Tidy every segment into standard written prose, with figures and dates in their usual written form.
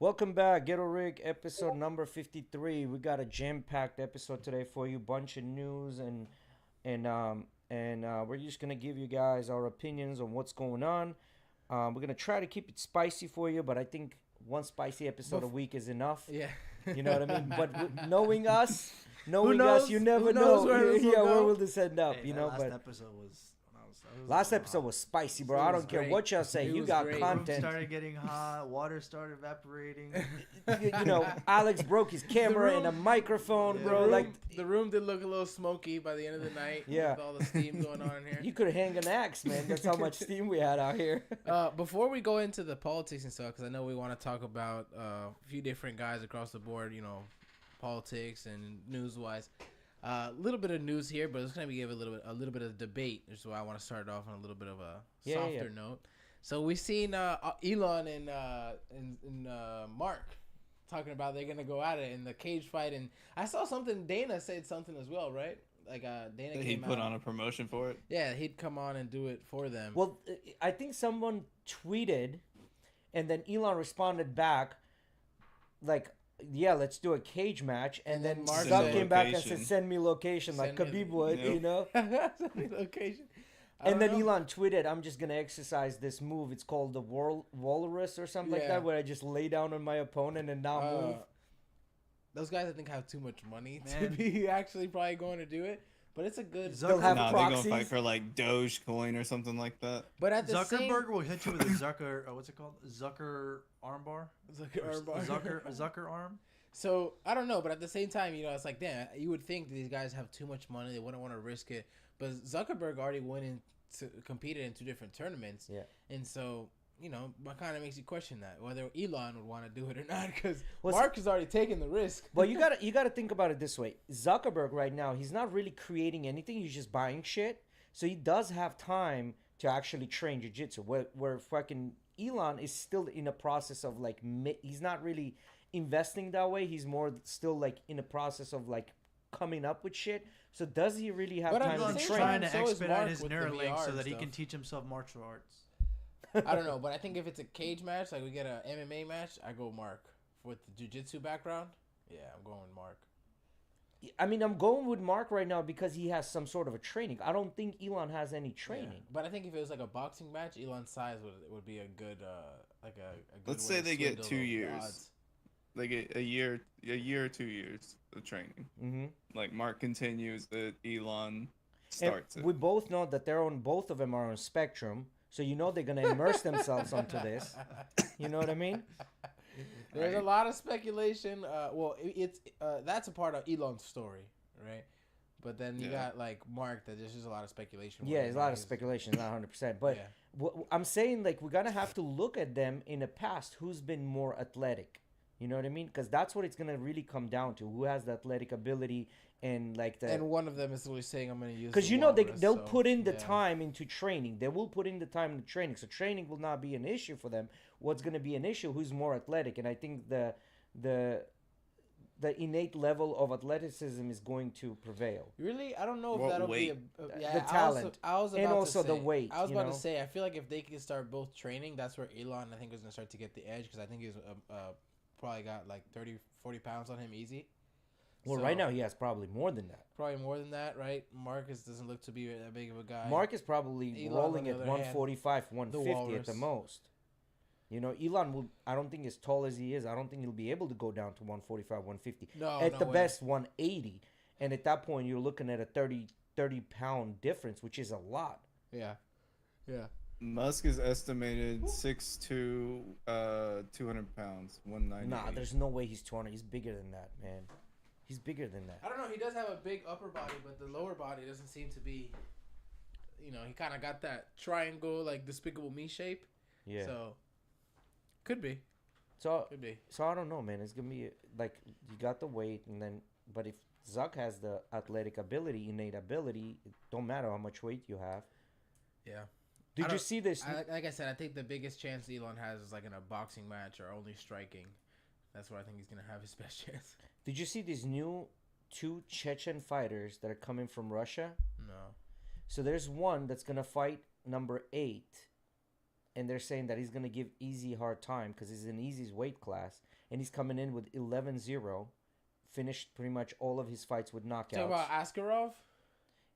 Welcome back, GhettoRig, episode number 53. We got a jam-packed episode today for you. Bunch of news and we're just gonna give you guys our opinions on what's going on. We're gonna try to keep it spicy for you, but I think one spicy episode a week is enough. Yeah. You know what I mean? But knowing us, knows? you never Who knows know. where this will Yeah, where go? will this end up? Hey, You that know, last but episode was last episode was spicy, bro. It I was don't care great. what y'all say. It You was got great. Room content. started getting hot. Water started evaporating. You know, Alex broke his camera and a microphone, Yeah. bro. the room, Like, the room did look a little smoky by the end of the night. Yeah. With all the steam going on here. you could hang an axe, man. That's how much steam we had out here. Before we go into the politics and stuff, because I know we want to talk about a few different guys across the board, you know, politics and news-wise. A little bit of news here, but it's gonna be a little bit of debate. Which is why I want to start off on a little bit of a softer note. So we've seen Elon and Mark talking about they're gonna go at it in the cage fight, and I saw something. Dana said something as well, right? Like Dana He came put out. on a promotion for it. Yeah, he'd come on and do it for them. Well, I think someone tweeted, and then Elon responded back, like, "Yeah, let's do a cage match." And then Mark Zuck said- came back and said, Location. "Send me location," like Send me- Khabib would, Yep. you know. Location. I And don't then know. Elon tweeted, "I'm just gonna exercise this move. It's called the walrus or something like Yeah. that, where I just lay down on my opponent and not move." Those guys, I think, have too much money to Man. be actually probably going to do it. But it's a good. They'll have Nah, they're gonna proxies. fight for like Dogecoin or something like that. But at the same. Zuckerberg will hit you with a Zucker. What's it called? Zucker armbar. A Zucker arm. So I don't know, but at the same time, you know, it's like, damn, you would think these guys have too much money; they wouldn't want to risk it. But Zuckerberg already went into competed in 2 different tournaments, Yeah. and so you know, what kind of makes you question that whether Elon would want to do it or not? Because Well, Mark has already taken the risk. Well, you gotta think about it this way. Zuckerberg right now, he's not really creating anything. He's just buying shit. So he does have time to actually train jiu-jitsu. Where fucking Elon is still in a process of like he's not really investing that way. He's more still like in a process of like coming up with shit. So does he really have But at time the to Elon's same train? trying time, to so is expedite Mark his with the Neuralink VR so and that he can stuff. teach himself martial arts. I don't know, but I think if it's a cage match, like we get a MMA match, I go Mark. With the jiu-jitsu background, yeah, I'm going with Mark. I mean, I'm going with Mark right now because he has some sort of a training. I don't think Elon has any training. Yeah. But I think if it was like a boxing match, Elon's size would be a good like a good Let's way say to they get swindle 2 the years. odds. They get a year or 2 years of training. Mm-hmm. Like Mark continues it, Elon And starts it. we both know that they're on both of them are on spectrum, so you know they're gonna immerse themselves onto this. You know what I mean? There's a Right. lot of speculation. It's that's a part of Elon's story, right? But then you Yeah. got like Mark that there's just a lot of speculation. Yeah, there's a lot of He's- speculation, not 100%. But Yeah. I'm saying like we're gonna have to look at them in the past. Who's been more athletic? You know what I mean? Because that's what it's gonna really come down to. Who has the athletic ability and like the. And one of them is always saying, "I'm going to use." Because the you know walrus," they'll so, put in the yeah. time into training. They will put in the time into training. So training will not be an issue for them. What's going to be an issue? Who's more athletic? And I think the innate level of athleticism is going to prevail. Really, I don't know if What that'll weight? be The yeah, talent. I was And about to also the say- weight, I was you about know? to say, I feel like if they can start both training, that's where Elon, I think, is gonna start to get the edge because I think he's probably got like 30, 40 pounds on him easy. Well, So, right now he has probably more than that. probably more than that, right? Marcus doesn't look to be that big of a guy. Mark is probably Elon, rolling on at the other hand, 145, 150 at the walrus. most. You know, Elon will. I don't think as tall as he is, I don't think he'll be able to go down to 145, 150. No, At no the way. best, 180. And at that point, you're looking at a 30 pound difference, which is a lot. Yeah, yeah. Musk is estimated 6'2", 200 pounds, 190. Nah, there's no way he's 200. He's bigger than that, man. He's bigger than that. I don't know. He does have a big upper body, but the lower body doesn't seem to be. You know, he kind of got that triangle, like Despicable Me shape. Yeah. So, could be. So Could be. I don't know, man. It's gonna be like you got the weight, and then but if Zuck has the athletic ability, innate ability, it don't matter how much weight you have. Yeah. Did I you don't- see this? Like I said, I think the biggest chance Elon has is like in a boxing match or only striking. That's where I think he's gonna have his best chance. Did you see these new 2 Chechen fighters that are coming from Russia? No. So there's one that's gonna fight number 8, and they're saying that he's gonna give Easy hard time because he's in Easy's weight class, and he's coming in with 11-0, finished pretty much all of his fights with knockouts. Talk about Askarov.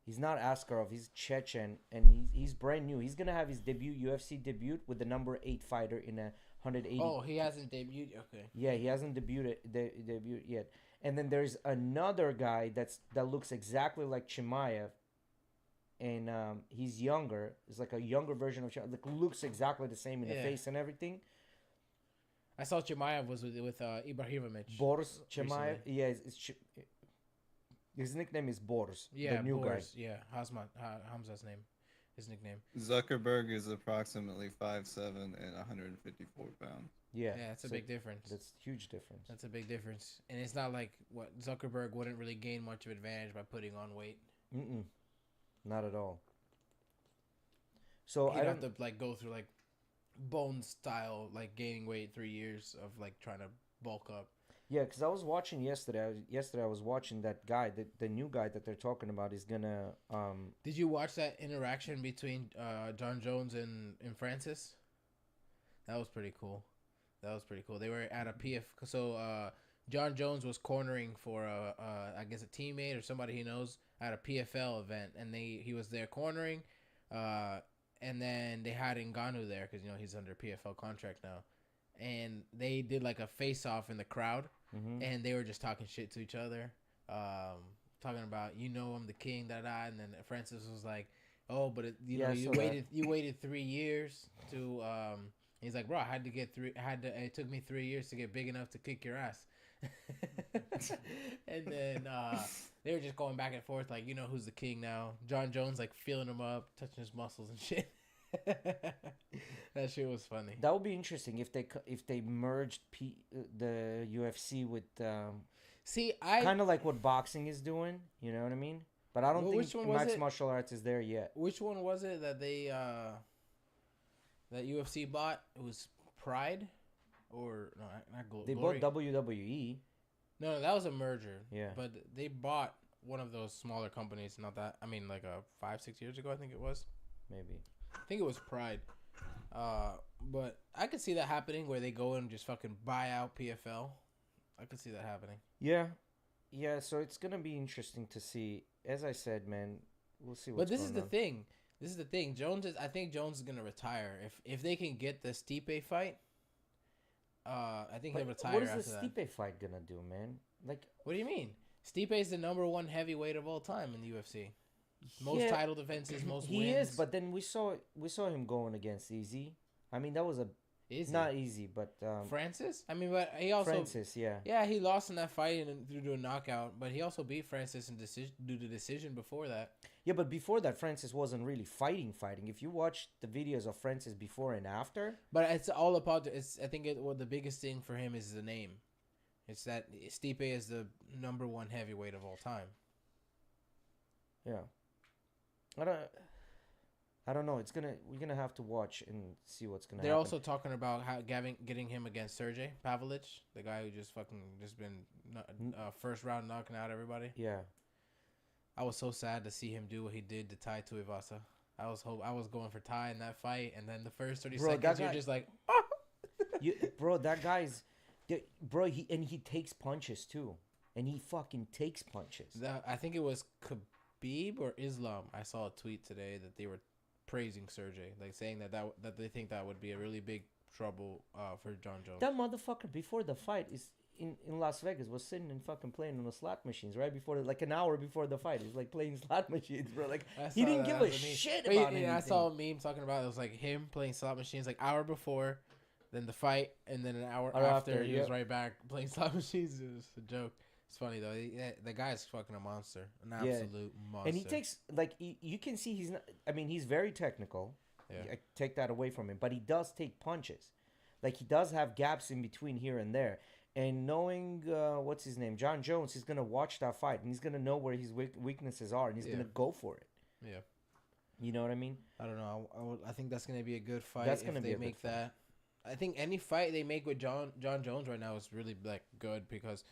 He's not Askarov. He's Chechen, and he's brand new. He's gonna have his UFC debut with the number 8 fighter in a 180. Oh, he hasn't debuted. Okay. Yeah, he hasn't debuted yet. And then there's another guy that looks exactly like Chimaev, and he's younger. It's like a younger version of Chimaev. Like, looks exactly the same in the face and everything. I saw Chimaev was with Ibrahimovic. Boris Chimaev. Yeah, his nickname is Boris. Yeah, the new Boris. guy. Yeah, Hamza's name. His nickname. Zuckerberg is approximately 5'7" and 154 pounds. Yeah, that's a big difference. That's a huge difference. That's a big difference, and it's not like what Zuckerberg wouldn't really gain much of advantage by putting on weight. Not at all. So He'd I have don't to like go through like bone style, like gaining weight 3 years of like trying to bulk up. Yeah, because I was watching yesterday. I was watching that guy, the new guy that they're talking about is gonna. Did you watch that interaction between John Jones and Francis? That was pretty cool. They were at a PF. So John Jones was cornering for I guess a teammate or somebody he knows at a PFL event, and he was there cornering, and then they had Ngannou there because he's under PFL contract now, and they did like a face off in the crowd. And they were just talking shit to each other, talking about I'm the king, and then Francis was like, "Oh, but you waited 3 years to." He's like, "Bro, I had to get it took me 3 years to get big enough to kick your ass." And then they were just going back and forth, like, who's the king now? John Jones like feeling him up, touching his muscles and shit. That shit was funny. That would be interesting if they merged the UFC with kind of like what boxing is doing. You know what I mean? But I don't think mixed martial arts is there yet. Which one was it that they that UFC bought? It was Pride, or no, not Glory. They bought WWE. No, that was a merger. Yeah, but they bought one of those smaller companies. Not that like 5-6 years ago, I think it was. Maybe. I think it was Pride. But I could see that happening where they go and just fucking buy out PFL. I could see that happening. Yeah. So it's gonna be interesting to see. As I said, man, we'll see. But this is the thing. I think Jones is gonna retire if they can get the Stipe fight. I think he'll retire. What is the Stipe fight gonna do, man? Like, what do you mean? Stipe is the number 1 heavyweight of all time in the UFC. Most title defenses, most wins. He is, but then we saw him going against Easy. I mean, that was not easy, but Francis. I mean, but he also Francis, yeah. Yeah, he lost in that fight due to a knockout, but he also beat Francis due to decision before that. Yeah, but before that, Francis wasn't really fighting. If you watch the videos of Francis before and after, but it's all about. I think the biggest thing for him is the name. It's that Stipe is the number 1 heavyweight of all time. Yeah. I don't know. We're gonna have to watch and see what's gonna happen. They're also talking about getting him against Sergey Pavlovich, the guy who just been first round knocking out everybody. Yeah. I was so sad to see him do what he did to Tai Tuivasa. I was going for Tai in that fight, and then the first 30 seconds you're just like, that guy's, he takes punches too, and he fucking takes punches. I think it was Khabib or Islam. I saw a tweet today that they were praising Sergey, like saying that they think that would be a really big trouble for John Jones. That motherfucker before the fight is in Las Vegas was sitting and fucking playing on the slot machines right before, like an hour before the fight. He's like playing slot machines, bro. Like he didn't give a shit about anything. I saw a meme talking about it was like him playing slot machines like hour before, then the fight, and then an hour after he was right back playing slot machines. It was a joke. It's funny though. The guy's fucking a monster, an absolute monster. And he takes you can see he's not. I mean, he's very technical. Yeah. I take that away from him, but he does take punches. Like he does have gaps in between here and there. And knowing what's his name, John Jones, he's gonna watch that fight and he's gonna know where his weaknesses are and he's gonna go for it. Yeah. You know what I mean? I don't know. I think that's gonna be a good fight. That's gonna be a make good fight. that. I think any fight they make with John Jones right now is really like good because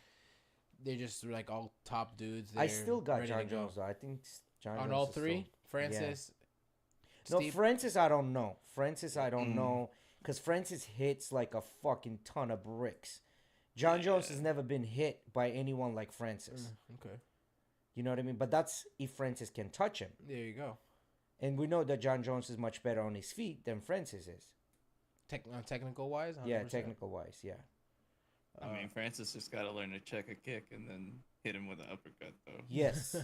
they're just like all top dudes. I still got John Jones though. I think John on Jones all is three. still, Francis. No, Steve, Francis, I don't know. Francis, I don't know. Because Francis hits like a fucking ton of bricks. John Jones has never been hit by anyone like Francis. okay, You know what I mean? But that's if Francis can touch him. there you go. And we know that John Jones is much better on his feet than Francis is. Technical wise, 100%. Yeah, technical wise, yeah. I mean, Francis just got to learn to check a kick and then hit him with an uppercut, though. Yes.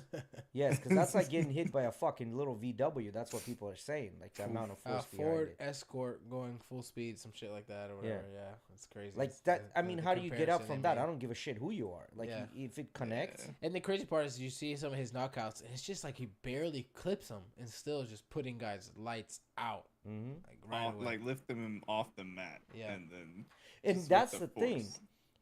Yes, because that's like getting hit by a fucking little VW. That's what people are saying. Like the amount of force behind Ford it. Escort going full speed, some shit like that or whatever. Yeah, it's crazy. Like It's that. I mean, the how do you get up comparison from they that? made. I don't give a shit who you are. Like, Yeah. if it connects. Yeah. And the crazy part is you see some of his knockouts, and it's just like he barely clips them, and still just putting guys lights out. Mm-hmm. Like right away. Like lifting him off the mat. Yeah. And then. And just that's with the force. thing.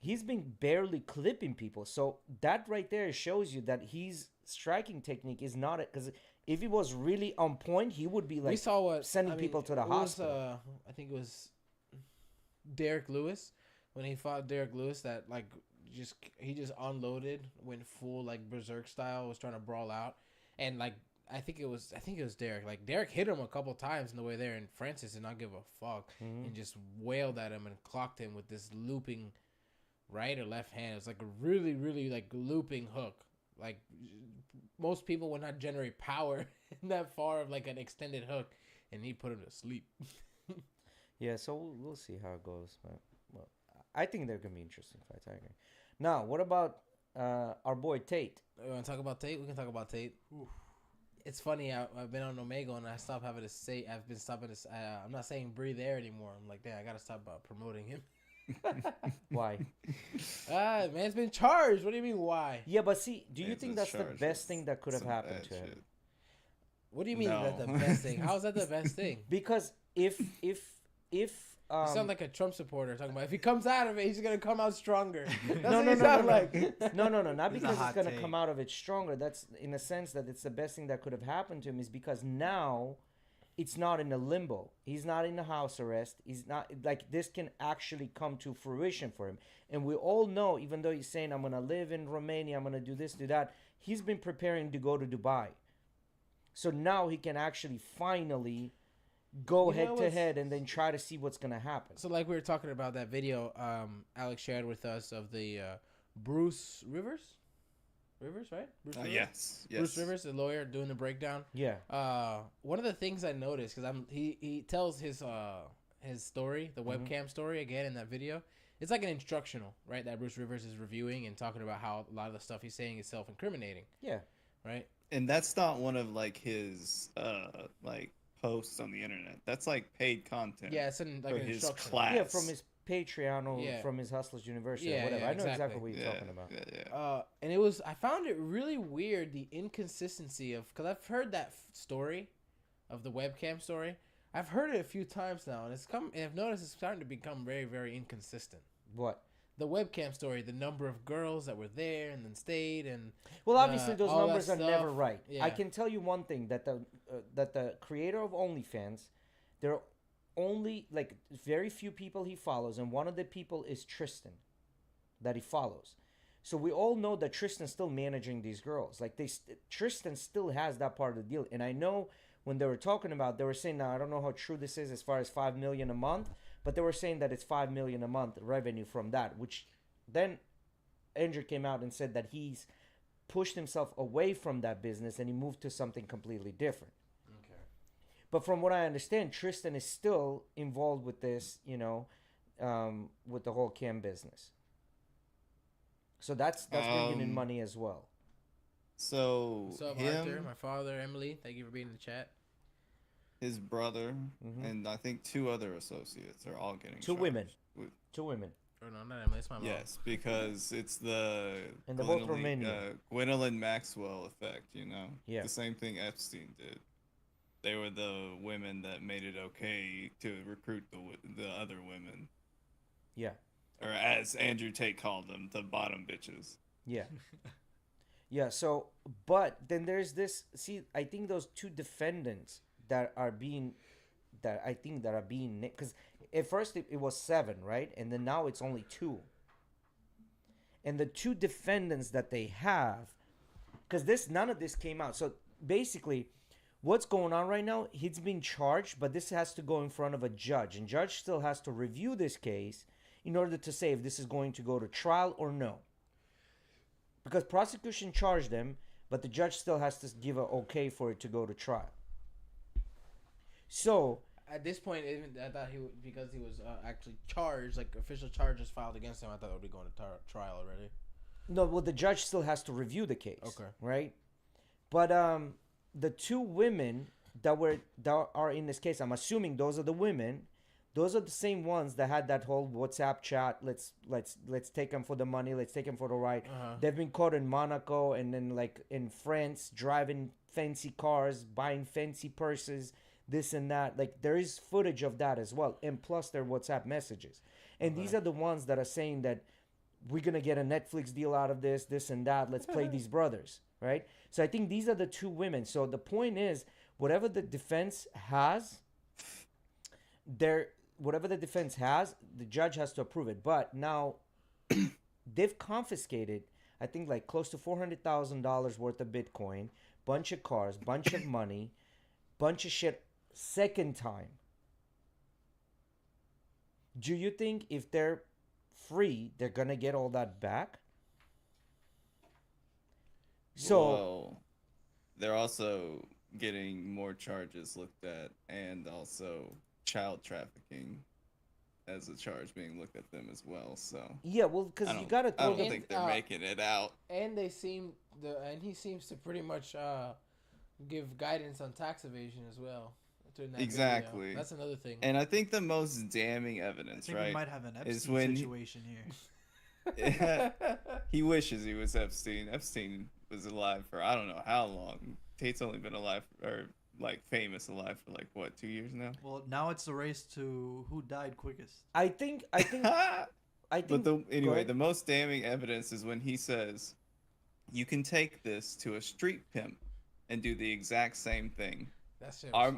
He's been barely clipping people. So that right there shows you that his striking technique is not because if he was really on point, he would be we like saw what sending people to the it was, hospital. I think it was Derek Lewis when he fought Derek Lewis that like he just unloaded, went full like berserk style, was trying to brawl out, and like I think it was Derek. Like Derek hit him a couple times in the way there, and Francis did not give a fuck and just wailed at him and clocked him with this looping right or left hand. It was like a really, really like looping hook. Like most people would not generate power in that far of like an extended hook, and he put him to sleep. Yeah, so we'll see how it goes. But well, I think they're gonna be interesting fights. I agree. Now, what about our boy Tate? You want to talk about Tate? We can talk about Tate. Oof. It's funny. I've been on Omega and I stopped having to say. I've been stopping to. I'm not saying breathe air anymore. I'm like, damn, I gotta stop promoting him. Why? Man's been charged. What do you mean why? Yeah, but see, do you Man's think been that's the charged best with thing that could have some happened bad to him? shit. What do you mean that's the No. best thing? How is that the best thing? Because if You sound like a Trump supporter talking about if he comes out of it, he's gonna come out stronger. That's what you sound like. no, not It's a because it's hot gonna take. come out of it stronger. That's in a sense that it's the best thing that could have happened to him is because now it's not in a limbo. He's not in a house arrest. He's not like this can actually come to fruition for him. And we all know, even though he's saying I'm gonna live in Romania, I'm gonna do this, do that, he's been preparing to go to Dubai. So now he can actually finally go You know head to what's- head and then try to see what's gonna happen. So like we were talking about that video Alex shared with us of the Bruce Rivers, right? Bruce Rivers? Yes. Bruce Rivers, the lawyer, doing the breakdown. Yeah. One of the things I noticed because he tells his story, the webcam story again in that video. It's like an instructional, right? That Bruce Rivers is reviewing and talking about how a lot of the stuff he's saying is self-incriminating, Yeah. right? And that's not one of like his like posts on the internet. That's like paid content. Yeah, it's in like for an his instructional. class. Yeah, from his Patreon or Yeah. from his Hustlers University Yeah, or whatever. yeah, I know exactly exactly. what you're Yeah, talking about. yeah. And I found it really weird the inconsistency of because I've heard that story, of the webcam story. I've heard it a few times now, and I've noticed it's starting to become very, very inconsistent. What? The webcam story, the number of girls that were there and then stayed, and Well, obviously those all that numbers are never stuff. right. Yeah. I can tell you one thing that the creator of OnlyFans, there are only like very few people he follows, and one of the people is Tristan, that he follows. So we all know that Tristan's still managing these girls. Like Tristan still has that part of the deal, and I know when they were talking about, they were saying, now I don't know how true this is as far as $5 million a month, but they were saying that it's $5 million a month revenue from that, which then Andrew came out and said that he's pushed himself away from that business and he moved to something completely different. okay. But from what I understand, Tristan is still involved with this, with the whole cam business. So that's bringing in money as well. So What's up, him, Arthur? My father, Emily. Thank you for being in the chat. his brother, Mhm. and I think 2 other associates are all getting Two charged women. with- 2 women. Or no, not Emily. It's my mom. Yes, because it's the And they're both Romanian. Gwendolyn Maxwell effect, Yeah. The same thing Epstein did. They were the women that made it okay to recruit the other women, Yeah. or as Andrew Tate called them, the bottom bitches. Yeah. Yeah, so but then there's this, see, I think those 2 defendants that are being because at first it was 7, right? And then now it's only 2. And the 2 defendants that they have, because none of this came out. So basically what's going on right now, he's being charged, but this has to go in front of a judge, and judge still has to review this case in order to say if this is going to go to trial or no. Because prosecution charged him, but the judge still has to give a okay for it to go to trial. So at this point, even I thought because he was actually charged, like official charges filed against him, I thought it would be going to trial already. no, well, the judge still has to review the case. Okay. Right? But the two women that are in this case, I'm assuming those are the women. Those are the same ones that had that whole WhatsApp chat. Let's take them for the money. Let's take them for the ride. They've been caught in Monaco and then like in France, driving fancy cars, buying fancy purses, this and that. Like there is footage of that as well, and plus their WhatsApp messages. And these are the ones that are saying that we're gonna get a Netflix deal out of this and that. Let's play these brothers, right? So I think these are the two women. So the point is, whatever the defense has, the judge has to approve it. But now they've confiscated, I think, like close to $400,000 worth of Bitcoin, bunch of cars, bunch of money, bunch of shit. Second time. Do you think if they're free, they're gonna get all that back? So well, they're also getting more charges looked at, and also child trafficking as a charge being looked at them as well. So yeah, well, because you gotta I throw don't think they're making it out. And he seems to pretty much give guidance on tax evasion as well. Exactly. That's another thing. And I think the most damning evidence, I think right, we might have an is Epstein when situation here. he wishes he was Epstein. Epstein was alive for I don't know how long. Tate's only been alive or like famous alive for like what, 2 years now. Well, now it's the race to who died quickest. I think. But the most damning evidence is when he says, "You can take this to a street pimp and do the exact same thing."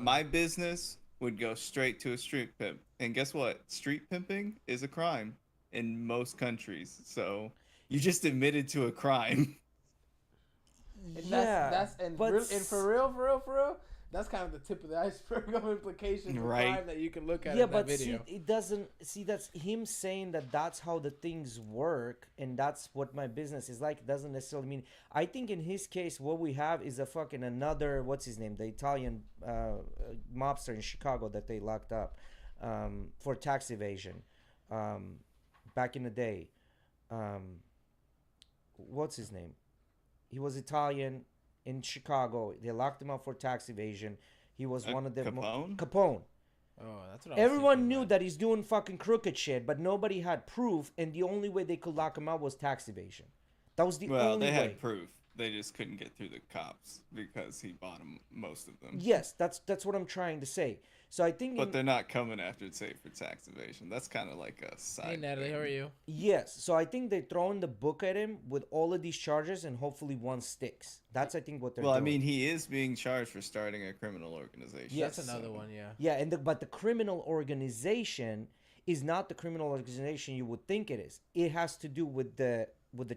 My business would go straight to a street pimp, and guess what? Street pimping is a crime in most countries. So you just admitted to a crime. And for real, that's kind of the tip of the iceberg of implications of crime that you can look at in that video. See, it doesn't. See, that's him saying that that's how the things work, and that's what my business is like. It doesn't necessarily mean. I think in his case, what we have is a fucking another. What's his name? The Italian mobster in Chicago that they locked up for tax evasion back in the day. What's his name? He was Italian. In Chicago, they locked him up for tax evasion. He was one of the Capone. Oh, that's what Everyone knew that he's doing fucking crooked shit, but nobody had proof, and the only way they could lock him up was tax evasion. That was the only way. Well, they had proof. They just couldn't get through the cops because he bought them, most of them. Yes, that's what I'm trying to say. So I think. But they're not coming after Tate for tax evasion. That's kind of like a side. Hey Natalie, thing. how are you? Yes, so I think they're throwing the book at him with all of these charges, and hopefully one sticks. That's I think what they're doing. Well, I mean, he is being charged for starting a criminal organization. Yes, that's another one. Yeah. Yeah, but the criminal organization is not the criminal organization you would think it is. It has to do with the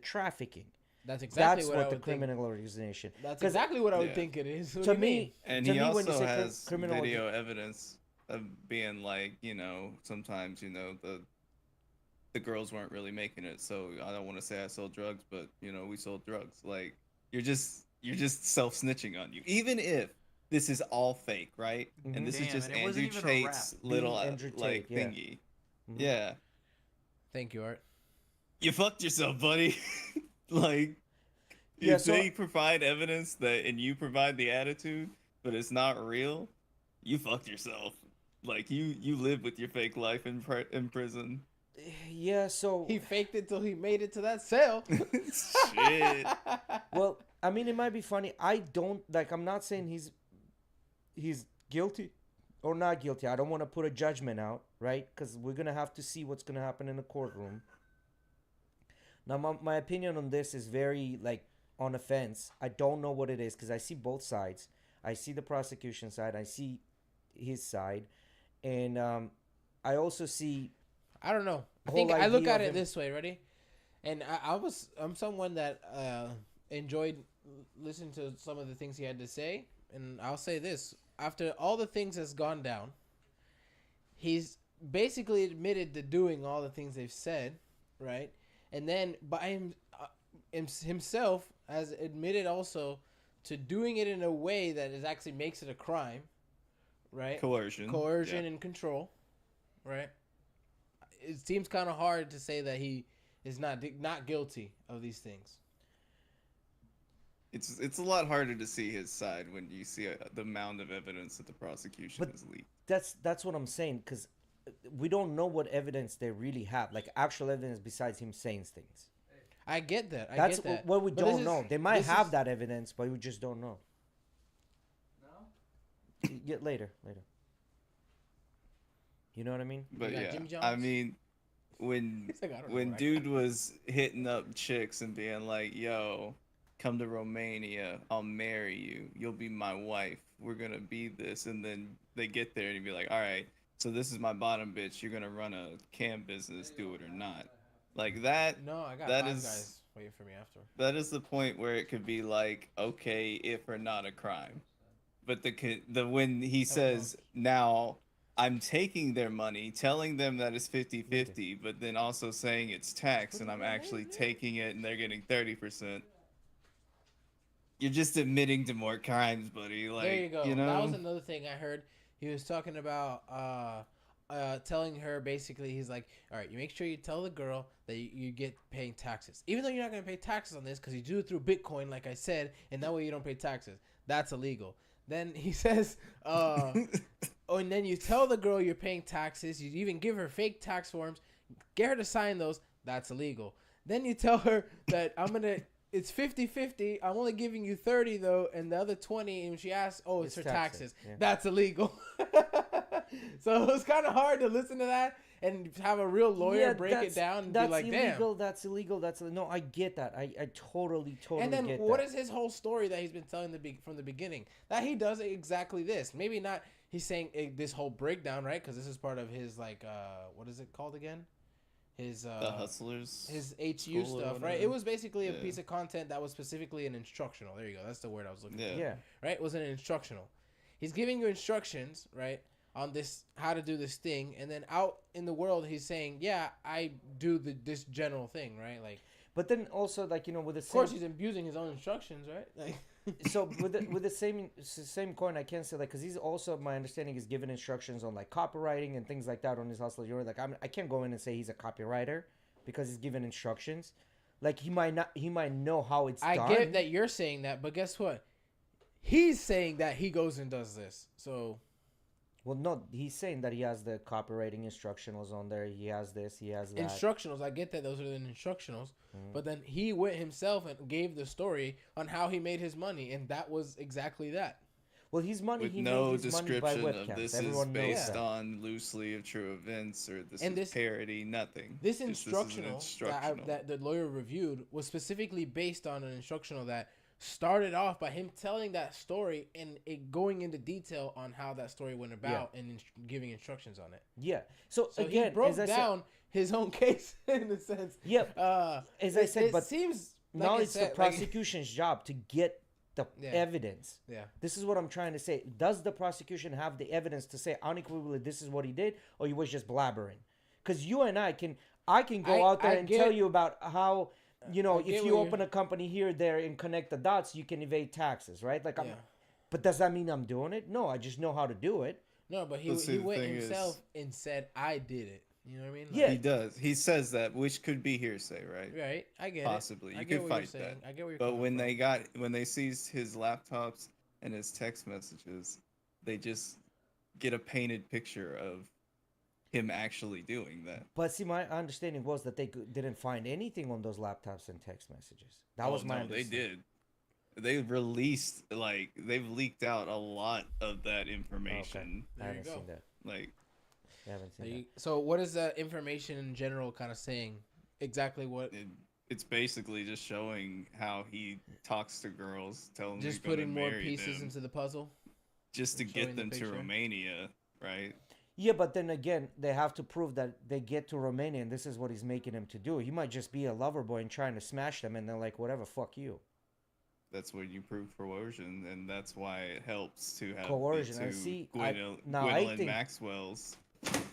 trafficking. That's exactly what the criminal organization. That's exactly what I would think it is. To me, and he also has video evidence of being like, sometimes the girls weren't really making it. So I don't want to say I sold drugs, but we sold drugs. Like you're just self-snitching on you, even if this is all fake, right? Mm-hmm. And this is just Andrew Tate's little thingy. Mm-hmm. Yeah. Thank you, Art. You fucked yourself, buddy. Like, if they provide evidence and you provide the attitude, but it's not real, you fucked yourself. Like, you live with your fake life in prison. Yeah, so... He faked it till he made it to that cell. Shit. Well, I mean, it might be funny. I'm not saying he's guilty or not guilty. I don't want to put a judgment out, right? Because we're going to have to see what's going to happen in the courtroom. Now, my opinion on this is very, on the fence. I don't know what it is because I see both sides. I see the prosecution side. I see his side. And I also see... I don't know. I look at it this way, ready? And I'm someone that enjoyed listening to some of the things he had to say. and I'll say this: after all the things that's gone down, he's basically admitted to doing all the things they've said, right? And then himself has admitted also to doing it in a way that is actually makes it a crime, right? Coercion and control, right? It seems kind of hard to say that he is not guilty of these things. It's a lot harder to see his side when you see the amount of evidence that the prosecution has leaked. That's what I'm saying, because we don't know what evidence they really have, like actual evidence besides him saying things. I get that. That's what we don't know. They might have that evidence, but we just don't know. No? Yeah, later. You know what I mean? But yeah, I mean, when dude was hitting up chicks and being like, "Yo, come to Romania, I'll marry you, you'll be my wife, we're gonna be this," and then they get there and you'd be like, "All right, so this is my bottom bitch, you're gonna run a cam business, do it or not." Like that. No, I got that five is, guys waiting for me after. That is the point where it could be like, okay, if or not a crime. But the when he says, now I'm taking their money, telling them that it's 50-50, but then also saying it's tax and I'm actually taking it and they're getting 30%. You're just admitting to more crimes, buddy. Like, there you go. You know? That was another thing I heard. He was talking about telling her, basically, he's like, all right, you make sure you tell the girl that you get paying taxes. Even though you're not going to pay taxes on this because you do it through Bitcoin, like I said, and that way you don't pay taxes. That's illegal. Then he says, and then you tell the girl you're paying taxes. You even give her fake tax forms. Get her to sign those. That's illegal. Then you tell her that it's 50-50. I'm only giving you 30 though, and the other 20. And she asks, "Oh, it's her taxes." Yeah. That's illegal. So it was kind of hard to listen to that and have a real lawyer break it down and be like, illegal, "Damn, that's illegal. No, I get that. I totally And then get what that. is his whole story that he's been telling from the beginning? That he does exactly this. Maybe not. He's saying this whole breakdown, right? Because this is part of his what is it called again? His the Hustlers, his HU stuff, right? It was basically a piece of content that was specifically an instructional. There you go. That's the word I was looking for. Yeah. Right? It was an instructional. He's giving you instructions, right, on this, how to do this thing, and then out in the world he's saying, yeah, I do this general thing, right? Like, but then also, like, you know, with the of course he's abusing his own instructions, right? Like, so with the same coin, I can't say that, because he's also, my understanding, is given instructions on like copywriting and things like that on his hustle. You're like, I can't go in and say he's a copywriter because he's given instructions. Like, he might know how it's done. I get that you're saying that, but guess what? He's saying that he goes and does this. So, well, no, he's saying that he has the copywriting instructionals on there. He has this, he has that. Instructionals, I get that those are the instructionals, but then he went himself and gave the story on how he made his money, and that was exactly that. Well, his money, with he no made his description money by webcams. of this Everyone is based on loosely of true events, or this is parody, nothing. This instructional, that the lawyer reviewed was specifically based on an instructional that started off by him telling that story and it going into detail on how that story went about and giving instructions on it. Yeah. So again, he broke down his own case in a sense. Yep. As I said, but seems now it's the prosecution's job to get the evidence. Yeah. This is what I'm trying to say. Does the prosecution have the evidence to say unequivocally this is what he did, or he was just blabbering? Because you and I can go out there and tell you about how, you know, if you open a company here, there, and connect the dots, you can evade taxes, right? Like, but does that mean I'm doing it? No, I just know how to do it. No, but he went himself and said, I did it. You know what I mean? Like, yeah, he does. He says that, which could be hearsay, right? Right. I get Possibly. it. You could fight that. I get where you're But coming from. when they seized his laptops and his text messages, they just get a painted picture of him actually doing that. But see, my understanding was that they didn't find anything on those laptops and text messages. That was my understanding. They did. They've released, like, they've leaked out a lot of that information. Okay. I haven't seen that. Like, I haven't seen that. So what is that information in general kind of saying? Exactly what? It's basically just showing how he talks to girls, telling them just putting more pieces into the puzzle, just to get them to Romania, right? Yeah, but then again, they have to prove that they get to Romania, and this is what he's making him to do. He might just be a lover boy and trying to smash them, and they're like, whatever, fuck you. that's where you prove coercion, and that's why it helps to have Coercion. the I two see. Gwendolyn Maxwell's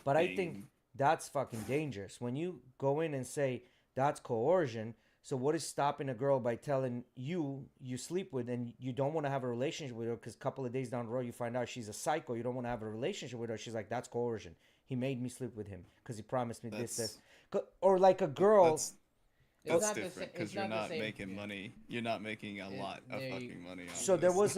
But I think being. that's fucking dangerous. When you go in and say that's coercion, so what is stopping a girl by telling you sleep with and you don't want to have a relationship with her because a couple of days down the road you find out she's a psycho, you don't want to have a relationship with her. She's like, that's coercion. He made me sleep with him because he promised me this. Or like a girl. That's different because you're not making money. You're not making a lot of fucking money. So there was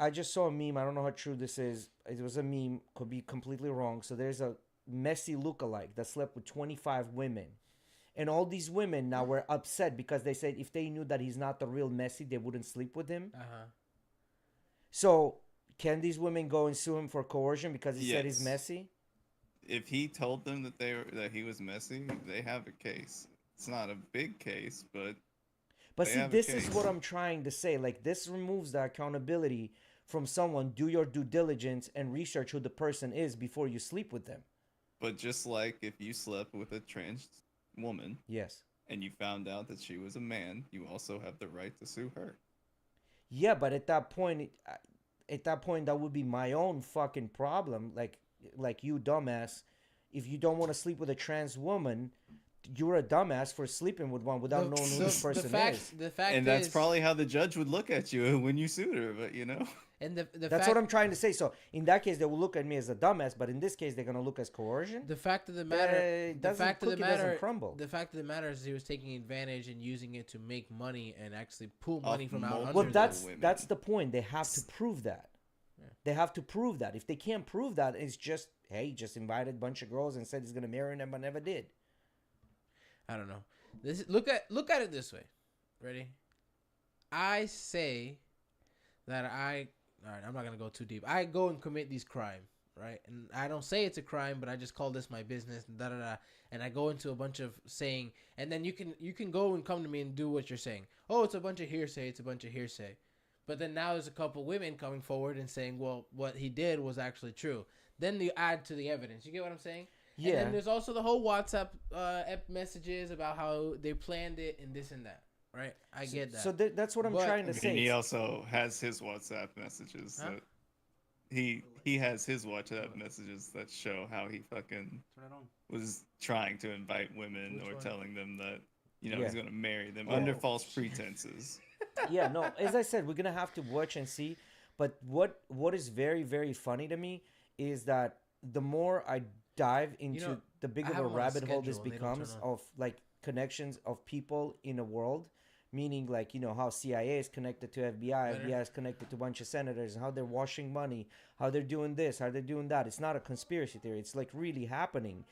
I just saw a meme. I don't know how true this is. It was a meme. Could be completely wrong. So there's a Messi lookalike that slept with 25 women. And all these women now were upset because they said if they knew that he's not the real Messi, they wouldn't sleep with him. So can these women go and sue him for coercion because he said he's Messi? If he told them that he was Messi, they have a case. It's not a big case, but see, this is what I'm trying to say. Like, this removes the accountability from someone. Do your due diligence and research who the person is before you sleep with them. But just like if you slept with a trans woman, yes, and you found out that she was a man, you also have the right to sue her. Yeah, but at that point, that would be my own fucking problem. Like you, dumbass, if you don't want to sleep with a trans woman, you're a dumbass for sleeping with one without knowing who this person is. The fact and that's probably how the judge would look at you when you sued her, but And that's what I'm trying to say. So in that case, they will look at me as a dumbass, but in this case, they're gonna look as coercion. The fact of the matter, doesn't crumble. The fact of the matter is he was taking advantage and using it to make money and actually pull money from out under. Well, that's the point. They have to prove that. Yeah. They have to prove that. If they can't prove that, it's just he just invited a bunch of girls and said he's gonna marry them, but never did. I don't know. Look at it this way. Ready? I say that all right, I'm not gonna go too deep. I go and commit these crime, right? And I don't say it's a crime, but I just call this my business, and I go into a bunch of saying, and then you can go and come to me and do what you're saying. Oh, it's a bunch of hearsay. It's a bunch of hearsay. But then now there's a couple women coming forward and saying, well, what he did was actually true. Then you add to the evidence. You get what I'm saying? Yeah. And then there's also the whole WhatsApp messages about how they planned it and this and that. Right, I get that. So that's what I'm trying to say. And he also has his WhatsApp messages. Huh? That he has his WhatsApp messages that show how he fucking was trying to invite women or telling them that he's gonna marry them under false pretenses. Yeah, no. As I said, we're gonna have to watch and see. But what is very, very funny to me is that the more I dive into the bigger of a rabbit hole this becomes of like connections of people in a world. Meaning, like, how CIA is connected to FBI, FBI is connected to a bunch of senators, and how they're washing money, how they're doing this, how they're doing that. It's not a conspiracy theory. It's, like, really happening.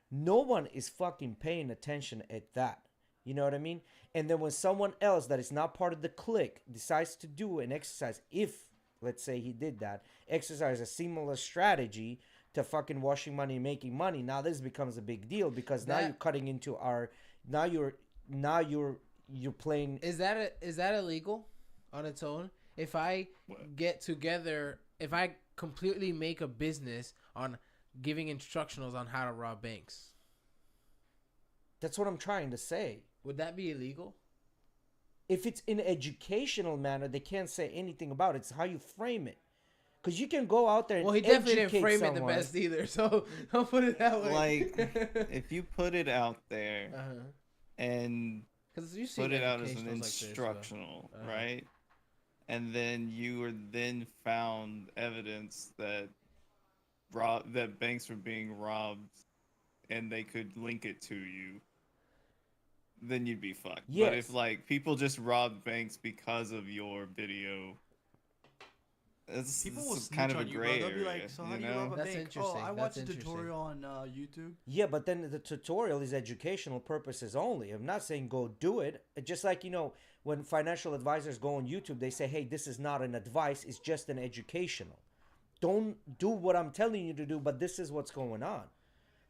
No one is fucking paying attention at that. You know what I mean? And then when someone else that is not part of the clique decides to do an exercise, if, let's say he did that, exercise a similar strategy to fucking washing money and making money, now this becomes a big deal because now you're cutting into our... Now you're playing. Is that illegal on its own? If I get together, if I completely make a business on giving instructionals on how to rob banks, that's what I'm trying to say. Would that be illegal? If it's in an educational manner, they can't say anything about it. It's how you frame it. Because you can go out there and he definitely didn't frame it the best either, so don't put it that way. Like, if you put it out there and put it out as an instructional, like this, right? And then you were then found evidence that banks were being robbed and they could link it to you, then you'd be fucked. Yes. But if, like, people just robbed banks because of your video... People will kind of a gray area. They'll be like, so how do you rob a bank? Interesting. I watched a tutorial on YouTube. Yeah, but then the tutorial is educational purposes only. I'm not saying go do it. Just like, when financial advisors go on YouTube, they say, hey, this is not an advice. It's just an educational. Don't do what I'm telling you to do, but this is what's going on.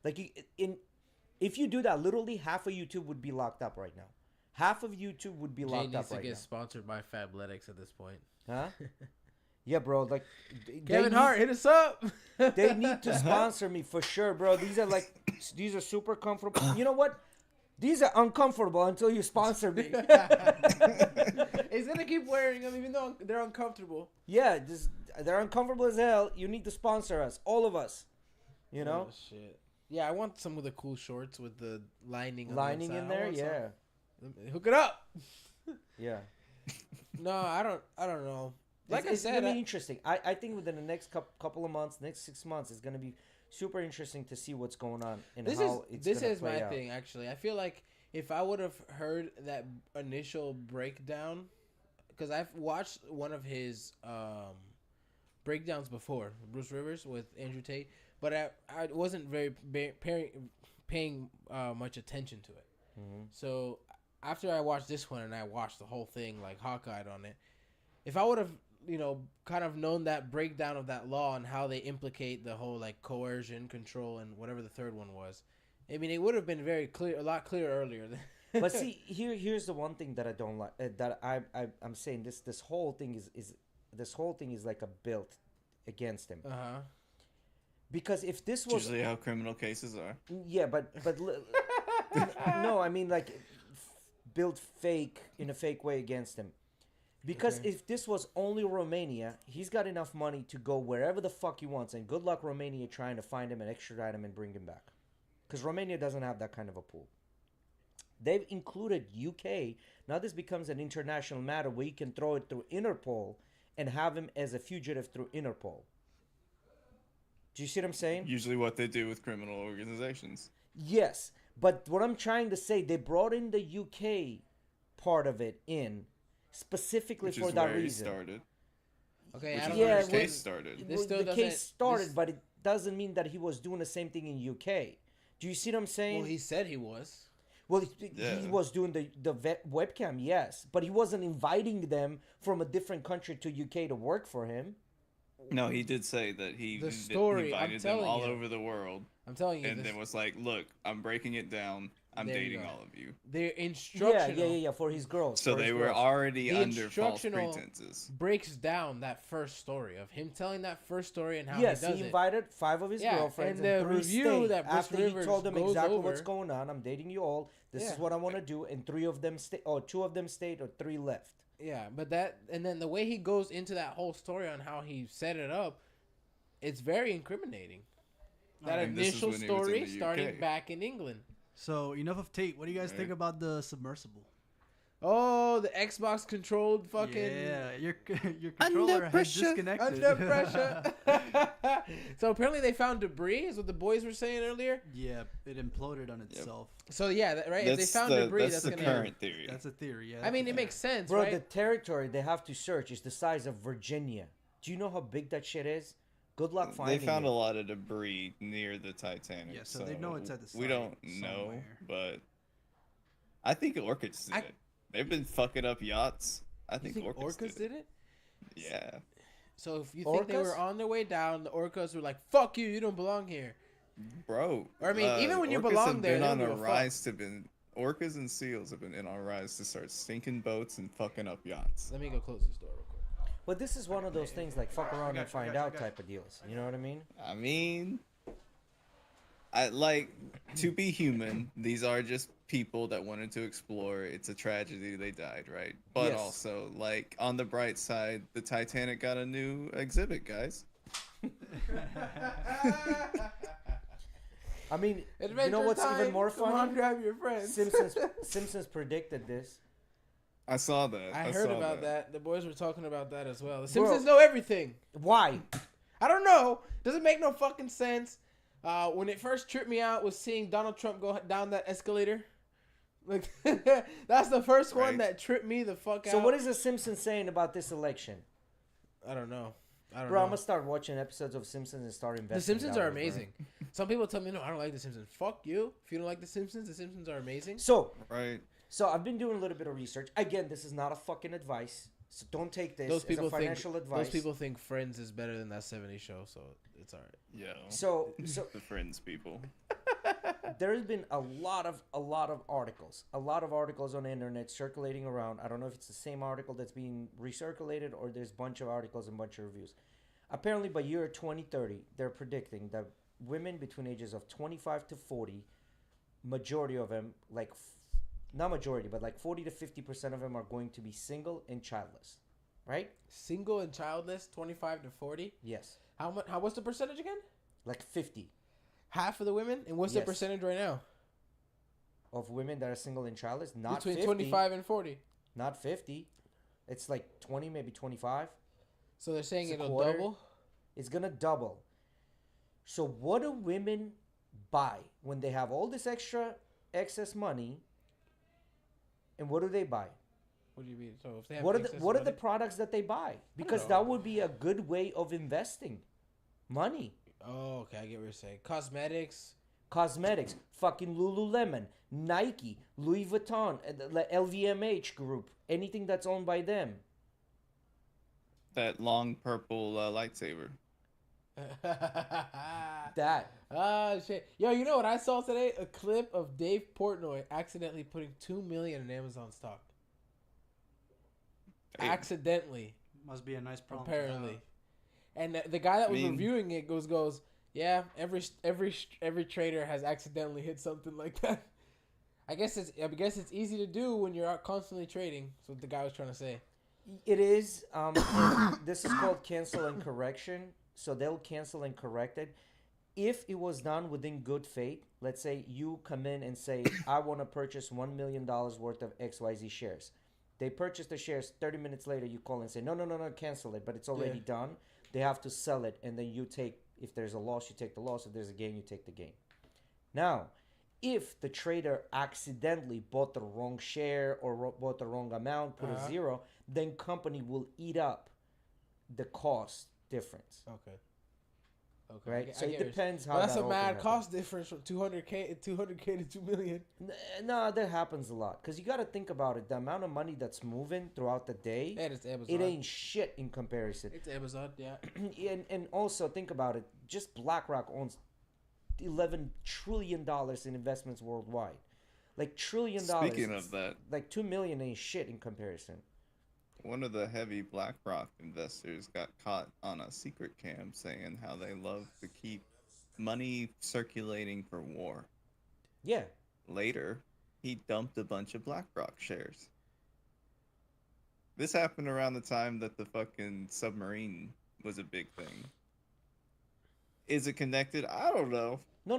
Like, if you do that, literally half of YouTube would be locked up right now. Half of YouTube would be locked up right now. Jay needs to get sponsored by Fabletics at this point. Huh? Yeah, bro. Like, Kevin Hart, hit us up. They need to sponsor me for sure, bro. These are super comfortable. You know what? These are uncomfortable until you sponsor me. He's gonna keep wearing them even though they're uncomfortable. Yeah, they're uncomfortable as hell. You need to sponsor us, all of us. You know? Oh, shit. Yeah, I want some of the cool shorts with the lining. Lining in there, yeah. Hook it up. Yeah. No, I don't know. Like It's I said, gonna be interesting. I think within the next couple of months, next 6 months, it's gonna be super interesting to see what's going on and how it's this gonna is play my out. thing. Actually, I feel like if I would have heard that initial breakdown, because I've watched one of his breakdowns before, Bruce Rivers with Andrew Tate, but I wasn't very paying much attention to it. Mm-hmm. So after I watched this one and I watched the whole thing like hawk-eyed on it, if I would have kind of known that breakdown of that law and how they implicate the whole like coercion, control, and whatever the third one was, I mean, it would have been very clear, a lot clearer earlier. But see, here's the one thing that I don't like. That I'm saying this whole thing is like a built against him. Because if this was usually how criminal cases are. Yeah, but no, I mean like built fake in a fake way against him. Because if this was only Romania, he's got enough money to go wherever the fuck he wants, and good luck Romania trying to find him and extradite him and bring him back. Because Romania doesn't have that kind of a pool. They've included UK. Now this becomes an international matter where you can throw it through Interpol and have him as a fugitive through Interpol. Do you see what I'm saying? Usually what they do with criminal organizations. Yes, but what I'm trying to say, they brought in the UK part of it in specifically for that reason. Started. Okay, Which I don't is where know. his case started. The case started, but it doesn't mean that he was doing the same thing in UK. Do you see what I'm saying? Well, he said he was. Well, he was doing the webcam, yes, but he wasn't inviting them from a different country to UK to work for him. No, he did say that he I'm invited them all you. over the world. I'm telling you. And then was like, look, I'm breaking it down. I'm dating all of you. They're instructional. Yeah, for his girls. So they were already the under false pretenses. Breaks down that first story of him telling that first story and how yes, he does he invited 5 of his girlfriends, and the 3 review stayed. that Bruce After Rivers he told them goes exactly over, what's going on. I'm dating you all. This is what I want to do, and 3 of them stayed, or 2 of them stayed, or 3 left. Yeah, but and then the way he goes into that whole story on how he set it up, it's very incriminating. That initial story starting back in England. So enough of Tate. What do you guys think about the submersible? Oh, the Xbox controlled fucking. Yeah, your controller has disconnected. Under pressure. So apparently they found debris, is what the boys were saying earlier. Yeah, it imploded on itself. So yeah, right. If they found debris, that's the gonna. Current theory. That's a theory. Yeah. I mean, it makes sense, Bro, right? the territory they have to search is the size of Virginia. Do you know how big that shit is? Good luck finding They found it. a lot of debris near the Titanic. Yeah, so they know it's at the site We don't know, somewhere. but I think orchids did it. They've been fucking up yachts. I think orcas did it. Yeah. So if you think they were on their way down, the orcas were like, "Fuck you, you don't belong here." Bro. Or I mean, even when you orcas belong have there, been they on don't a give a rise to orcas and seals have been in on a rise to start sinking boats and fucking up yachts. Let me go close this door real quick. But this is one of those things like fuck around and find out type of deals. You know what I mean? I mean, I like to be human. These are just people that wanted to explore. It's a tragedy they died, right? But Yes. also, like on the bright side, the Titanic got a new exhibit, guys. I mean, Adventure you know what's time. even more Come funny? on, grab your friends. Simpsons predicted this. I saw that. I heard about that. The boys were talking about that as well. The Bro. Simpsons know everything. Why? I don't know. Doesn't make no fucking sense. When it first tripped me out was seeing Donald Trump go down that escalator. Like that's the first one that tripped me the fuck out. So what is the Simpsons saying about this election? I don't know. Bro, I'm gonna start watching episodes of Simpsons and start investing. The Simpsons in are that way, amazing. Some people tell me, no, I don't like The Simpsons. Fuck you. If you don't like The Simpsons are amazing. So, right. So I've been doing a little bit of research. Again, this is not a fucking advice. So don't take this as a financial advice. Those people think Friends is better than that 70s show, so it's all right. Yeah. So the Friends people. There has been a lot of articles on the internet circulating around. I don't know if it's the same article that's being recirculated or there's a bunch of articles and a bunch of reviews. Apparently, by year 2030, they're predicting that women between ages of 25 to 40, majority of them, like not majority, but like 40 to 50% of them are going to be single and childless, right? Single and childless, 25 to 40. Yes. How much? What's the percentage again? Like 50. Half of the women, and what's the Yes. percentage right now? Of women that are single and childless, not Between 50, 25 and 40. not 50. It's like 20, maybe 25. So they're saying It's a it'll quarter. double. It's gonna double. So what do women buy when they have all this extra excess money? And what do they buy? What do you mean? So if they have What are excess the money- products that they buy? Because know. that would be a good way of investing money. Oh, okay, I get what you're saying. Cosmetics. Cosmetics, fucking Lululemon, Nike, Louis Vuitton, the LVMH group, anything that's owned by them. That long purple lightsaber. That. Ah, shit. Yo, you know what I saw today? A clip of Dave Portnoy accidentally putting $2 million in Amazon stock. Hey. Accidentally, Must be a nice problem. to apparently. And the guy that was I mean- reviewing it goes, yeah, every trader has accidentally hit something like that. I guess it's easy to do when you're out constantly trading. That's what the guy was trying to say. It is. And this is called cancel and correction. So they'll cancel and correct it. If it was done within good faith, let's say you come in and say, I want to purchase $1 million worth of XYZ shares. They purchase the shares. 30 minutes later, you call and say, no, cancel it. But it's already done. They have to sell it. And then you take, if there's a loss, you take the loss. If there's a gain, you take the gain. Now, if the trader accidentally bought the wrong share or bought the wrong amount, put a zero, then company will eat up the cost difference. Okay. Right? So it depends how Well, that's that a all mad can happen. cost difference from 200K to 2 million. No, that happens a lot. Because you got to think about it. The amount of money that's moving throughout the day, And it's Amazon. it ain't shit in comparison. It's Amazon, yeah. And also, think about it. Just BlackRock owns $11 trillion in investments worldwide. Like, $1 trillion. Speaking of that, Like, 2 million ain't shit in comparison. one of the heavy BlackRock investors got caught on a secret cam saying how they love to keep money circulating for war. Yeah. Later, he dumped a bunch of BlackRock shares. This happened around the time that the fucking submarine was a big thing. Is it connected? I don't know. No.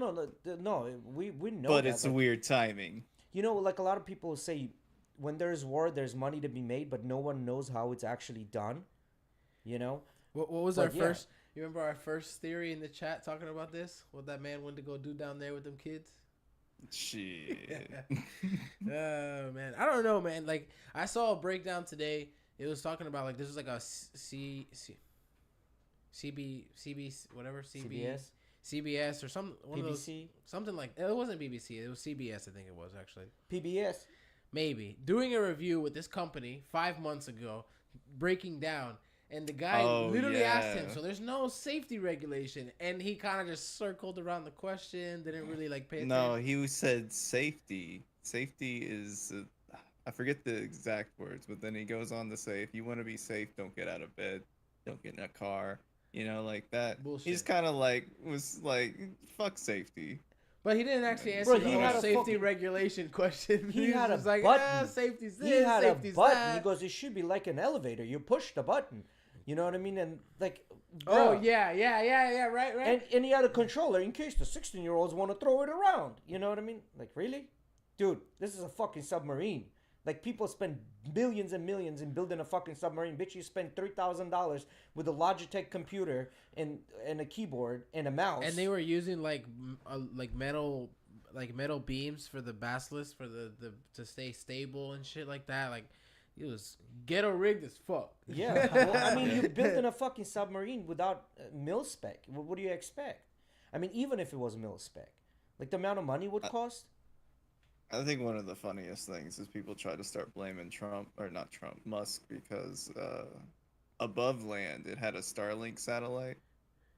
We know But that, it's like, weird timing. You know, like a lot of people say, when there's war, there's money to be made, but no one knows how it's actually done. You know? What was But our yeah. first? You remember our first theory in the chat talking about this? What that man went to go do down there with them kids? Shit. Oh man, I don't know, man. Like I saw a breakdown today. It was talking about like this was like a CBS or some one of those, PBC, something like it wasn't BBC. It was CBS, I think it was actually. PBS. Maybe doing a review with this company 5 months ago, breaking down, and the guy literally asked him. So there's no safety regulation, and he kind of just circled around the question, didn't really like pay attention. No, he said safety. Safety is, I forget the exact words, but then he goes on to say, if you want to be safe, don't get out of bed, don't get in a car, you know, like that. Bullshit. He's kind of like, was like, fuck safety. But he didn't actually answer Bro, the he whole had a safety fucking- regulation question. He was had a just like, button. Safety's this, He had a safety's button. that. He goes, it should be like an elevator. You push the button. You know what I mean? And like, Oh bruh. yeah, right. And he had a controller in case the 16-year-olds want to throw it around. You know what I mean? Like, really? Dude, this is a fucking submarine. Like, people spend millions and millions in building a fucking submarine. Bitch, you spend $3,000 with a Logitech computer and a keyboard and a mouse. And they were using like metal beams for the basilisk for the to stay stable and shit like that. Like it was ghetto rigged as fuck. Yeah, well, I mean, you're building a fucking submarine without mil spec. What do you expect? I mean, even if it was mil spec, like the amount of money it would cost. I think one of the funniest things is people try to start blaming Musk, because above land it had a Starlink satellite,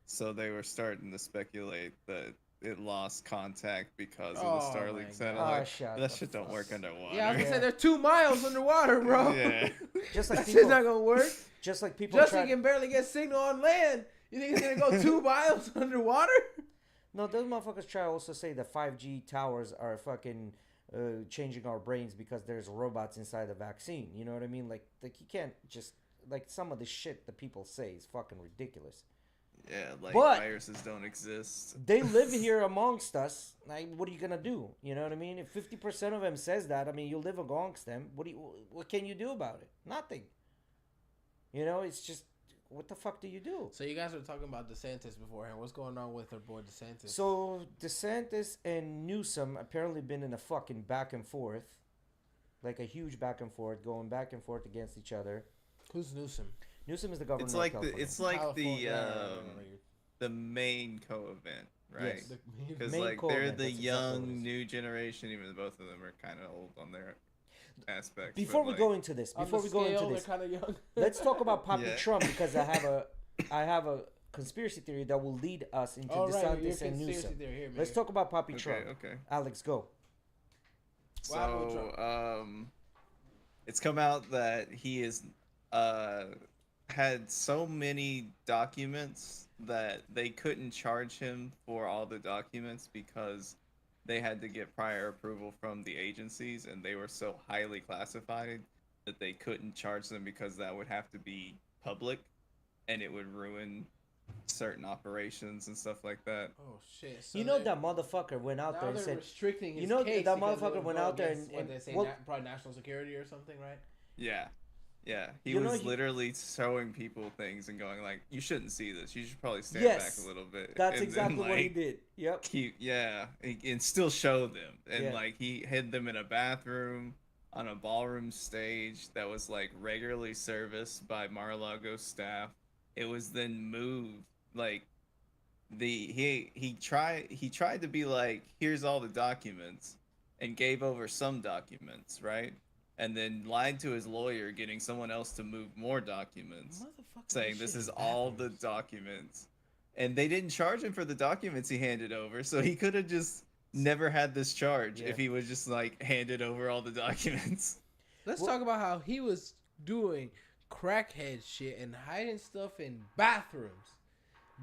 so they were starting to speculate that it lost contact because of the Starlink satellite. Oh, shut That the shit don't work underwater. Yeah, I was gonna say they're 2 miles underwater, bro. Yeah. Just like That people, shit's not gonna work. just like people. Justin can barely get signal on land. You think he's gonna go 2 miles underwater? No, those motherfuckers try to also say that 5G towers are fucking changing our brains because there's robots inside the vaccine. You know what I mean? Like you can't just like some of the shit that people say is fucking ridiculous. Yeah, like But viruses don't exist. they live here amongst us. Like, what are you gonna do? You know what I mean? If 50% of them says that, I mean, you live amongst them. What can you do about it? Nothing. You know, it's just what the fuck do you do? So you guys were talking about DeSantis beforehand. What's going on with our boy DeSantis? So DeSantis and Newsom apparently been in a fucking back and forth, like a huge back and forth, going back and forth against each other. Who's Newsom? Newsom is the governor. It's like of California. the main co-event, right? Yes. Because Main like co-event, they're the that's exactly what it young is. new generation. Even though both of them are kind of old on their aspects. Before but, we like, go into this, before we go into this, they're kind of young. let's talk about Papi Yeah. Trump because I have a conspiracy theory that will lead us into DeSantis and Newsom. Let's talk about Papi Trump. Okay. Alex, go. So, it's come out that he is had so many documents that they couldn't charge him for all the documents because they had to get prior approval from the agencies, and they were so highly classified that they couldn't charge them because that would have to be public, and it would ruin certain operations and stuff like that. Oh shit! So You know that motherfucker went out there and said, restricting his you know case that because it motherfucker would went go out there against, and what they say, well, probably national security or something, right? Yeah. He You know, was he- literally showing people things and going like, "You shouldn't see this. You should probably stand Yes, back a little bit." that's and exactly then, what he like, did. Yep. and still show them, and Yeah. like he hid them in a bathroom on a ballroom stage that was like regularly serviced by Mar-a-Lago staff. It was then moved like he tried to be like, "Here's all the documents," and gave over some documents, right? And then lied to his lawyer, getting someone else to move more documents, saying this is all the documents. And they didn't charge him for the documents he handed over, so he could have just never had this charge if he was just like handed over all the documents. Let's talk about how he was doing crackhead shit and hiding stuff in bathrooms.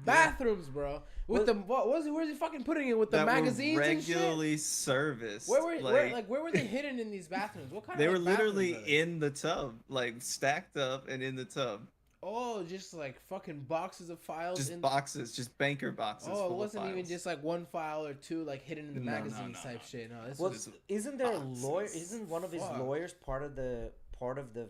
Bathrooms, bro. With where's he fucking putting it with the that magazines were and shit? regularly serviced. Where were they hidden in these bathrooms? What kind they of were literally bathrooms are they? in the tub, like stacked up and in the tub. Oh, just like fucking boxes of files. Just boxes, just banker boxes. Oh, it full wasn't of even files. just like one file or two like hidden in the No, magazines no, type no. shit. No, this Well, was isn't there a boxes. lawyer? Isn't one of his Fuck. lawyers part of the the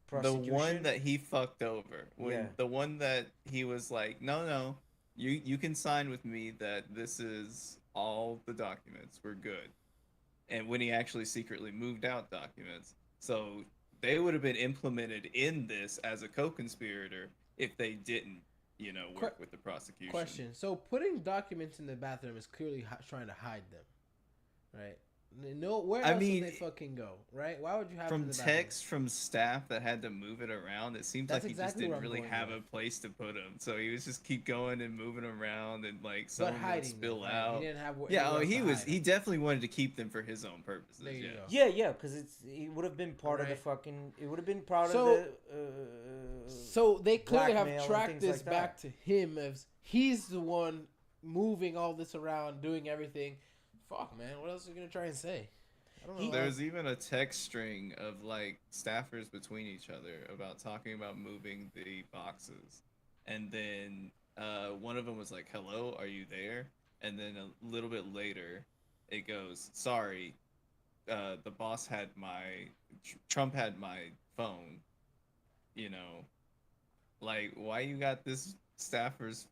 prosecution? one that he fucked over. Yeah. The one that he was like, no, you can sign with me that this is all the documents. We're good. And when he actually secretly moved out documents, so they would have been implemented in this as a co-conspirator if they didn't, work with the prosecution. question. So putting documents in the bathroom is clearly trying to hide them, right? No, where else would they fucking go, right? Why would you have them in From the bathroom? text from staff that had to move it around, it seems That's like he exactly just didn't where I'm really going have with. a place to put them. So he was just keep going and moving around, and like But someone would hiding spill them, right? out. He didn't have Yeah, anywhere else he to was. hide He them. definitely wanted to keep them for his own purposes. There you Yeah. go. Yeah, because it would have been part of the Right. fucking. It would have been part So- of the. So they clearly blackmail have and tracked things this like that. back to him as he's the one moving all this around, doing everything. Fuck, man. What else are you gonna try and say? I don't know. There's even a text string of like staffers between each other about talking about moving the boxes, and then one of them was like, "Hello, are you there?" And then a little bit later, it goes, "Sorry, the boss had Trump had my phone." Like, why you got this staffer's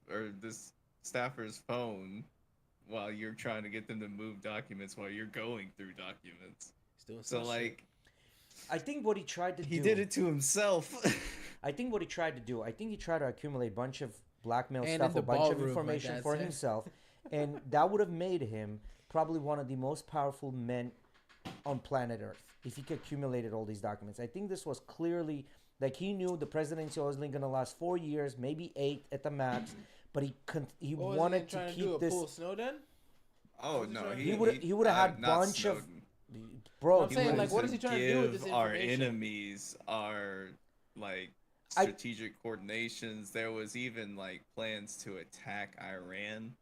phone while you're trying to get them to move documents while you're going through documents? So like, I think what he tried to do. he did it to himself. I think what he tried to do. I think he tried to accumulate a bunch of blackmail And stuff, in the a bunch of ballroom, information like for that said. himself, and that would have made him probably one of the most powerful men on planet Earth if he could accumulated all these documents. I think this was clearly like he knew the presidency was only going to last 4 years, maybe 8 at the max, but he What was wanted trying to do, keep a this. Pull Snowden? Oh no, He would have had not bunch of Snowden. bro. I'm he saying, would've- like, what is he trying to do with this Give our information? enemies our like strategic coordinations. There was even like plans to attack Iran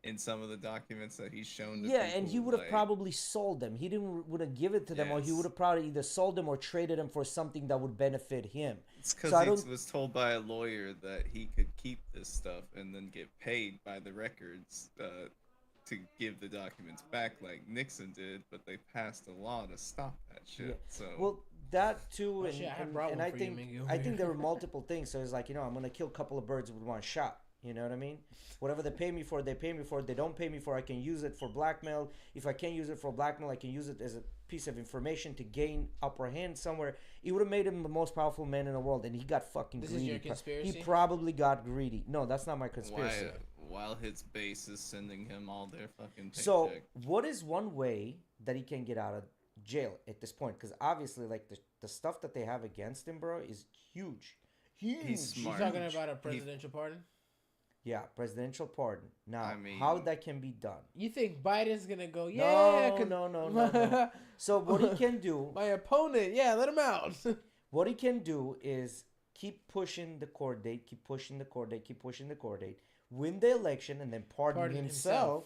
in some of the documents that he's shown to Yeah, people, and he would have like, probably sold them. He didn't would have given it to them, or he Yes. would have probably either sold them or traded them for something that would benefit him. it's So I because don't. he was told by a lawyer that he could keep this stuff and then get paid by the records to give the documents back like Nixon did, but they passed a law to stop that shit. Yeah. So Well, that too, and, shit, I and, brought and one I for you, think Miggy, over I think here. there were multiple things. So it's like, I'm gonna kill a couple of birds with one shot. You know what I mean? Whatever they pay me for, they pay me for. They don't pay me for, I can use it for blackmail. If I can't use it for blackmail, I can use it as a piece of information to gain upper hand somewhere. It would have made him the most powerful man in the world, and he got fucking This greedy. is your conspiracy? He probably got greedy. No, that's not my conspiracy. while his base is sending him all their fucking paycheck. So, what is one way that he can get out of jail at this point? Because obviously, like the stuff that they have against him, bro, is huge. Huge. He's You smart. talking about a presidential pardon? Yeah, presidential pardon. Now, I mean- how that can be done? You think Biden's gonna go? Yeah, No. So what he can do, My opponent, yeah, let him out. what he can do is keep pushing the court date, keep pushing the court date, keep pushing the court date, win the election, and then pardon himself.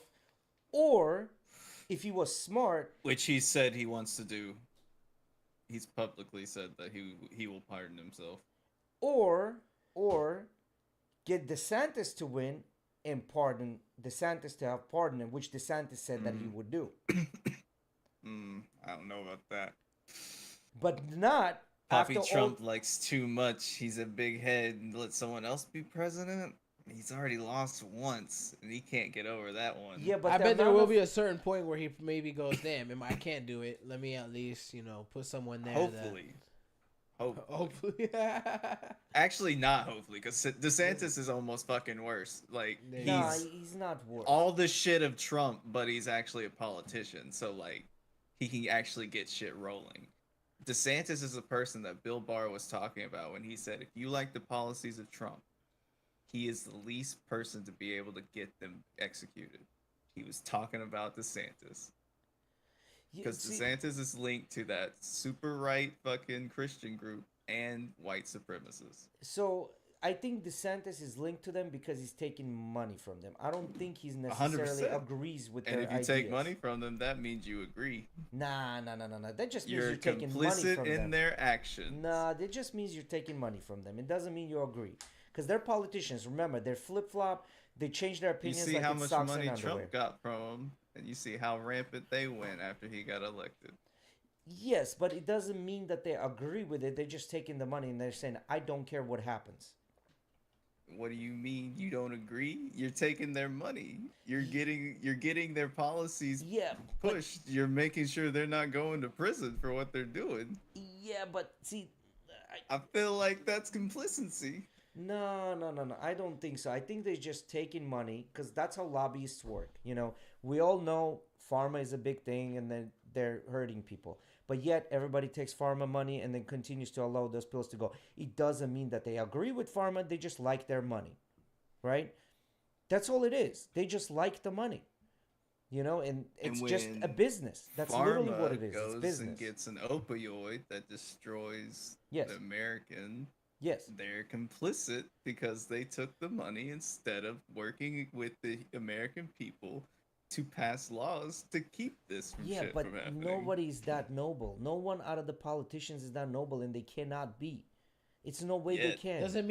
Or, if he was smart, Which he said he wants to do. He's publicly said that he will pardon himself. or get DeSantis to win and pardon DeSantis to have pardoned him, which DeSantis said that he would do, I don't know about that. but not Poppy after Trump all. likes too much. He's a big head and let someone else be president. He's already lost once, and he can't get over that one. Yeah, but I the bet there amount will of- be a certain point where he maybe goes, "Damn, I can't do it. Let me at least, put someone there." Hopefully. Hopefully. Actually, not hopefully, because DeSantis is almost fucking worse. Like, Nah, he's he's not worse. all the shit of Trump, but he's actually a politician. So, like, he can actually get shit rolling. DeSantis is a person that Bill Barr was talking about when he said, if you like the policies of Trump, he is the least person to be able to get them executed. He was talking about DeSantis. Yeah, Because see- DeSantis is linked to that super right fucking Christian group and white supremacists. So I think DeSantis is linked to them because he's taking money from them. I don't think he's necessarily 100%. agrees with And their if you ideas. take money from them, that means you agree. Nah. That just means You're you're taking money complicit from in them. their actions. Nah, that just means you're taking money from them. It doesn't mean you agree. Because they're politicians. Remember, they're flip-flop. They change their You opinions see like how it's much socks money and underwear. Trump got from them, and you see how rampant they went after he got elected. Yes, but it doesn't mean that they agree with it. They're just taking the money and they're saying, I don't care what happens. What do you mean you don't agree? You're taking their money. You're getting their policies Yeah, but pushed. You're making sure they're not going to prison for what they're doing. yeah, but see, I feel like that's complicity. no. I don't think so. I think they're just taking money because that's how lobbyists work. We all know pharma is a big thing and then they're hurting people. But yet everybody takes pharma money and then continues to allow those pills to go. It doesn't mean that they agree with pharma. They just like their money, right? That's all it is. They just like the money, and it's just a when business. That's literally what it is. It's Goes business. and gets an opioid that destroys Yes. the American. Yes. They're complicit because they took the money instead of working with the American people to pass laws to keep this from Yeah, shit but from happening. nobody's that noble. No one out of the politicians is that noble, and they cannot be. It's no way they Yet. can. doesn't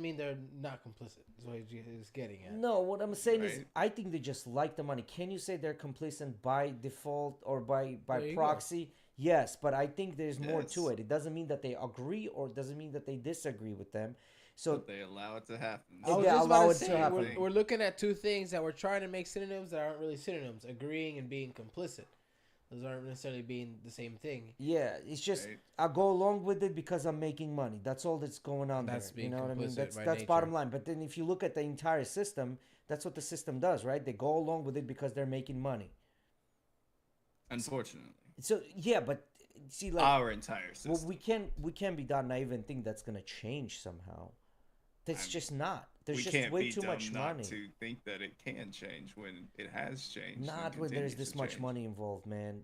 mean they're not complicit. Is what he's getting at. No, what I'm saying is, Right. I think they just like the money. Can you say they're complicit by default or by There you proxy? Yes, but I think there's more to Yes. it. It doesn't mean that they agree or it doesn't mean that they disagree with them. So But they allow it to happen. I was Yeah, just allow about it to to say, happen. we're looking at two things that we're trying to make synonyms that aren't really synonyms. Agreeing and being complicit. Those aren't necessarily being the same thing. yeah, it's just Right. I go along with it because I'm making money. That's all that's going on That's there. being You know what I mean? complicit That's by that's bottom nature. line. But then if you look at the entire system, that's what the system does, right? They go along with it because they're making money. Unfortunately, So yeah, but see, like, our entire system. well, we can't be that naive and think that's gonna change somehow. That's just not. There's we just can't way be too dumb much not money. to think that it can change when it has changed. Not and when there's continues this to much change. money involved, man.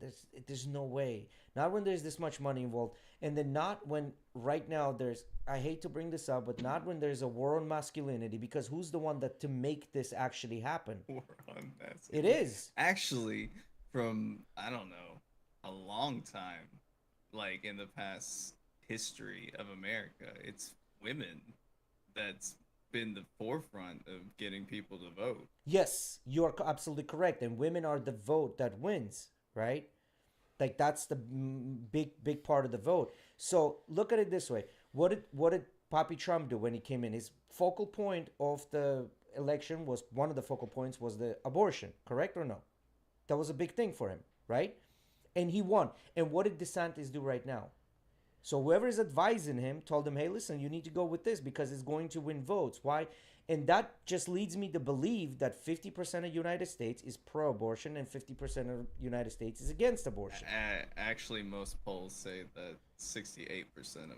There's no way. Not when there's this much money involved, and then not when right now there's. I hate to bring this up, but not when there's a war on masculinity. Because who's the one that to make this actually happen? War on that. It is. Actually, from I don't know, a long time, like in the past history of America, it's women that's been the forefront of getting people to vote. Yes, you are absolutely correct, and women are the vote that wins, right? Like that's the big part of the vote. So look at it this way: what did Papi Trump do when he came in? His focal point of the election was one of the focal points was the abortion, correct or no? That was a big thing for him, right? And he won. And what did DeSantis do right now? So whoever is advising him told him, hey, listen, you need to go with this because it's going to win votes. Why? And that just leads me to believe that 50% of United States is pro-abortion and 50% of United States is against abortion. Actually, most polls say that 68% of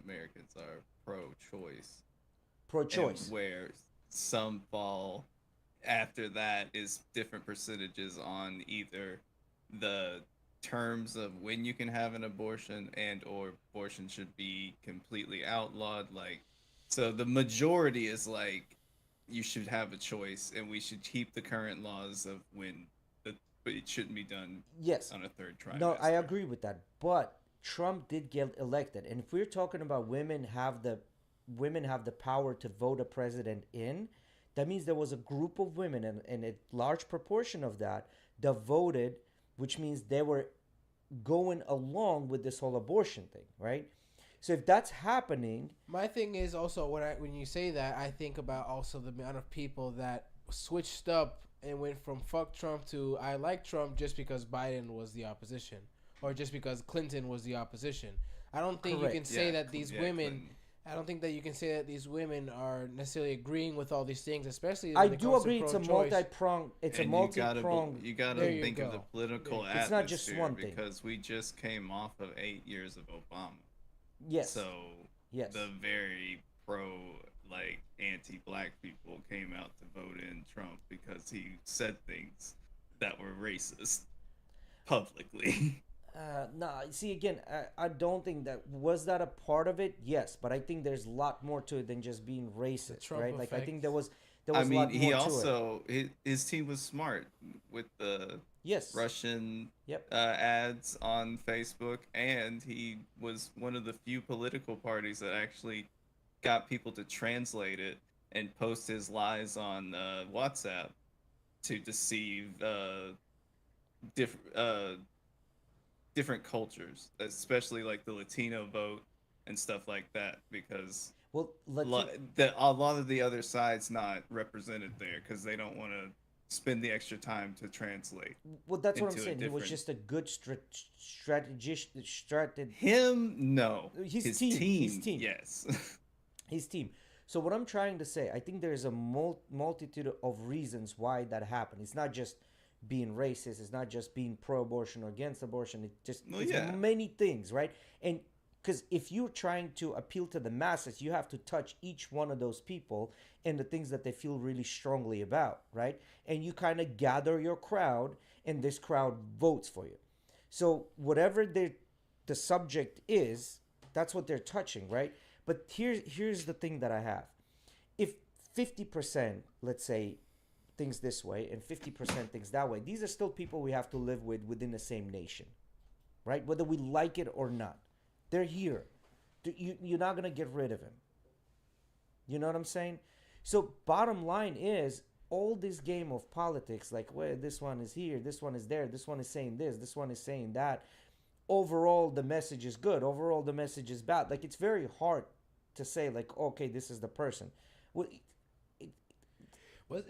Americans are pro-choice. Pro-choice. And where some fall after that is different percentages on either the terms of when you can have an abortion and or abortion should be completely outlawed. Like, so the majority is like you should have a choice and we should keep the current laws of when but it shouldn't be done yes on a third trimester. No, I agree with that, but Trump did get elected, and if we're talking about women have the power to vote a president in, that means there was a group of women and a large proportion of that voted, which means they were going along with this whole abortion thing, right? So if that's happening, my thing is also when you say that, I think about also the amount of people that switched up and went from fuck Trump to I like Trump just because Biden was the opposition or just because Clinton was the opposition. I don't think correct. You can say that these women. Clinton. I don't think that you can say that these women are necessarily agreeing with all these things, especially. I do agree. It's a multi-pronged. It's and a multi-pronged. You gotta think of the political atmosphere. It's not just one thing. Because we just came off of 8 years of Obama. Yes. So yes. The very like anti-black people came out to vote in Trump because he said things that were racist publicly. No, see again, I don't think that was that a part of it. Yes, but I think there's a lot more to it than just being racist, right? Like I think there was I mean, a lot more he to also his team was smart with the yes Russian yep. Ads on Facebook, and he was one of the few political parties that actually got people to translate it and post his lies on WhatsApp to deceive different cultures, especially like the Latino vote and stuff like that, because well, a lot of the other side's not represented there because they don't want to spend the extra time to translate. Well, that's what I'm saying. He was just a good strategist. Him, no. His team. Yes. His team. So what I'm trying to say, I think there's a multitude of reasons why that happened. It's not just being racist. It's not just being pro-abortion or against abortion. It's many things, right? And because if you're trying to appeal to the masses, you have to touch each one of those people and the things that they feel really strongly about, right? And you kind of gather your crowd, and this crowd votes for you. So whatever the subject is, that's what they're touching, right? But here's the thing that I have. If 50%, let's say, thinks this way and 50% thinks that way, these are still people we have to live with within the same nation, right? Whether we like it or not. They're here. You're not going to get rid of him. You know what I'm saying? So bottom line is, all this game of politics, like, well, this one is here, this one is there, this one is saying this one is saying that. Overall, the message is good. Overall, the message is bad. Like, it's very hard to say, like, okay, this is the person. Well,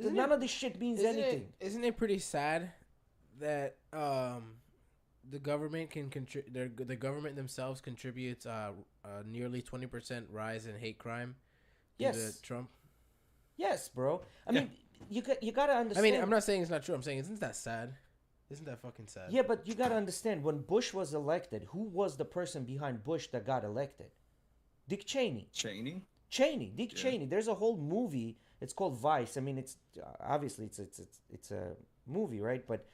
none of this shit means anything. Isn't it pretty sad that the government the government themselves contributes nearly 20% rise in hate crime due to Trump? Yes, bro. I mean, you got to understand. I mean, I'm not saying it's not true. I'm saying, isn't that sad? Isn't that fucking sad? Yeah, but you got to understand, when Bush was elected, who was the person behind Bush that got elected? Dick Cheney. Dick Yeah. Cheney. There's a whole movie. It's called Vice. I mean, it's obviously it's a movie, right? But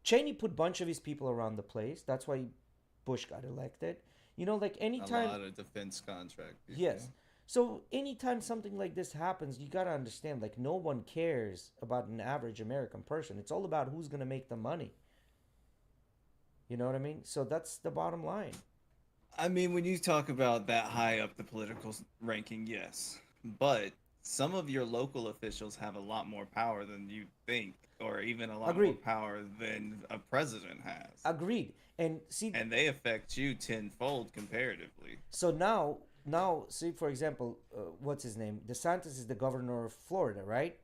Cheney put a bunch of his people around the place. That's why Bush got elected. You know, like A anytime. lot of defense contract Yes. people. So anytime something like this happens, you gotta understand, like no one cares about an average American person. It's all about who's gonna make the money. You know what I mean? So that's the bottom line. I mean, when you talk about that high up the political ranking, yes. But some of your local officials have a lot more power than you think, or even a lot more Agreed. power than a president has. Agreed. And see, And they affect you tenfold comparatively. so now, see for example, what's his name? DeSantis is the governor of Florida, right?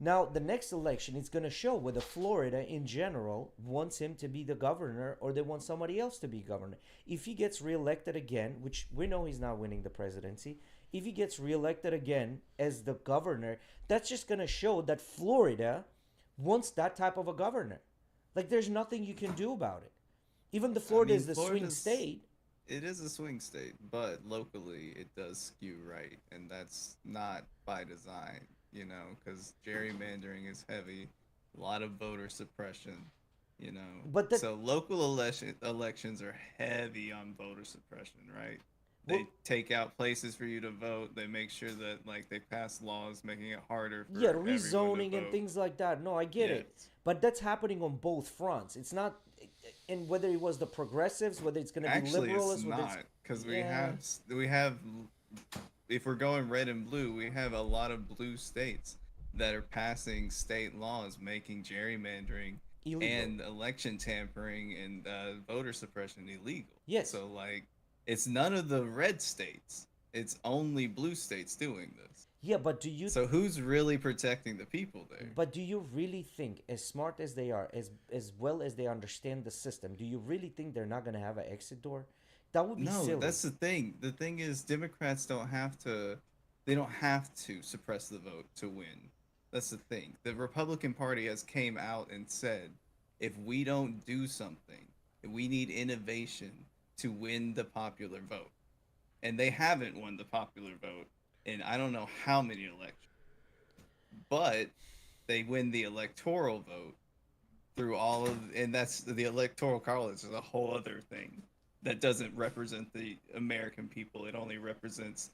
Now the next election is gonna show whether Florida in general wants him to be the governor or they want somebody else to be governor. If he gets reelected again, which we know he's not winning the presidency, if he gets reelected again as the governor, that's just gonna show that Florida wants that type of a governor. Like there's nothing you can do about it. Even the Florida is the swing state. It is a swing state, but locally it does skew right, and that's not by design, because gerrymandering is heavy, a lot of voter suppression, you know. But that, So local elections are heavy on voter suppression, right? They well, take out places for you to vote. They make sure that like they pass laws making it harder for yeah, everyone to rezoning and vote. things like that. No, I get it. Yes. But that's happening on both fronts. It's not, and whether it was the progressives, whether it's going to be Actually, liberals, it's whether not because yeah. we have if we're going red and blue, we have a lot of blue states that are passing state laws making gerrymandering Illegal. and election tampering and voter suppression illegal. Yes. So like, it's none of the red states. It's only blue states doing this. Yeah, but do you? So who's really protecting the people there? But do you really think, as smart as they are, as well as they understand the system, do you really think they're not going to have an exit door? That would be No, silly. that's the thing. The thing is, Democrats don't have to. They don't have to suppress the vote to win. That's the thing. The Republican Party has came out and said, if we don't do something, if we need innovation to win the popular vote, and they haven't won the popular vote in I don't know how many elections, but they win the electoral vote through all of, and that's the electoral college is a whole other thing that doesn't represent the American people. It only represents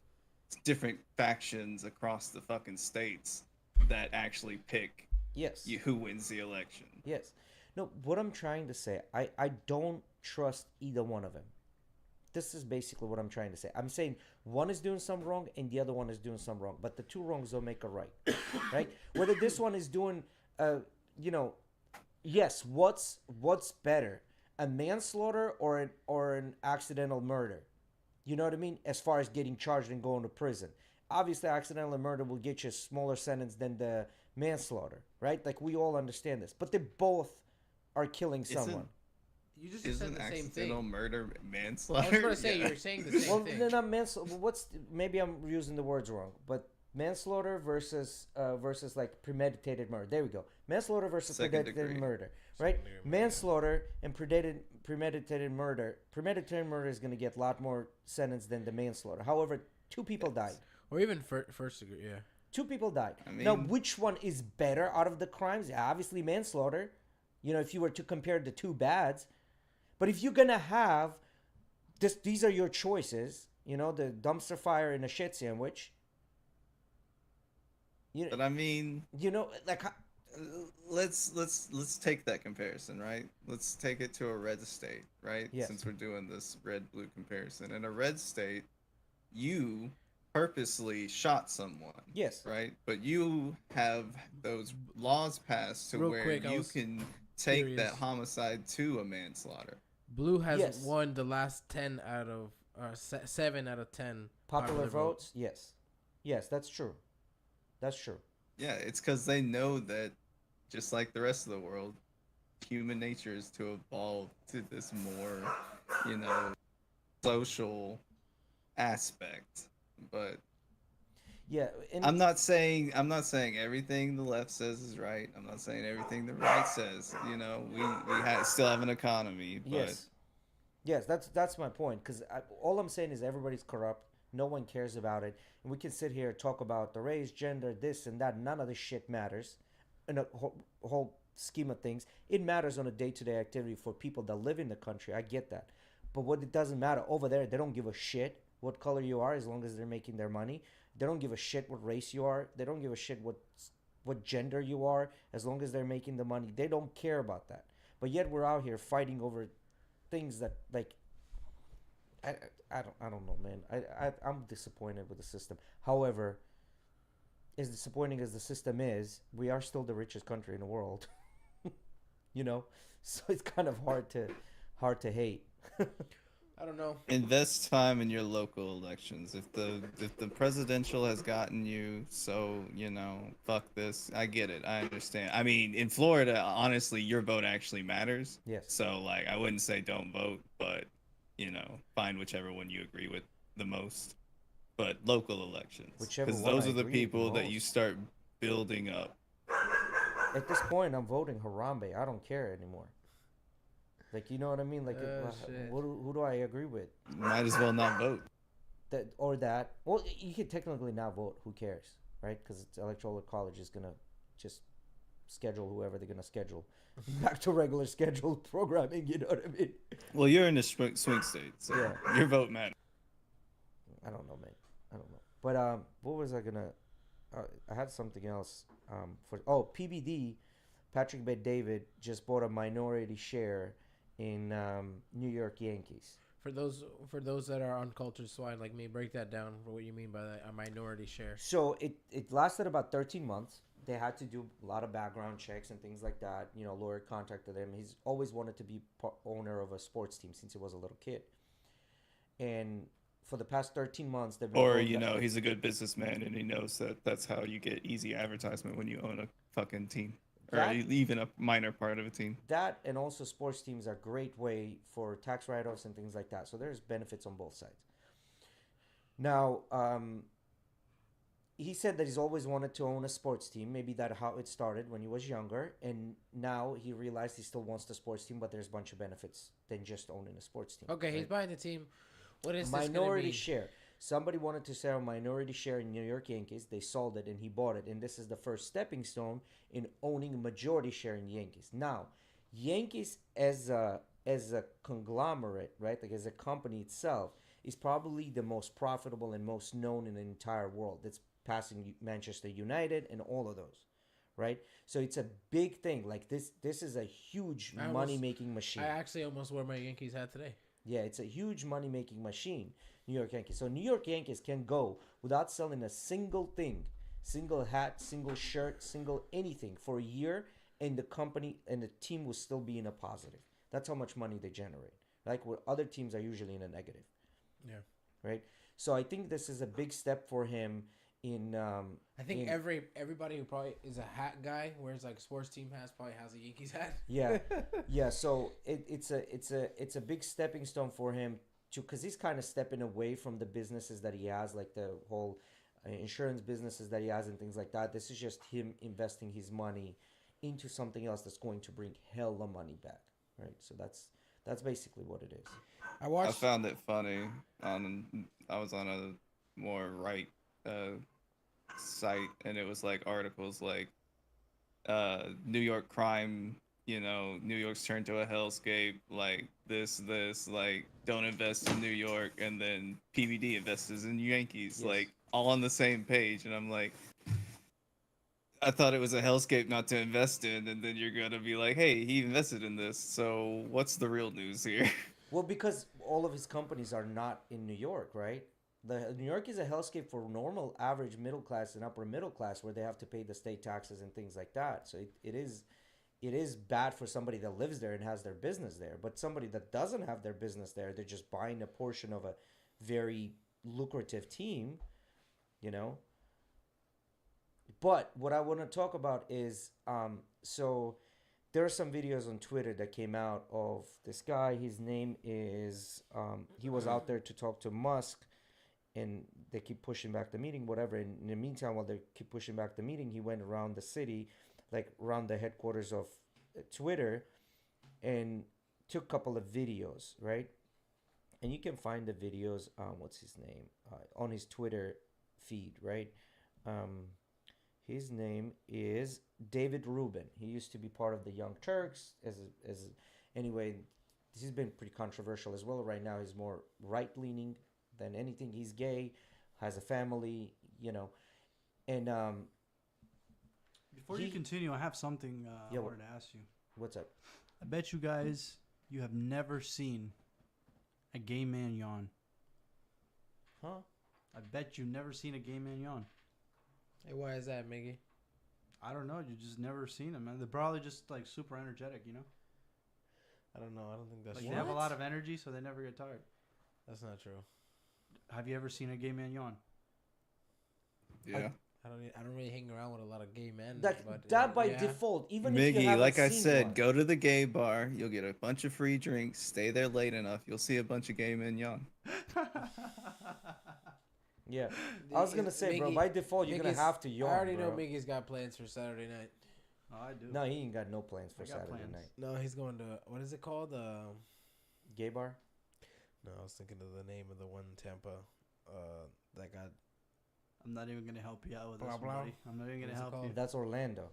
different factions across the fucking states that actually pick yes. who wins the election. Yes. No, what I'm trying to say, I don't trust either one of them. This is basically what I'm trying to say. I'm saying one is doing some wrong and the other one is doing some wrong, but the two wrongs don't make a right, right? Whether this one is doing, yes, what's better, a manslaughter or an accidental murder? You know what I mean? As far as getting charged and going to prison, obviously, accidental murder will get you a smaller sentence than the manslaughter, right? Like we all understand this, but they both are killing someone. You just Isn't said the same accidental thing. murder I manslaughter? was going to say Yeah. you're saying the same Well, thing. then not manslaughter. Maybe I'm using the words wrong, but manslaughter versus like premeditated murder. There we go. Manslaughter versus Second premeditated degree. murder, right? Second degree murder. Manslaughter and premeditated murder. Premeditated murder is going to get a lot more sentence than the manslaughter. However, two people died. Or even first degree, yeah. Two people died. I Now, mean- which one is better out of the crimes? Obviously, manslaughter. You know, if you were to compare the two bads. But if you're going to have this, these are your choices. You know, the dumpster fire and a shit sandwich. But I mean, You know, like let's take that comparison, right? Let's take it to a red state, right? Yes. Since we're doing this red blue comparison. In a red state, you purposely shot someone. yes, Right? But you have those laws passed to Real where quick, I you was can take curious. that homicide to a manslaughter. Blue has Yes. won the last 10 out of 7 out of 10 popular votes. Yes, yes, that's true. That's true. Yeah, it's because they know that, just like the rest of the world, human nature is to evolve to this more, social aspect. But Yeah, and I'm not saying everything the left says is right. I'm not saying everything the right says. We still have an economy. But yes, yes, that's my point. Because all I'm saying is everybody's corrupt. No one cares about it. And we can sit here and talk about the race, gender, this and that. None of this shit matters in a whole scheme of things. It matters on a day-to-day activity for people that live in the country. I get that. But what it doesn't matter over there, they don't give a shit what color you are as long as they're making their money. They don't give a shit what race you are. They don't give a shit what gender you are as long as they're making the money. They don't care about that. But yet we're out here fighting over things that like I don't know, man. I'm disappointed with the system. However, as disappointing as the system is, we are still the richest country in the world. You know, so it's kind of hard to hate. I don't know. Invest time in your local elections. If the presidential has gotten you, so fuck this. I get it. I understand. I mean, in Florida, honestly, your vote actually matters. Yes. So like, I wouldn't say don't vote, but find whichever one you agree with the most. But local elections, because those are the people that you start building up. At this point, I'm voting Harambe. I don't care anymore. Like, you know what I mean? Like, who do I agree with? Might as well not vote. That. Well, you can technically not vote. Who cares, right? Because electoral college is gonna just schedule whoever they're gonna schedule back to regular scheduled programming. You know what I mean? Well, you're in the swing state, so yeah. Your vote matters. I don't know, man. I don't know. But what was I gonna? I had something else. PBD, Patrick Bet-David just bought a minority share in New York Yankees. For those that are uncultured swine like me, break that down for what you mean by that, a minority share. So it lasted about 13 months. They had to do a lot of background checks and things like that. Lawyer contacted him. He's always wanted to be owner of a sports team since he was a little kid. And for the past 13 months, they've been he's a good businessman and he knows that that's how you get easy advertisement when you own a fucking team. Or even a minor part of a team. That and also sports teams are a great way for tax write-offs and things like that. So there's benefits on both sides. Now, he said that he's always wanted to own a sports team. Maybe that's how it started when he was younger. And now he realized he still wants the sports team, but there's a bunch of benefits than just owning a sports team. Okay, right? He's buying the team. What is minority share? Somebody wanted to sell a minority share in New York Yankees. They sold it and he bought it. And this is the first stepping stone in owning a majority share in Yankees. Now, Yankees as a conglomerate, right? Like as a company itself, is probably the most profitable and most known in the entire world. It's passing Manchester United and all of those, right? So it's a big thing. Like this is a huge money-making machine. I actually almost wore my Yankees hat today. Yeah, it's a huge money-making machine, New York Yankees. So New York Yankees can go without selling a single thing, single hat, single shirt, single anything for a year, and the company and the team will still be in a positive. That's how much money they generate. Like where other teams are usually in a negative. Yeah. Right? So I think this is a big step for him in I think everybody who probably is a hat guy, wears like sports team hats, probably has a Yankees hat. Yeah. Yeah, so it's a big stepping stone for him because he's kind of stepping away from the businesses that he has, like the whole insurance businesses that he has and things like that. This is just him investing his money into something else that's going to bring hella money back, right? So that's basically what it is. I found it funny. I was on a more right site, and it was like articles like New York crime, New York's turned to a hellscape, like this, like don't invest in New York, and then PBD invests in Yankees, yes. Like all on the same page, and I'm like, I thought it was a hellscape not to invest in, and then you're gonna be like, hey, he invested in this, so what's the real news here? Well, because all of his companies are not in New York, right? New York is a hellscape for normal, average middle class and upper middle class, where they have to pay the state taxes and things like that. So it is bad for somebody that lives there and has their business there. But somebody that doesn't have their business there, they're just buying a portion of a very lucrative team, But what I want to talk about is, so there are some videos on Twitter that came out of this guy. His name is, he was out there to talk to Musk. And they keep pushing back the meeting, whatever. And in the meantime, while they keep pushing back the meeting, he went around the city, like around the headquarters of Twitter, and took a couple of videos, right? and you can find the videos. What's his name? On his Twitter feed, right? Um, his name is David Rubin. He used to be part of the Young Turks. Anyway, this has been pretty controversial as well. Right now, he's more right leaning than anything. He's gay, has a family, and Before you continue, I have something I wanted to ask you. What's up? I bet you guys you have never seen a gay man yawn. Huh? I bet you've never seen a gay man yawn. Hey, why is that, Miggy? I don't know. You just never seen them, man. They're probably just like super energetic, I don't know. I don't think that's like true. they have a lot of energy, so they never get tired. That's not true. Have you ever seen a gay man yawn? Yeah. I don't really hang around with a lot of gay men. That by default, even if you Miggy, haven't like I seen said, one. go to the gay bar. You'll get a bunch of free drinks. Stay there late enough. You'll see a bunch of gay men yawn. Yeah, I was gonna say, bro. By default, you're gonna have to yawn. I already know bro. Miggy's got plans for Saturday night. Oh, I do. No, he ain't got no plans for I got Saturday plans. night. No, he's going to what is it called? Gay bar. No, I was thinking of the name of the one in Tampa. That got. I'm not even gonna help you out with Blah, this, blah. buddy. I'm not even What's gonna it help called? you. That's Orlando.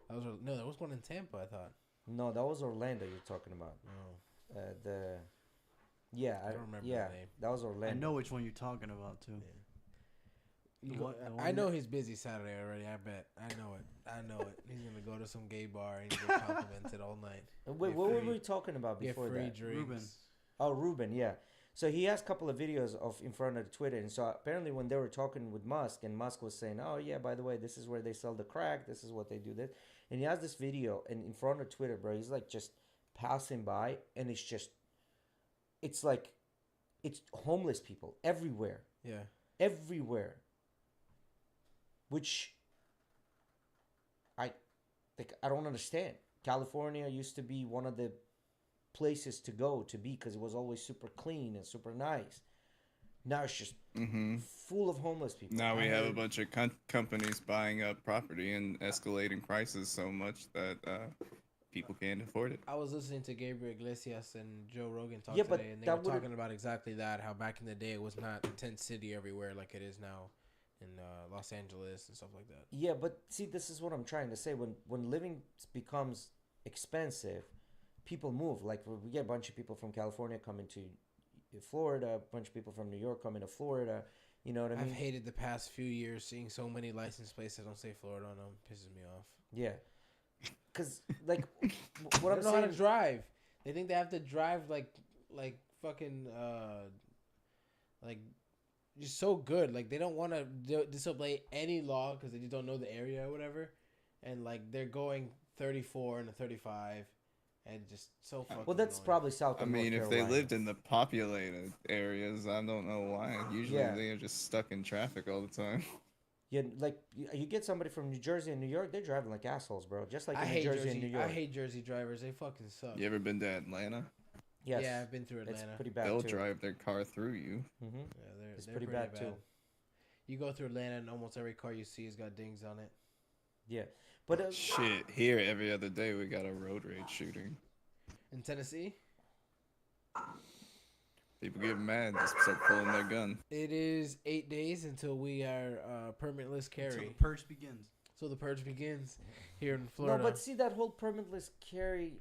No, there was one in Tampa. I thought. No, that was Orlando. You're talking about. No, I don't remember Yeah, the name. that was Orlando. I know which one you're talking about too. Yeah. The one- the I one know that- he's busy Saturday already. I bet. I know it. He's gonna go to some gay bar and get complimented all night. Wait, Get what were free- we talking about Get before free that? drinks. Ruben. Oh, Ruben, yeah. So he has a couple of videos of in front of Twitter, and so apparently when they were talking with Musk, and Musk was saying, "Oh yeah, by the way, this is where they sell the crack. This is what they do." This, and he has this video, and in front of Twitter, bro, he's like just passing by, and it's like, it's homeless people everywhere, Yeah. everywhere. Which I think I don't understand. California used to be one of the places to go to be because it was always super clean and super nice. Now it's just full of homeless people. Now we have a bunch of companies buying up property and escalating prices so much that people can't afford it. I was listening to Gabriel Iglesias and Joe Rogan talk Yeah, but today, and they that were would've- talking about exactly that. How back in the day it was not a tent city everywhere like it is now in Los Angeles and stuff like that. Yeah, but see, this is what I'm trying to say. When living becomes expensive, people move. Like we get a bunch of people from California coming to Florida, a bunch of people from New York coming to Florida. You know what I mean? I've hated the past few years seeing so many license plates that don't say Florida on them. Pisses me off. Yeah, because like what They I'm don't know how to saying. drive. They think they have to drive like fucking like just so good. Like they don't want to disobey any law because they just don't know the area or whatever. And like they're going 34 and a 35, and just so fucking. Well, that's annoying. probably south. I Of mean, North if they Carolina. lived in the populated areas, I don't know why. Usually Yeah. they are just stuck in traffic all the time. Yeah, like you get somebody from New Jersey and New York, they're driving like assholes, bro. Just like I in New hate Jersey and New York. I hate Jersey drivers. They fucking suck. You ever been to Atlanta? Yes. Yeah, I've been through It's Atlanta. pretty bad They'll too. drive their car through you. Mm-hmm. Yeah, It's they're pretty bad too. You go through Atlanta, and almost every car you see has got dings on it. Yeah, but Shit, here every other day we got a road rage shooting. In Tennessee, People get mad, just start pulling their gun. it is 8 days until we are permitless Until carry. the purge begins. So the purge begins here in Florida. no, but see that whole permitless carry.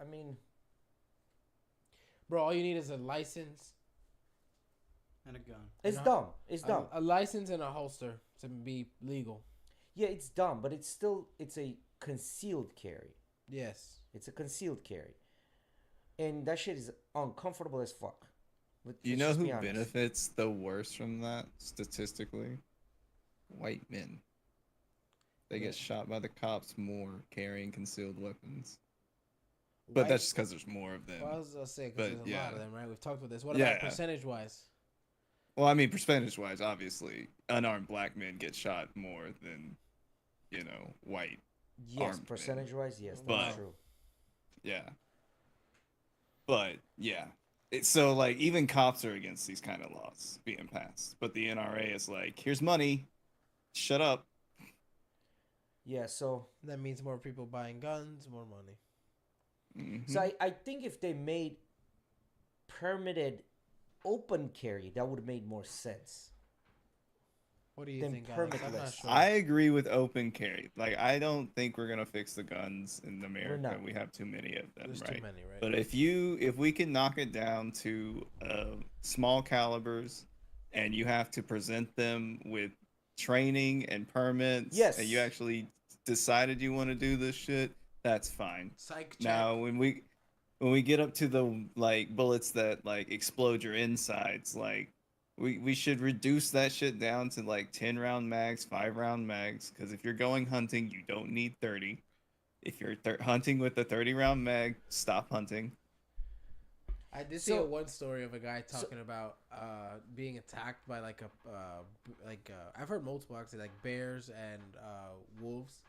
I mean, Bro, all you need is a license. And a gun. it's No. dumb. It's dumb. A license and a holster to be legal. Yeah, it's dumb, but it's a concealed carry. Yes. It's a concealed carry, and that shit is uncomfortable as fuck. You Let's know just who be honest. benefits the worst from that statistically? White men. They get shot by the cops more carrying concealed weapons. But White- that's just because there's more of them. Well, I was gonna say But, because there's a lot yeah. of them, right? We've talked about this. What Yeah. about percentage wise? Well, I mean, percentage-wise, obviously, unarmed black men get shot more than, white. Yes, armed men. percentage wise, yes, that's But- true. Yeah. But, yeah. So, like, even cops are against these kind of laws being passed. But the NRA is like, here's money. Shut up. Yeah, so That means more people buying guns, more money. Mhm. So I think if they made permitted open carry, that would have made more sense. What do you Than think, Alex? I'm not permitless. sure. I agree with open carry. Like, I don't think we're gonna fix the guns in America. not. We have too many of them, There's right? too many, right? But if we can knock it down to small calibers, and you have to present them with training and permits, Yes. and you actually decided you want to do this shit, that's fine. Psych check. Now, when we get up to the like bullets that like explode your insides, like we should reduce that shit down to like 10 round mags, 5 round mags, because if you're going hunting, you don't need 30. If you're hunting with a 30 round mag, stop hunting. I did see one story of a guy talking about being attacked by like I've heard multiple actually, like bears and wolves.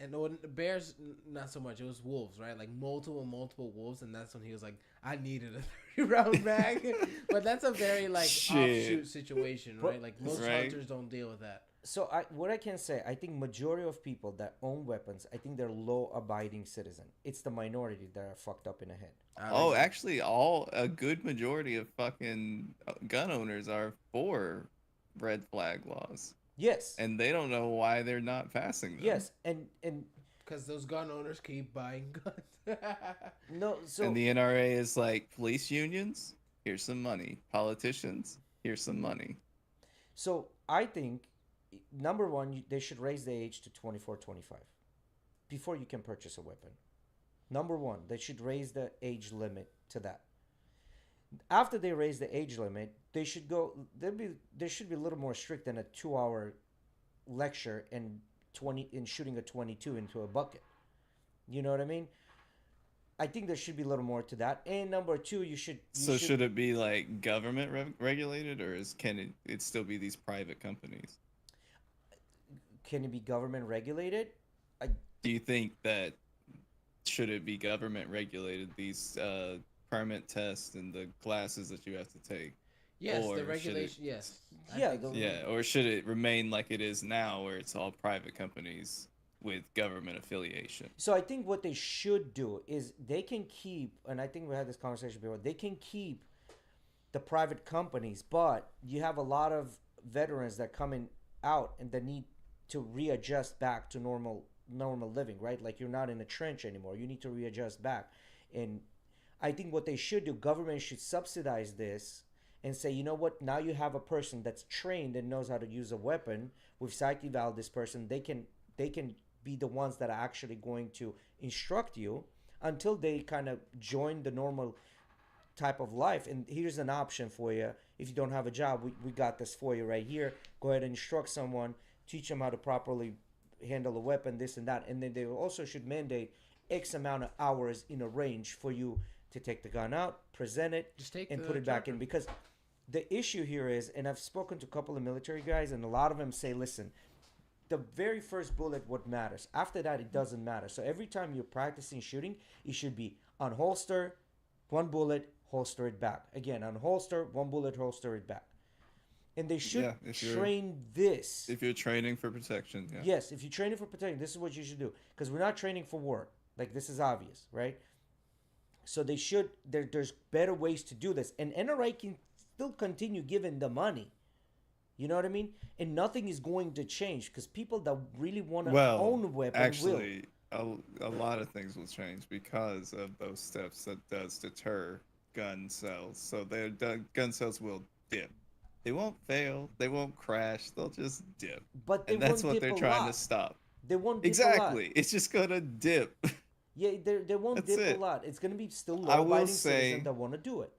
And when bears, not so much. It was wolves, right? Like multiple wolves, and that's when he was like, "I needed a 30-round mag." But that's a very like offshoot situation, right? Like most hunters don't deal with that. So what I can say, I think majority of people that own weapons, I think they're law-abiding citizen. It's the minority that are fucked up in the head. Actually, a good majority of fucking gun owners are for red flag laws. Yes. And they don't know why they're not passing them. Yes, and because those gun owners keep buying guns. No, so and the NRA is like, police unions, here's some money. Politicians, here's some money. So I think, number one, they should raise the age to 24, 25 before you can purchase a weapon. Number one, they should raise the age limit to that. After they raise the age limit, they should go. There should be a little more strict than a 2-hour lecture and shooting a 22 into a bucket. You know what I mean? I think there should be a little more to that. And number two, should it be like government regulated, or can it still be these private companies? Can it be government regulated? Do you think that should it be government regulated, these permit tests and the classes that you have to take? Yes, the regulation. Yes. Or should it remain like it is now, where it's all private companies with government affiliation? So I think what they should do is they can keep, and I think we had this conversation before, they can keep the private companies, but you have a lot of veterans that coming out and they need to readjust back to normal living, right? Like, you're not in a trench anymore. You need to readjust back. And I think what they should do, government should subsidize this and say, you know what, now you have a person that's trained and knows how to use a weapon. We've psych eval this person. They can be the ones that are actually going to instruct you until they kind of join the normal type of life. And here's an option for you. If you don't have a job, we got this for you right here. Go ahead and instruct someone, teach them how to properly handle a weapon, this and that. And then they also should mandate X amount of hours in a range for you to take the gun out, present it, and put it back in. Because the issue here is, and I've spoken to a couple of military guys, and a lot of them say, listen, the very first bullet what matters. After that, it doesn't matter. So every time you're practicing shooting, it should be unholster, one bullet, holster it back. Again, unholster, one bullet, holster it back. And they should train this. If you're training for protection, yeah. Yes, if you're training for protection, this is what you should do. Because we're not training for war. Like, this is obvious, right? So they should, there's better ways to do this. And NRA can still continue giving the money. You know what I mean? And nothing is going to change because people that really want to own a weapon actually, will. A lot of things will change because of those steps that does deter gun sales. So their gun sales will dip. They won't fail. They won't crash. They'll just dip. But and that's what they're trying to stop. They won't dip exactly. A lot. It's just gonna dip. Yeah, they won't dip a lot. It's gonna be still law-abiding citizens that want to do it.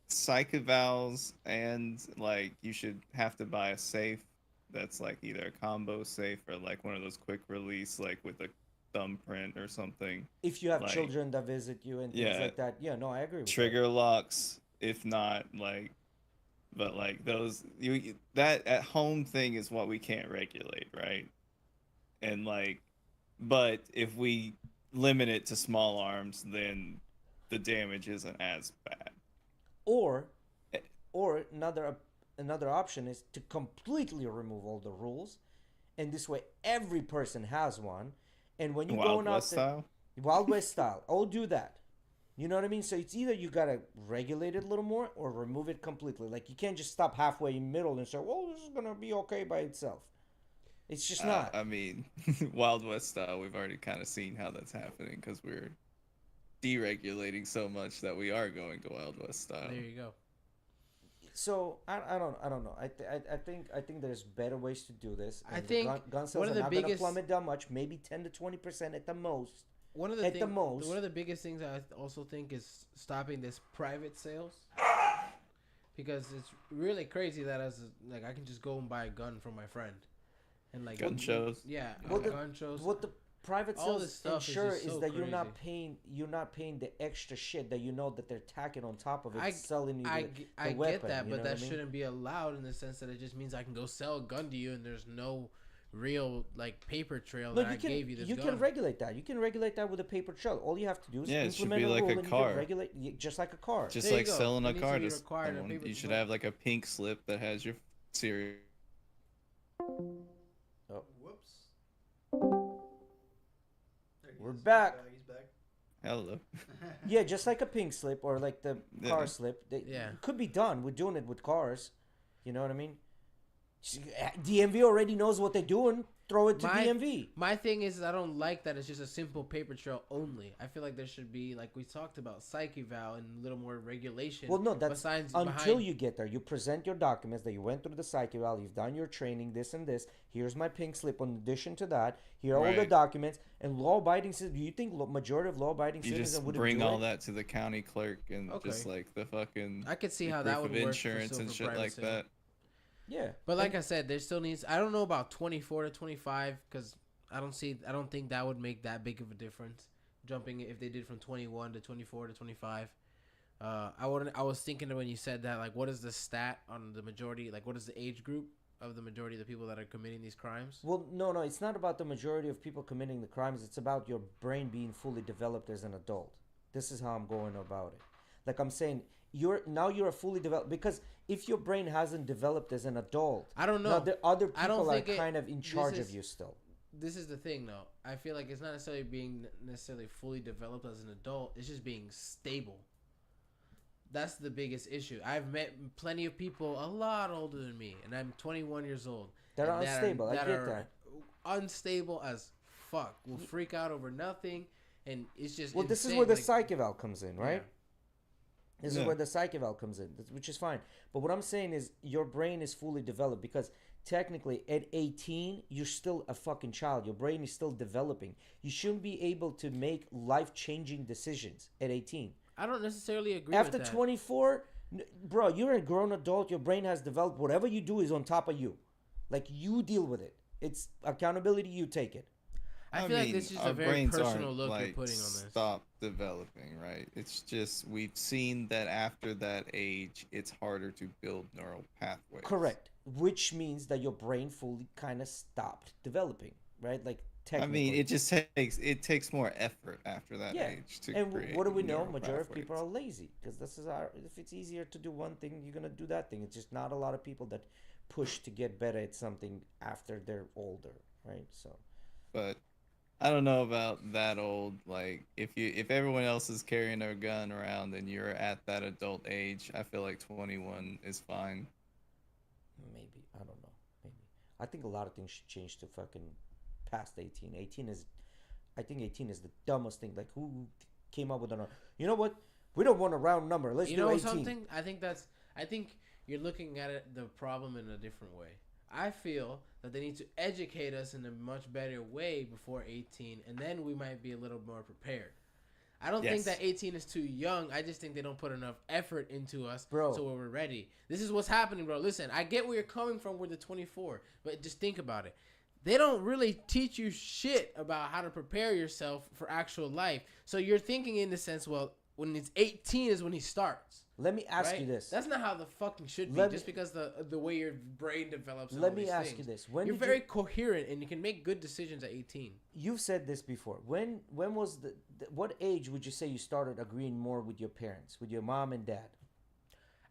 Psych evals, and like you should have to buy a safe that's like either a combo safe or like one of those quick release, like with a thumbprint or something. If you have children that visit you and things like that, I agree with trigger locks. If not, like. But like those, that at home thing is what we can't regulate, right? And like, but if we limit it to small arms, then the damage isn't as bad. Or another option is to completely remove all the rules, and this way every person has one. And when you go out Wild West style, I'll do that. You know what I mean? So it's either you gotta regulate it a little more or remove it completely. Like you can't just stop halfway in the middle and say, "Well, this is gonna be okay by itself." It's just not. I mean, Wild West style. We've already kind of seen how that's happening because we're deregulating so much that we are going to Wild West style. There you go. So I don't know. I think there's better ways to do this. I think gun sales are not gonna plummet that much. Maybe 10 to 20% at the most. One of the biggest things I also think is stopping this private sales, because it's really crazy that I can just go and buy a gun from my friend, and like gun shows. Yeah, gun shows. What the private All sales this stuff ensure is just so that you're crazy. not paying the extra shit that you know that they're tacking on top of it, I selling you I the weapon. get that, but that I mean? shouldn't be allowed in the sense that it just means I can go sell a gun to you, and there's no real like paper trail that I gave you this gun. You can regulate that. You can regulate that with a paper trail. All you have to do is it should implement be a like rule a and car. you can regulate just like a car. Just There like you go. selling It a needs to car. be Just required on paper you should trail. have like a pink slip that has your serial. Oh, Whoops. There he We're is. back. He's back. Hello. yeah, just like a pink slip or like the car Yeah. slip. Yeah. It could be done. We're doing it with cars. You know what I mean? DMV already knows what they're doing. Throw it to DMV. My thing is I don't like that it's just a simple paper trail only. I feel like there should be, like we talked about, psych eval and a little more regulation. Well, no, that's besides until you get there. You present your documents that you went through the psych eval, you've done your training, this and this. Here's my pink slip. In addition to that, here are all the Right. documents. And law-abiding citizens. Do you think majority of law-abiding You citizens just would bring do all it? that to the county clerk and Okay. just like the fucking I could see the how proof that would of work insurance for and shit private like sale. that. Yeah, But like I said, there still needs. I don't know about 24 to 25 because I don't think that would make that big of a difference. Jumping if they did from 21 to 24 to 25. I was thinking when you said that, like, what is the stat on the majority? Like, what is the age group of the majority of the people that are committing these crimes? Well, no, it's not about the majority of people committing the crimes. It's about your brain being fully developed as an adult. This is how I'm going about it. Like I'm saying, you're a fully developed, because if your brain hasn't developed as an adult, I don't know. Now the other I don't people are think kind of in charge of you still. This is the thing, though. I feel like it's not necessarily being necessarily fully developed as an adult. It's just being stable. That's the biggest issue. I've met plenty of people a lot older than me, and I'm 21 years old. That are and unstable. I get that. Unstable as fuck. Will freak out over nothing, and it's just. Well, this is insane. where the Like, psych eval comes in, right? Yeah. This is Yeah. where the psych eval comes in, which is fine. But what I'm saying is your brain is fully developed because technically at 18, you're still a fucking child. Your brain is still developing. You shouldn't be able to make life-changing decisions at 18. I don't necessarily agree After with that. 24, bro, you're a grown adult. Your brain has developed. Whatever you do is on top of you. Like, you deal with it. It's accountability. You take it. I feel like this is our a very brains personal aren't, look you're like, putting on this. Stop developing, right? It's just we've seen that after that age, it's harder to build neural pathways. Correct. Which means that your brain fully kind of stopped developing, right? Like, I technically. mean, it takes more effort after that age to and create what do we know? neural Majority of pathways. people are lazy because this is if it's easier to do one thing, you're gonna do that thing. It's just not a lot of people that push to get better at something after they're older, right? So, But I don't know about that old. Like, if everyone else is carrying their gun around and you're at that adult age, I feel like 21 is fine. maybe I don't know. Maybe I think a lot of things should change to fucking past 18. 18 is, I think 18 is the dumbest thing. Like, who came up with a? You know what? We don't want a round number. Let's You do know 18. something? I think you're looking at it, the problem in a different way. I feel that they need to educate us in a much better way before 18, and then we might be a little more prepared. I don't think Yes. that 18 is too young. I just think they don't put enough effort into us, Bro. so we're ready. This is what's happening, bro. Listen, I get where you're coming from with the 24, but just think about it. They don't really teach you shit about how to prepare yourself for actual life. So you're thinking in the sense, well, when it's 18 is when he starts. Let me ask Right? you this. That's not how the fucking should be. Let Just me- because the way your brain develops. And Let all me these ask things. you this. When You're did very coherent and you can make good decisions at 18. You've said this before. When was what age would you say you started agreeing more with your parents, with your mom and dad?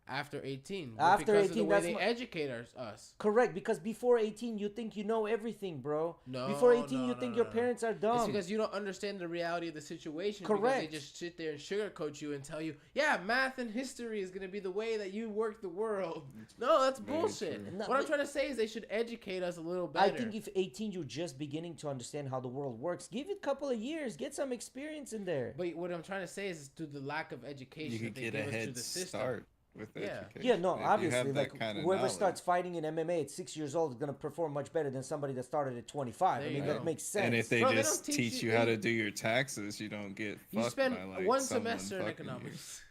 after 18. After because 18, of the way they educate us. Correct, because before 18, you think you know everything, bro. No, before 18, no, you no, think no, your no. parents are dumb. It's because you don't understand the reality of the situation. Correct. Because they just sit there and sugarcoat you and tell you, yeah, math and history is going to be the way that you work the world. No, that's bullshit. No, what I'm trying to say is they should educate us a little better. I think if 18, you're just beginning to understand how the world works, give it a couple of years, get some experience in there. But what I'm trying to say is through the lack of education You could that they get a give us through head the system. start with education. Yeah, no, If you obviously, have that like kind of whoever knowledge. starts fighting in MMA at 6 years old is gonna perform much better than somebody that started at 25. There I mean, you that go. makes sense. And if they Bro, they just don't teach teach you you how any- to do your taxes, you don't get fucked You spend by, like, one someone semester in fucking you. economics.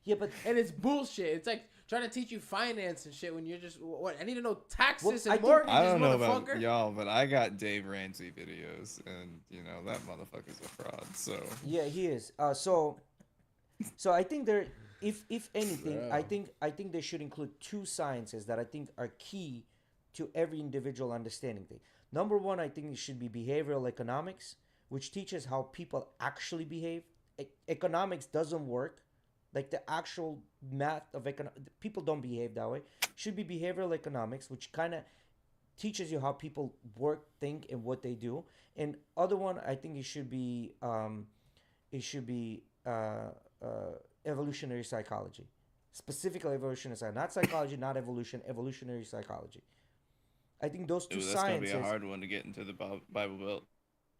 Yeah, but And it's bullshit. It's like trying to teach you finance and shit when you're just what? I need to know taxes Well, I and think- mortgages, I don't know about motherfucker. y'all, but I got Dave Ramsey videos, and that motherfucker's a fraud. So yeah, he is. So I think there, if anything, Bro. I think they should include two sciences that I think are key to every individual understanding thing. Number one, I think it should be behavioral economics, which teaches how people actually behave. Economics doesn't work. Like the actual math of people don't behave that way. Should be behavioral economics, which kind of teaches you how people work, think, and what they do. And other one, I think it should be evolutionary psychology, specifically evolutionary psychology, not psychology, not evolution, evolutionary psychology. I think those two that's sciences. gonna be a hard one to get into the Bible Belt.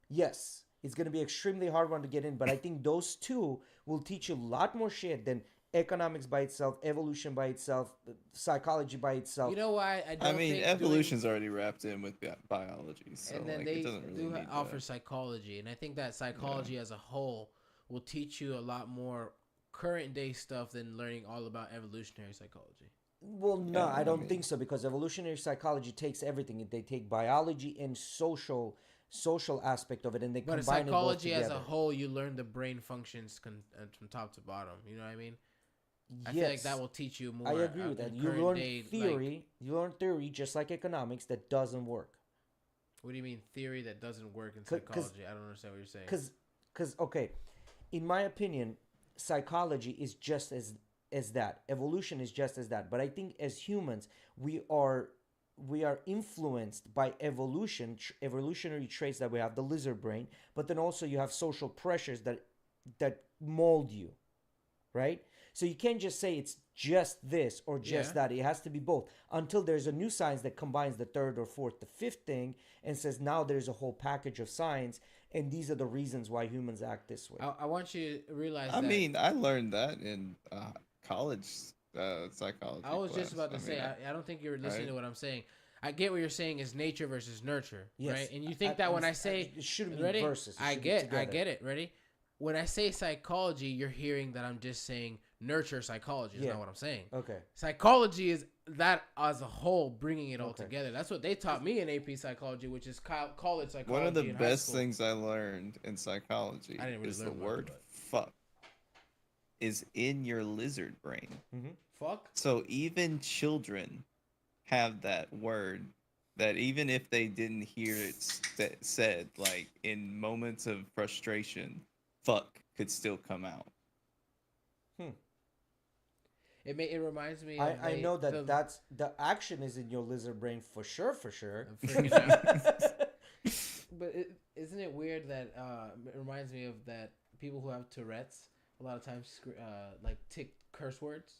Yes, it's going to be extremely hard one to get in, but I think those two will teach you a lot more shit than economics by itself, evolution by itself, psychology by itself. You know why I don't I mean, think evolution's already wrapped in with biology, so and then like, they it doesn't really do need offer that. psychology, and I think that psychology as a whole will teach you a lot more current day stuff than learning all about evolutionary psychology. Well, no, Yeah, I don't mean- think so, because evolutionary psychology takes everything. They take biology and social aspect of it, and they But combine psychology it both as together. a whole, you learn the brain functions from top to bottom. You know what I mean? I feel like Yes. that will teach you more. I agree with that. in You current learn day, theory. You learn theory just like economics that doesn't work. what do you mean theory that doesn't work in 'Cause- psychology? I don't understand what you're saying. Because okay, in my opinion, psychology is just as that. Evolution is just as that. But I think as humans, we are influenced by evolutionary traits that we have, the lizard brain. But then also you have social pressures that mold you, right? So you can't just say it's just this or just that. It has to be both until there's a new science that combines the third or fourth, the fifth thing and says now there's a whole package of science and these are the reasons why humans act this way. I want you to realize I that. mean, I learned that in college psychology. I was just class. about to say, I don't think you're listening right? to what I'm saying. I get what you're saying is nature versus nurture, Yes. right? And you think that when I say it shouldn't be ready, versus. It I should be get together. it. Ready? When I say psychology, you're hearing that I'm just saying nurture psychology. Is Yeah. not what I'm saying. Okay. Psychology is that as a whole, bringing it all Okay. together. That's what they taught me in AP psychology, which is college psychology. One of the in high best school. things I learned in psychology I didn't really is the learn much, word but- fuck is in your lizard brain. Fuck. So even children have that word that even if they didn't hear it said, like in moments of frustration, fuck could still come out. It reminds me. I know that that's the action is in your lizard brain for sure. I'm freaking out. But isn't it weird that it reminds me of that people who have Tourette's a lot of times like tick curse words,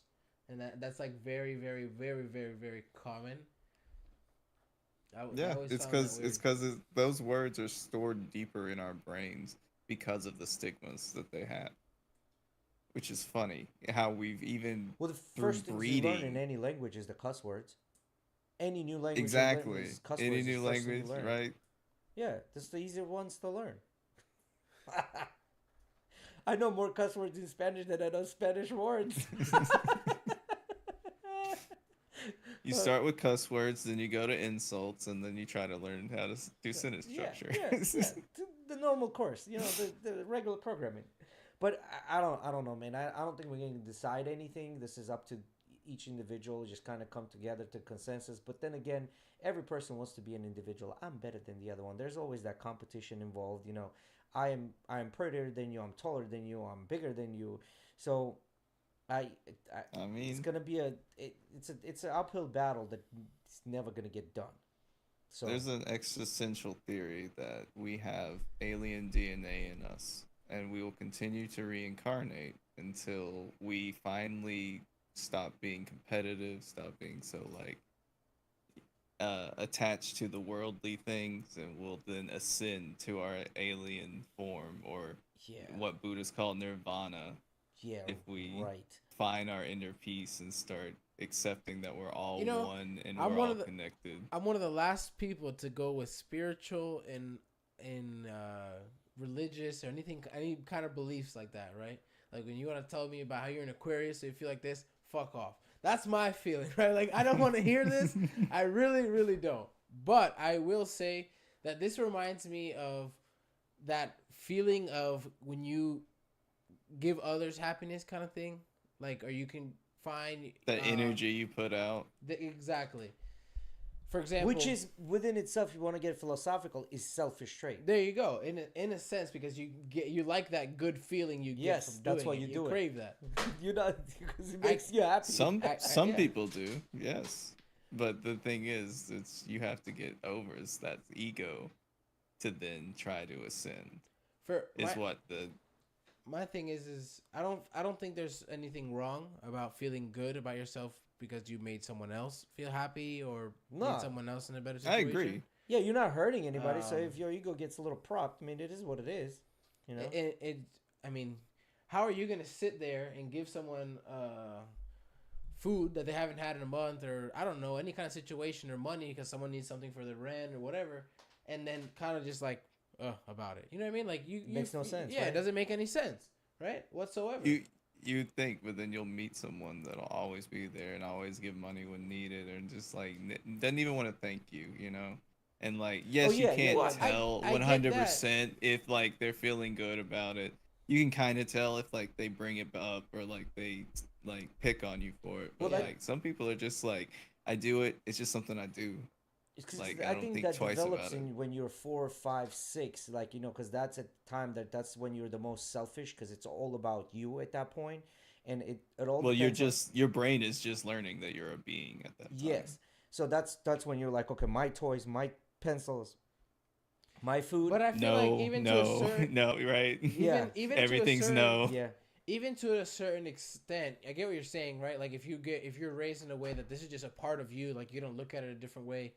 and that's like very, very, very, very, very common. I Yeah, always it's found that because weird. those words are stored deeper in our brains because of the stigmas that they have, which is funny how we've even Well, the through first things you learn in breeding. any language is the cuss words. Any new language. you learn Exactly. is cuss Any words is new the first thing you language, learn. right? Yeah, that's the easier ones to learn. I know more cuss words in Spanish than I know Spanish words. You start with cuss words, then you go to insults, and then you try to learn how to do sentence structure. The normal course, the regular programming. But I don't know, man. I don't think we're going to decide anything. This is up to each individual. Just kind of come together to consensus. But then again, every person wants to be an individual. I'm better than the other one. There's always that competition involved. I am prettier than you. I'm taller than you. I'm bigger than you. So I, I mean, it's gonna be it's an uphill battle that it's never gonna get done. So there's an existential theory that we have alien DNA in us, and we will continue to reincarnate until we finally stop being competitive, stop being so like attached to the worldly things, and will then ascend to our alien form, or yeah, what Buddhists call nirvana, yeah, if we right. find our inner peace and start accepting that we're all You know, one and I'm we're one all of the connected. I'm one of the last people to go with spiritual and religious or any kind of beliefs like that, right? Like when you want to tell me about how you're an Aquarius, so you feel like this, fuck off. That's my feeling, right? Like I don't want to hear this. I really, really don't. But I will say that this reminds me of that feeling of when you give others happiness, kind of thing. Like, or you can find That energy you put out. exactly. For example, Which is within itself, if you want to get philosophical, is selfish trait. there you go. In a sense, because you like that good feeling you get Yes, from that's doing why it. you You do it. crave that. You know, because it makes you happy. Some yeah. people do, yes. But the thing is, it's you have to get over is that ego to then try to ascend. For Is what the my thing is I don't think there's anything wrong about feeling good about yourself because you made someone else feel happy or No. made someone else in a better I situation. agree. Yeah, you're not hurting anybody. So Um, if your ego gets a little propped, I mean, it is what it is. You know. I mean, how are you gonna sit there and give someone food that they haven't had in a month, or I don't know, any kind of situation, or money because someone needs something for their rent or whatever, and then kind of just like about it? You know what I mean? Like you Makes no sense, Yeah, right? it doesn't make any sense, right? Whatsoever. You think, but then you'll meet someone that'll always be there and always give money when needed, and just like doesn't even want to thank you, you know. And like, yes, you yeah, can't well, tell I get 100% if like they're feeling good about it. You can kind of tell if like they bring it up or like they like pick on you for it. But Well, like some people are just like, I do it. It's just something I do. Like I I don't think think that twice develops about it. in when you're 4, 5, 6, like, you know, because that's a time that's when you're the most selfish, because it's all about you at that point, and it all Well, you're depends on- just your brain is just learning that you're a being at that time. yes. So that's when you're like, okay, my toys, my pencils, my food. But I feel like even to a no, certain no, right? Yeah. even Everything's to a certain, no. Yeah, even to a certain extent, I get what you're saying, right? Like if you're raised in a way that this is just a part of you, like you don't look at it a different way.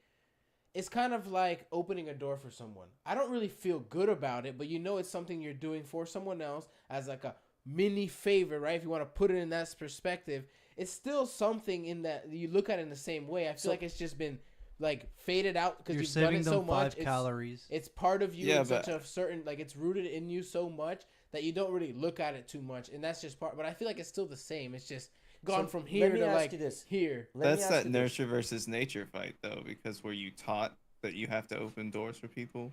It's kind of like opening a door for someone. I don't really feel good about it, but you know it's something you're doing for someone else as like a mini favor, right? If you want to put it in that perspective, it's still something in that you look at it in the same way. I feel like it's just been like faded out because You're you've done saving it them so much. 5 calories. It's part of you Yeah, in such but- a certain, like it's rooted in you so much that you don't really look at it too much, and that's just part. But I feel like it's still the same. It's just gone So from let here me to ask like you this. here. Let me That's ask that you this. nurture versus nature fight, though, because were you taught that you have to open doors for people?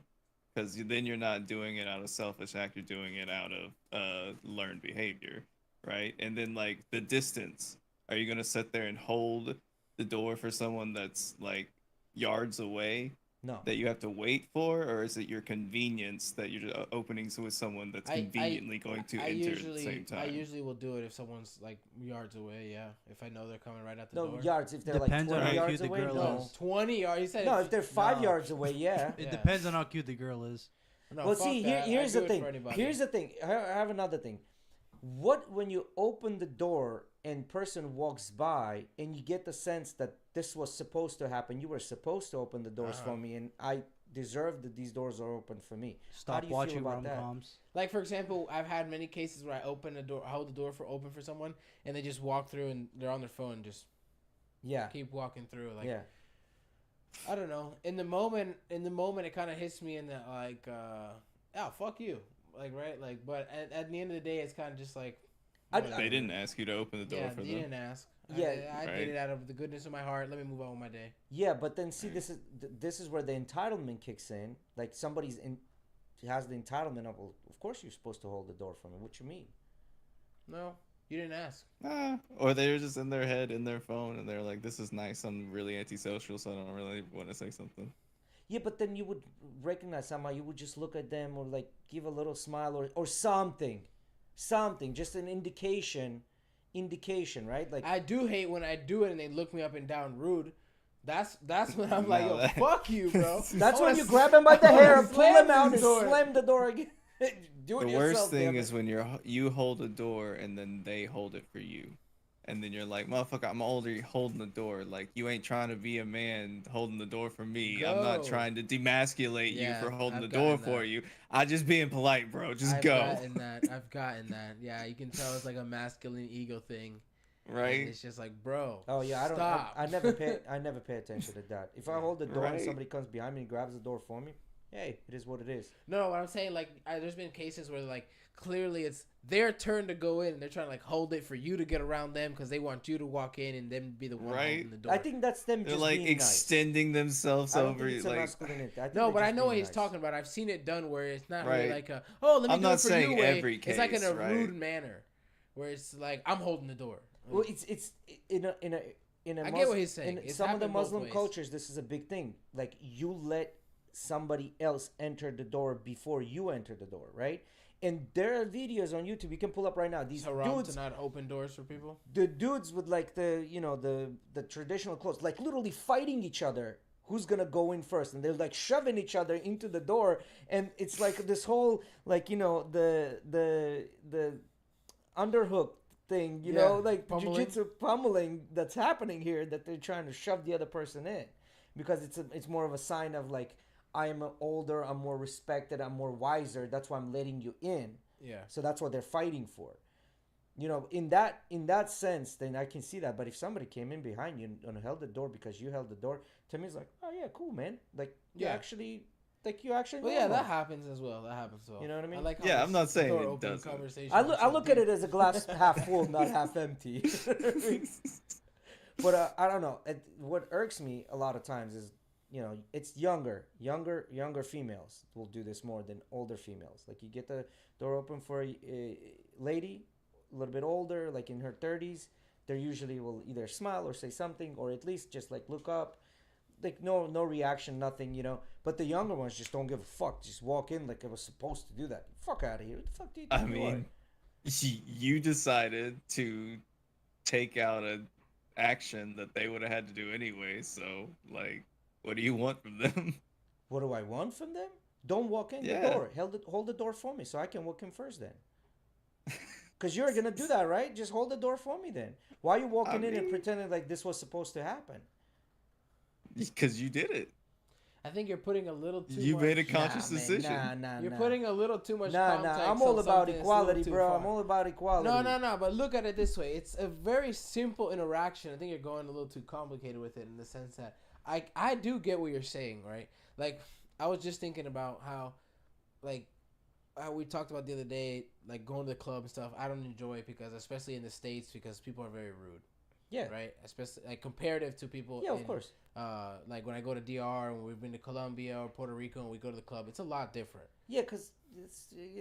Because then you're not doing it out of selfish act; you're doing it out of learned behavior, right? And then like the distance, are you gonna sit there and hold the door for someone that's like yards away No. that you have to wait for, or is it your convenience that you're just opening with someone that's I- conveniently going to enter at the same time? I usually will do it if someone's like yards away. Yeah, if I know they're coming right at the No door. yards. If they're Depends like on 20 how yards cute the away, girl no. is. 20 yards. You said No, if they're 5 no. yards away, yeah. It Yeah. depends on how cute the girl is. No, Well, fuck see, that. I here's do the it thing. for anybody. Here's the thing. I have another thing. What when you open the door and person walks by and you get the sense that this was supposed to happen, you were supposed to open the doors for me, and I deserve that these doors are open for me. How Stop do you feel watching about that? rom-coms. Like for example, I've had many cases where I open the door, I hold the door for open for someone, and they just walk through and they're on their phone, and just Yeah, keep walking through. Like yeah. I don't know. In the moment, it kind of hits me in that like, oh fuck you, like right, like. But at the end of the day, it's kind of just like. whatever. They didn't ask you to open the door Yeah, for you them. didn't ask. Yeah, I right. did it out of the goodness of my heart. Let me move on with my day. Yeah, but then see, this is where the entitlement kicks in. Like somebody's in has the entitlement of, well, of course you're supposed to hold the door for me. What you mean? No, you didn't ask. Or they're just in their head, in their phone, and they're like, "This is nice. I'm really antisocial, so I don't really want to say something." Yeah, but then you would recognize somehow. You would just look at them or like give a little smile or something, just an indication. indication, right? Like I do hate when I do it and they look me up and down rude. That's when I'm like, yo, fuck you, bro. That's when you grab him by the hair and pull him out and door. slam the door again. Do it the yourself, worst thing damn is it. when you hold a door and then they hold it for you. And then you're like, motherfucker, I'm older holding the door. Like, you ain't trying to be a man holding the door for me. Go. I'm not trying to demasculate you for holding I've the door gotten for that. you. I just being polite, bro. Just go. I've gotten that. Yeah, you can tell it's like a masculine ego thing. Right? And it's just like, bro. Oh yeah, stop. I never pay attention to that. If I hold the door and somebody comes behind me and grabs the door for me, hey, it is what it is. No, what I'm saying, like, there's been cases where like clearly it's their turn to go in and they're trying to like hold it for you to get around them because they want you to walk in and them be the one holding the door. I think that's them. They're just like being extending nice. themselves I don't over. think it's a Like, masculinity. I think no, they're but I just know what being he's nice. talking about. I've seen it done where it's not really like a, oh, let me I'm do not it for saying you way. every It's like in case, a right? rude manner where it's like I'm holding the door. Well, it's in a I get what he's saying. In It's some of the happened both Muslim ways. cultures, this is a big thing. Like you let somebody else enter the door before you enter the door, right? And there are videos on YouTube you can pull up right now. These haram dudes, to not open doors for people. the dudes with like the traditional clothes, like literally fighting each other. Who's gonna go in first? And they're like shoving each other into the door, and it's like this whole like the underhook thing, you know, like pummeling. jujitsu pummeling that's happening here. That they're trying to shove the other person in, because it's more of a sign of like I'm older, I'm more respected, I'm more wiser. That's why I'm letting you in. Yeah. So that's what they're fighting for. You know, in that sense, then I can see that. But if somebody came in behind you and held the door because you held the door, to me it's like, oh yeah, cool, man. Like you actually Well, yeah, that happens as well. That happens as well. You know what I mean? I like how Yeah, this I'm not saying door it open doesn't. conversation I was I so look at deep. it as a glass half full, not half empty. But I don't know. What irks me a lot of times is, it's younger females will do this more than older females. Like you get the door open for a lady, a little bit older, like in her 30s. They usually will either smile or say something, or at least just like look up. Like no reaction, nothing, But the younger ones just don't give a fuck. Just walk in like I was supposed to do that. Fuck out of here. What the fuck do you think I mean, you decided to take out an action that they would have had to do anyway. So, like, what do you want from them? What do I want from them? Don't walk in the door. Hold the door for me so I can walk in first then. Because you're going to do that, right? Just hold the door for me then. Why are you walking in and pretending like this was supposed to happen? Because you did it. I think you're putting a little too You much. made a conscious decision. You're putting a little too much Nah. context I'm on all about something that's a equality, little too bro. far. I'm all about equality. No. But look at it this way: it's a very simple interaction. I think you're going a little too complicated with it in the sense that I do get what you're saying, right? Like I was just thinking about how, like, how we talked about the other day, like going to the club and stuff. I don't enjoy it because, especially in the States, because people are very rude. Yeah. Right. Especially like comparative to people. Yeah, of course. Like when I go to DR and we've been to Colombia or Puerto Rico and we go to the club, it's a lot different. Yeah, because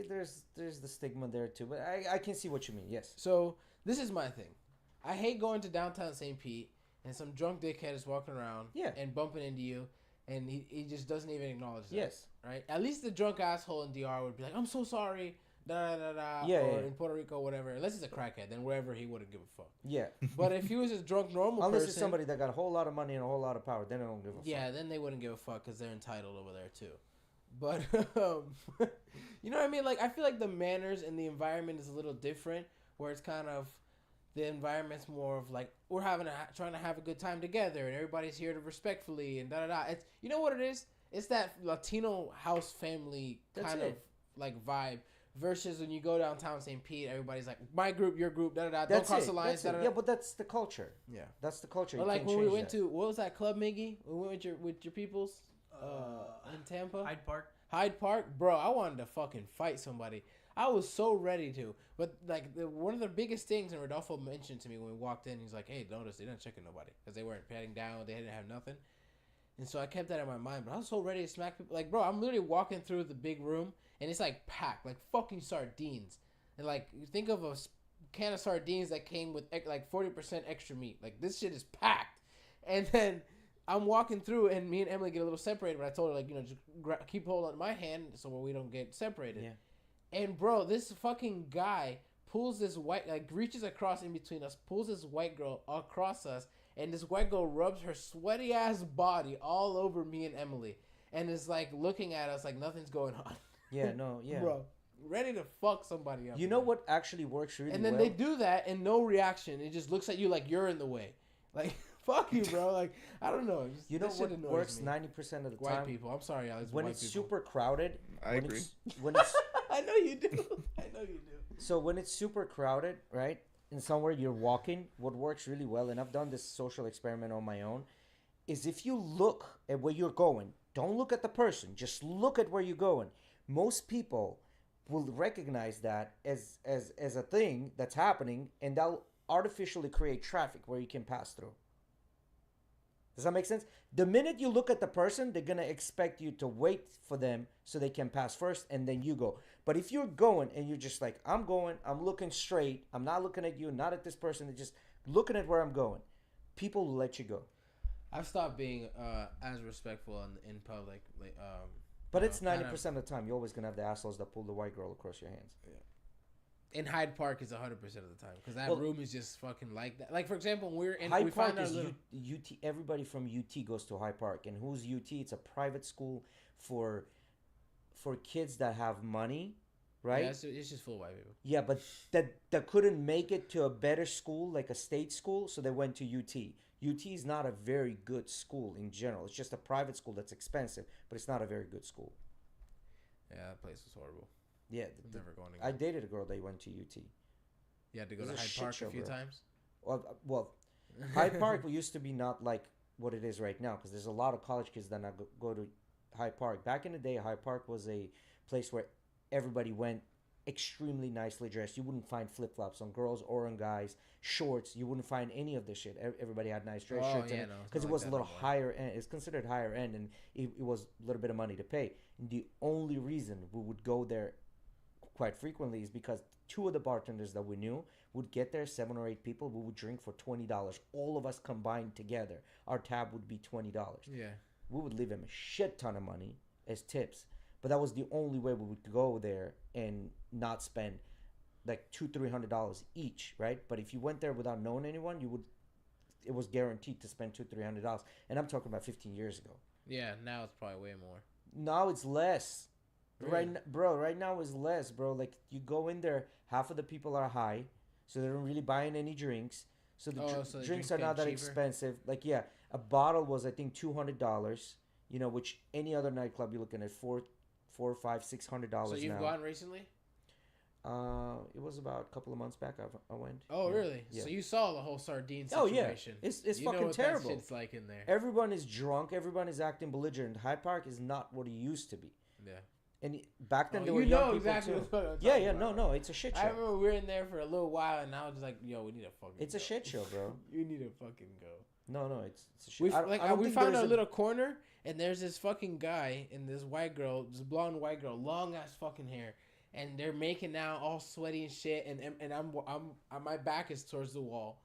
there's the stigma there too. But I can see what you mean. Yes. So this is my thing. I hate going to downtown St. Pete and some drunk dickhead is walking around and bumping into you, and he just doesn't even acknowledge that. Yes. Right? At least the drunk asshole in DR would be like, I'm so sorry. Da, da, da, da, Yeah, or yeah. in Puerto Rico, whatever. Unless it's a crackhead, then wherever he wouldn't give a fuck. Yeah. But if he was a drunk normal Unless person, it's somebody that got a whole lot of money and a whole lot of power, then they don't give a fuck. yeah, then they wouldn't give a fuck because they're entitled over there too. But you know what I mean? Like I feel like the manners and the environment is a little different, where it's kind of the environment's more of like we're trying to have a good time together, and everybody's here to respectfully and da da da. It's you know what it is? It's that Latino house family kind of like vibe. Versus when you go downtown St. Pete, everybody's like, my group, your group, da da da. Don't cross the lines, da da da. Yeah, but that's the culture. Yeah, that's the culture. Or like when we went to what was that club, Miggy? We went with your peoples in Tampa, Hyde Park, bro. I wanted to fucking fight somebody. I was so ready to, but like one of the biggest things, and Rodolfo mentioned to me when we walked in, he's like, hey, notice they didn't check nobody because they weren't patting down, they didn't have nothing. And so I kept that in my mind, but I was so ready to smack people. Like, bro, I'm literally walking through the big room, and it's like packed, like fucking sardines. And like, you think of a can of sardines that came with like 40% extra meat. Like, this shit is packed. And then I'm walking through, and me and Emily get a little separated, but I told her, like, just keep hold on my hand so we don't get separated. Yeah. And bro, this fucking guy pulls this white, like reaches across in between us, pulls this white girl across us, and this white girl rubs her sweaty ass body all over me and Emily, and is like looking at us like nothing's going on. Yeah, no, yeah. Bro, ready to fuck somebody up. You know what actually works really well? And then they do that and no reaction. It just looks at you like you're in the way. Like, fuck you, bro. Like, I don't know. Just, you know what works 90% of the white time? White people. I'm sorry, Alex. When it's super crowded. I agree. When it's I know you do. I know you do. So when it's super crowded, right, and somewhere you're walking, what works really well, and I've done this social experiment on my own, is if you look at where you're going, don't look at the person, just look at where you're going. Most people will recognize that as a thing that's happening, and they'll artificially create traffic where you can pass through. Does that make sense? The minute you look at the person, they're going to expect you to wait for them so they can pass first, and then you go. But if you're going and you're just like, I'm going, I'm looking straight, I'm not looking at you, not at this person, they're just looking at where I'm going, people will let you go. I've stopped being as respectful in public. Like, but it's 90% of the time. You're always going to have the assholes that pull the white girl across your hands. Yeah. In Hyde Park is 100% of the time because that room is just fucking like that. Like, for example, we're in Hyde Park is UT. Everybody from UT goes to Hyde Park, and who's UT? It's a private school for kids that have money, right? Yeah, it's just full of white people. Yeah, but that couldn't make it to a better school, like a state school, so they went to UT. UT is not a very good school in general. It's just a private school that's expensive, but it's not a very good school. Yeah, that place was horrible. Yeah, never going again. I dated a girl that went to UT. You had to go to Hyde Park a few times? Well, Hyde Park used to be not like what it is right now because there's a lot of college kids that now go to Hyde Park. Back in the day, Hyde Park was a place where everybody went extremely nicely dressed. You wouldn't find flip-flops on girls or on guys. Shorts, you wouldn't find any of this shit. Everybody had nice dress shirts because it was a little higher end. It's considered higher end, and it was a little bit of money to pay. And the only reason we would go there quite frequently is because two of the bartenders that we knew would get there, 7 or 8 people. We would drink for $20. All of us combined together, our tab would be $20. Yeah, we would leave him a shit ton of money as tips, but that was the only way we would go there and not spend like $200-300 each, right? But if you went there without knowing anyone, it was guaranteed to spend $200-300, and I'm talking about 15 years ago. Yeah, now it's probably way more. Now it's less. Really? Right now is less, bro. Like, you go in there, half of the people are high, so they're not really buying any drinks. So the drinks are not that cheaper? Expensive. Like, yeah, a bottle was, I think, $200. You know, which any other nightclub you're looking at $400, $500, $600 now. So you've gone recently? It was about a couple of months back. I went. Oh, yeah. Really? Yeah. So you saw the whole sardine situation? Oh yeah, it's you fucking know what terrible. That shit's like in there. Everyone is drunk. Everyone is acting belligerent. Hyde Park is not what it used to be. Yeah. And back then there were young people exactly too. What I'm yeah, about. no, it's a shit show. I remember we were in there for a little while, and I was just like, "Yo, we need to fucking." It's a shit show, bro. You need to fucking go. No, it's a shit. We found a little corner, and there's this fucking guy and this white girl, this blonde white girl, long ass fucking hair, and they're making out all sweaty and shit, and I'm my back is towards the wall,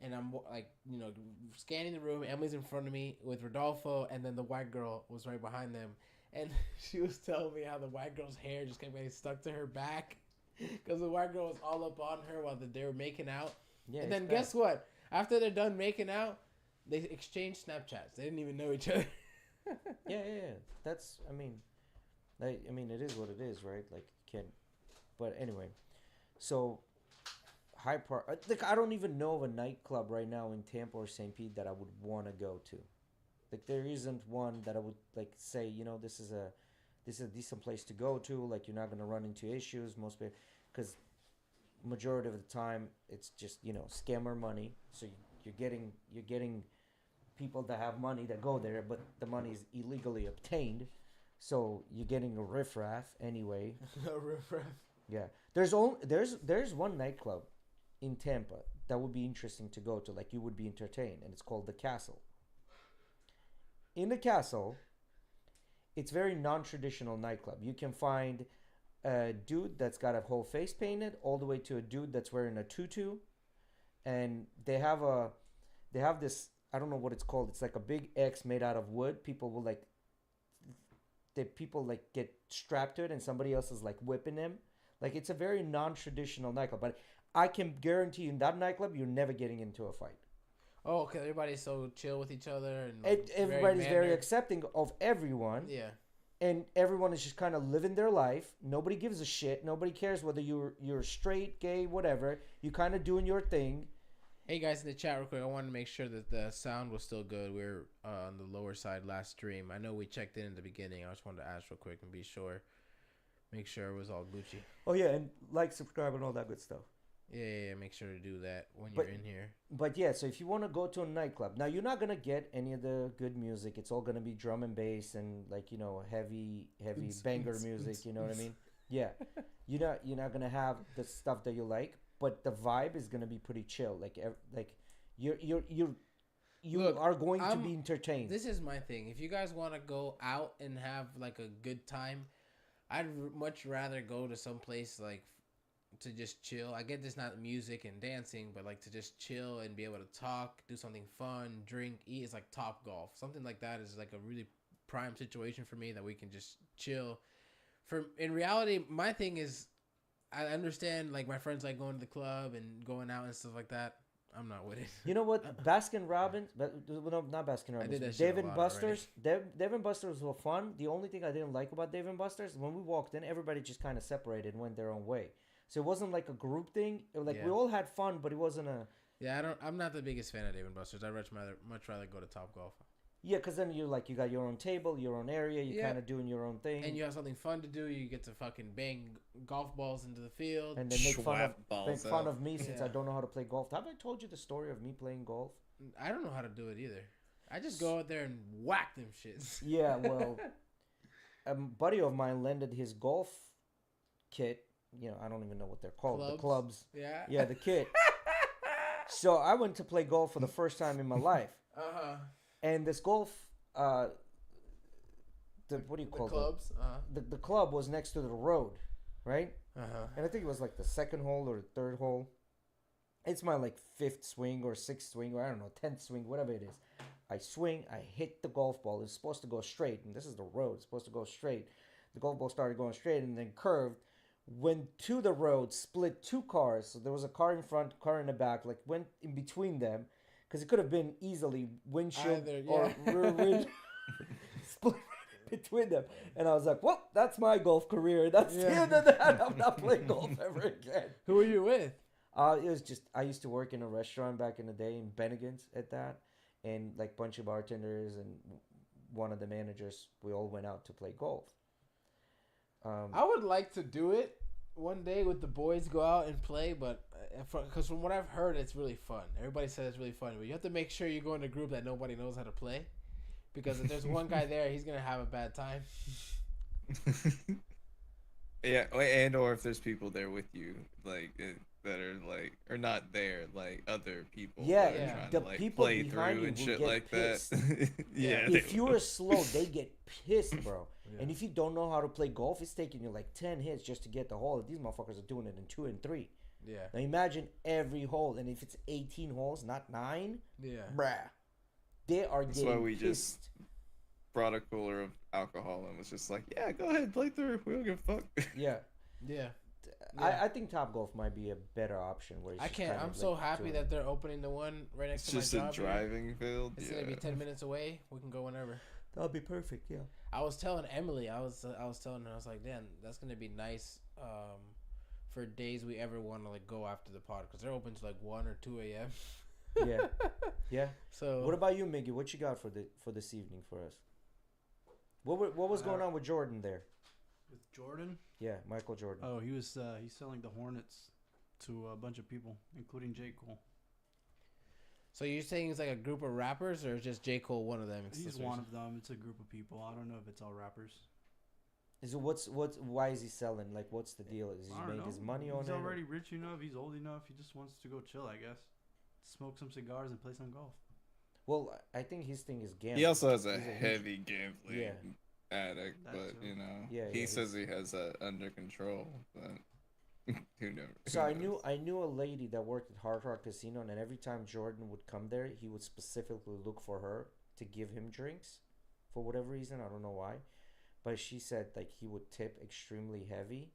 and I'm like, you know, scanning the room. Emily's in front of me with Rodolfo, and then the white girl was right behind them. And she was telling me how the white girl's hair just kept getting stuck to her back because the white girl was all up on her while they were making out. Yeah, and then guess what? After they're done making out, they exchange Snapchats. They didn't even know each other. yeah. That's, I mean, it is what it is, right? Like, you can't. But anyway, so Hyde Park. Like, I don't even know of a nightclub right now in Tampa or St. Pete that I would want to go to. Like, there isn't one that I would like say, you know, this is a decent place to go to. Like, you're not gonna run into issues most people, because majority of the time it's just, you know, scammer money. So you're getting people that have money that go there, but the money is illegally obtained. So you're getting a riffraff anyway. A riffraff. Yeah, there's one nightclub in Tampa that would be interesting to go to. Like, you would be entertained, and it's called the Castle. In the Castle, it's very non-traditional nightclub. You can find a dude that's got a whole face painted, all the way to a dude that's wearing a tutu, and they have this, I don't know what it's called. It's like a big X made out of wood. People will get strapped to it, and somebody else is like whipping them. Like it's a very non-traditional nightclub, but I can guarantee you in that nightclub you're never getting into a fight. Oh, okay. Everybody's so chill with each other, and like, Everybody's very accepting of everyone. Yeah. And everyone is just kind of living their life. Nobody gives a shit. Nobody cares whether you're straight, gay, whatever. You kind of doing your thing. Hey guys in the chat real quick, I wanted to make sure that the sound was still good. We were on the lower side last stream. I know we checked in the beginning. I just wanted to ask real quick and be sure, make sure it was all Gucci. Oh yeah, and like, subscribe, and all that good stuff. Yeah. Make sure to do that when you're in here. But yeah, so if you want to go to a nightclub, now you're not gonna get any of the good music. It's all gonna be drum and bass and like heavy banger music. You know what I mean? Yeah, you're not gonna have the stuff that you like, but the vibe is gonna be pretty chill. Like you Look, are going to be entertained. This is my thing. If you guys want to go out and have like a good time, I'd much rather go to some place like to just chill. I get this not music and dancing, but like to just chill and be able to talk, do something fun, drink, eat. It's like Top Golf. Something like that is like a really prime situation for me that we can just chill. In reality, my thing is, I understand like my friends like going to the club and going out and stuff like that. I'm not with it. You know what? Baskin Robbins, no, not Baskin Robbins. I did that shit Dave a and lot Buster's. Dave and Buster's were fun. The only thing I didn't like about Dave and Buster's, when we walked in, everybody just kind of separated and went their own way. So it wasn't like a group thing. Like we all had fun, but it wasn't a. Yeah, I'm not the biggest fan of Dave and Buster's. I'd much rather go to Top Golf. Yeah, because then you got your own table, your own area. You're kind of doing your own thing, and you have something fun to do. You get to fucking bang golf balls into the field, and then make fun of me since I don't know how to play golf. Have I told you the story of me playing golf? I don't know how to do it either. I just go out there and whack them shits. Yeah, well, a buddy of mine lended his golf kit. You know, I don't even know what they're called. The clubs. Yeah, the kit. So I went to play golf for the first time in my life. And this golf, what do you call it? Clubs. The club was next to the road, right? And I think it was like the second hole or the third hole. It's my like fifth swing or sixth swing or I don't know, 10th swing, whatever it is. I swing, I hit the golf ball. It's supposed to go straight, and this is the road. It's supposed to go straight. The golf ball started going straight and then curved. Went to the road, split two cars. So there was a car in front, car in the back, like went in between them. Because it could have been easily windshield or rear windshield. Split between them. And I was like, well, that's my golf career. That's the end of that. I'm not playing golf ever again. Who were you with? It was just, I used to work in a restaurant back in the day in Bennigan's at that. And like a bunch of bartenders and one of the managers, we all went out to play golf. I would like to do it one day with the boys, go out and play, but because from what I've heard, it's really fun. Everybody says it's really fun, but you have to make sure you go in a group that nobody knows how to play, because if there's one guy there, he's gonna have a bad time. Yeah, and or if there's people there with you, like that are like or not there, like other people. Yeah, that are trying the to, like, people play behind through you and will shit get like pissed. that. Yeah, if you are slow, they get pissed, bro. Yeah. And if you don't know how to play golf, it's taking you like 10 hits just to get the hole. These motherfuckers are doing it in 2 and 3. Yeah. Now imagine every hole, and if it's 18 holes, not 9, bruh, they are That's getting why we pissed. just brought a cooler of alcohol and was just like, yeah, go ahead, play through. We don't give a fuck. Yeah. Yeah. I think Top Golf might be a better option. Where it's I just can't. kind of I'm so like happy doing- that they're opening the one right next It's to my just a job here. driving field. It's Yeah. gonna be 10 minutes away. We can go whenever. That'll be perfect. Yeah. I was telling Emily, I was telling her, I was like, damn, that's gonna be nice for days we ever want to like go after the pod, because they're open to like 1 or 2 a.m. Yeah. Yeah. So What about you, Miggy? What you got for this evening for us? What was going on with Jordan there? With Jordan? Yeah, Michael Jordan. Oh, he's selling the Hornets to a bunch of people, including J. Cole. So you're saying it's like a group of rappers, or just J. Cole one of them? He's one of them. It's a group of people. I don't know if it's all rappers. Is it why is he selling? Like, what's the deal? Is he made his money on it? He's already rich enough. He's old enough. He just wants to go chill, I guess. Smoke some cigars and play some golf. Well, I think his thing is gambling. He also has a He's heavy gambling addict, That but too. you know, Yeah, he yeah, says he has that under control. But who knows? So I knew a lady that worked at Hard Rock Casino, and every time Jordan would come there, he would specifically look for her to give him drinks, for whatever reason. I don't know why, but she said like he would tip extremely heavy,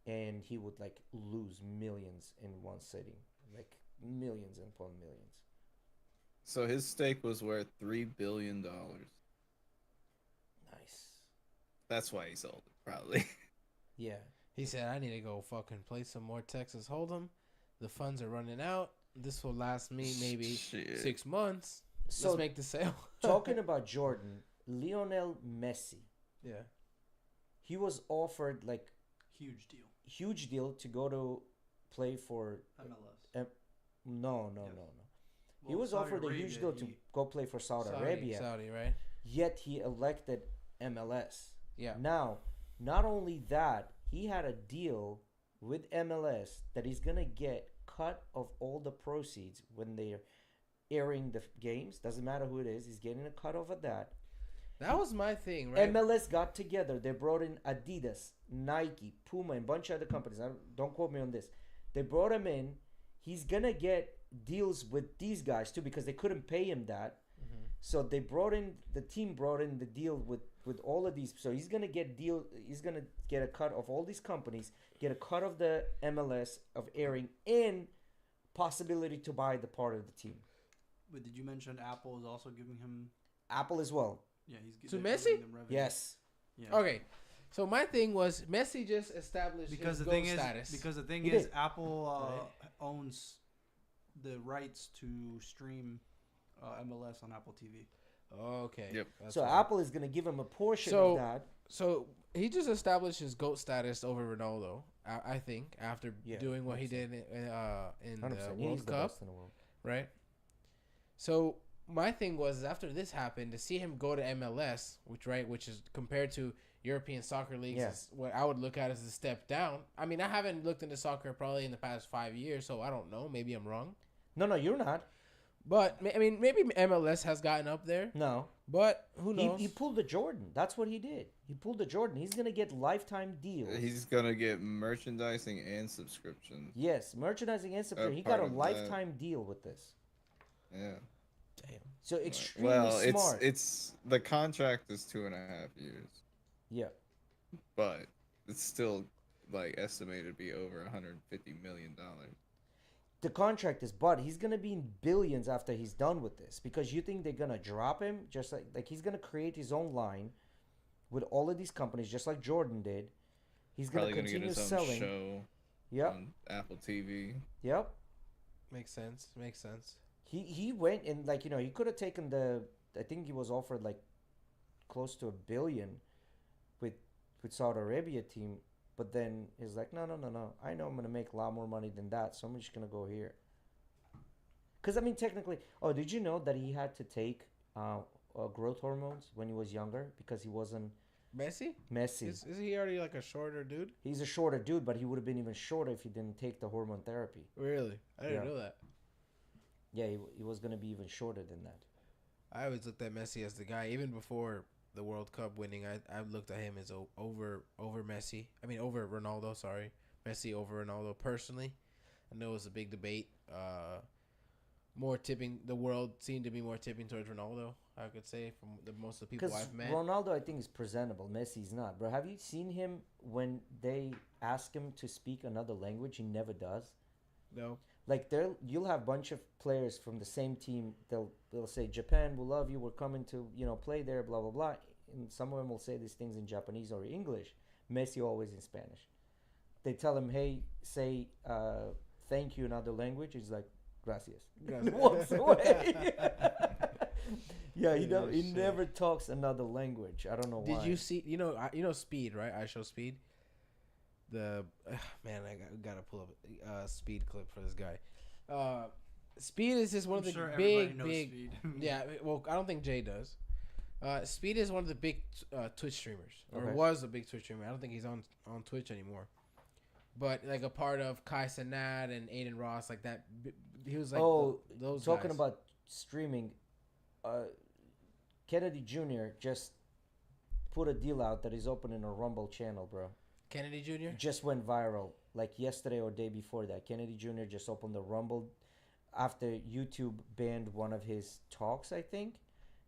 and he would like lose millions in one sitting, like millions and upon millions. So his stake was worth $3 billion. Nice. That's why he sold it, probably. Yeah. He said, "I need to go fucking play some more Texas Hold'em. The funds are running out. This will last me maybe 6 months. So Let's make the sale." talking about Jordan, Lionel Messi, Yeah. he was offered like Huge deal. to go to play for MLS. no. He Well, was Saudi offered a huge Arabia, deal to go play for Saudi Arabia. Saudi, right? Yet he elected MLS. Yeah. Now, not only that, he had a deal with MLS that he's gonna get cut of all the proceeds when they're airing the games. Doesn't matter who it is, he's getting a cut off of that. That was my thing, right? MLS got together. They brought in Adidas, Nike, Puma, and a bunch of other companies. Don't quote me on this. They brought him in. He's gonna get deals with these guys too because they couldn't pay him that. Mm-hmm. So the team brought in the deal with all of these. So he's gonna get a cut of all these companies, get a cut of the MLS of airing, and possibility to buy the part of the team. But did you mention Apple is also giving him? Apple as well. Yeah, he's To they're Messi? giving them revenue. Yes. Yeah. Okay. So my thing was Messi just established Because his the thing GOAT is, status. because the thing He is, did. Apple owns the rights to stream MLS on Apple TV. Okay. Yep. That's So fine. Apple is gonna give him a portion So- of that. So he just established his GOAT status over Ronaldo. I think after Yeah, doing what he 100%. did in the 100%. He's World the Cup, best in the world. right? So my thing was after this happened to see him go to MLS, which is compared to European soccer leagues, Yeah. is what I would look at as a step down. I mean, I haven't looked into soccer probably in the past 5 years, so I don't know. Maybe I'm wrong. No, you're not. But I mean, maybe MLS has gotten up there, No. but who knows? He pulled the Jordan. That's what he did. He pulled the Jordan. He's gonna get lifetime deals. He's gonna get merchandising and subscription. Yes, merchandising and subscription. He part got a of that. lifetime deal with this. Yeah. Damn. So extremely Well, smart. it's the contract is 2.5 years, Yeah. but it's still like estimated to be over $150 million. The contract is, but he's gonna be in billions after he's done with this because you think they're gonna drop him just like he's gonna create his own line with all of these companies just like Jordan did. He's gonna Probably gonna get continue his own selling. show Yep. on Apple TV. Yep. Makes sense. Makes sense. He went and like he could have taken I think he was offered like close to $1 billion with Saudi Arabia team, but then he's like no, I know I'm gonna make a lot more money than that, so I'm just gonna go here. Because I mean technically, did you know that he had to take growth hormones when he was younger because he wasn't Messi? Messi? Is he already like a shorter dude? He's a shorter dude, but he would have been even shorter if he didn't take the hormone therapy. Really? I didn't Yeah. know that. Yeah, he was gonna be even shorter than that. I always looked at Messi as the guy, even before the World Cup winning. I looked at him as over Messi. I mean, over Ronaldo. Sorry, Messi over Ronaldo. Personally, I know it was a big debate. More tipping. The world seemed to be more tipping towards Ronaldo. I could say from most of the people Because I've met. Ronaldo, I think, is presentable. Messi's not, bro. Have you seen him when they ask him to speak another language? He never does. No. Like you'll have a bunch of players from the same team. They'll say, "Japan, we love you. We're coming to play there." Blah blah blah. And some of them will say these things in Japanese or English. Messi always in Spanish. They tell him, "Hey, say thank you in other language." He's like, "Gracias." And walks away. Yeah, he shit. never talks another language. I don't know why. Did you see? You know Speed, right? I show Speed. The man, I gotta pull up a Speed clip for this guy. Speed is just one of the big. Speed. Yeah, well, I don't think Jay does. Speed is one of the big Twitch streamers, or Okay. was a big Twitch streamer. I don't think he's on Twitch anymore. But like a part of Kai Cenat and Aiden Ross, like that. He was like those talking guys. about streaming. Kennedy Jr. just put a deal out that he's opening a Rumble channel, bro. Kennedy Jr. Just went viral like yesterday or day before that. Kennedy Jr. just opened the Rumble after YouTube banned one of his talks. I think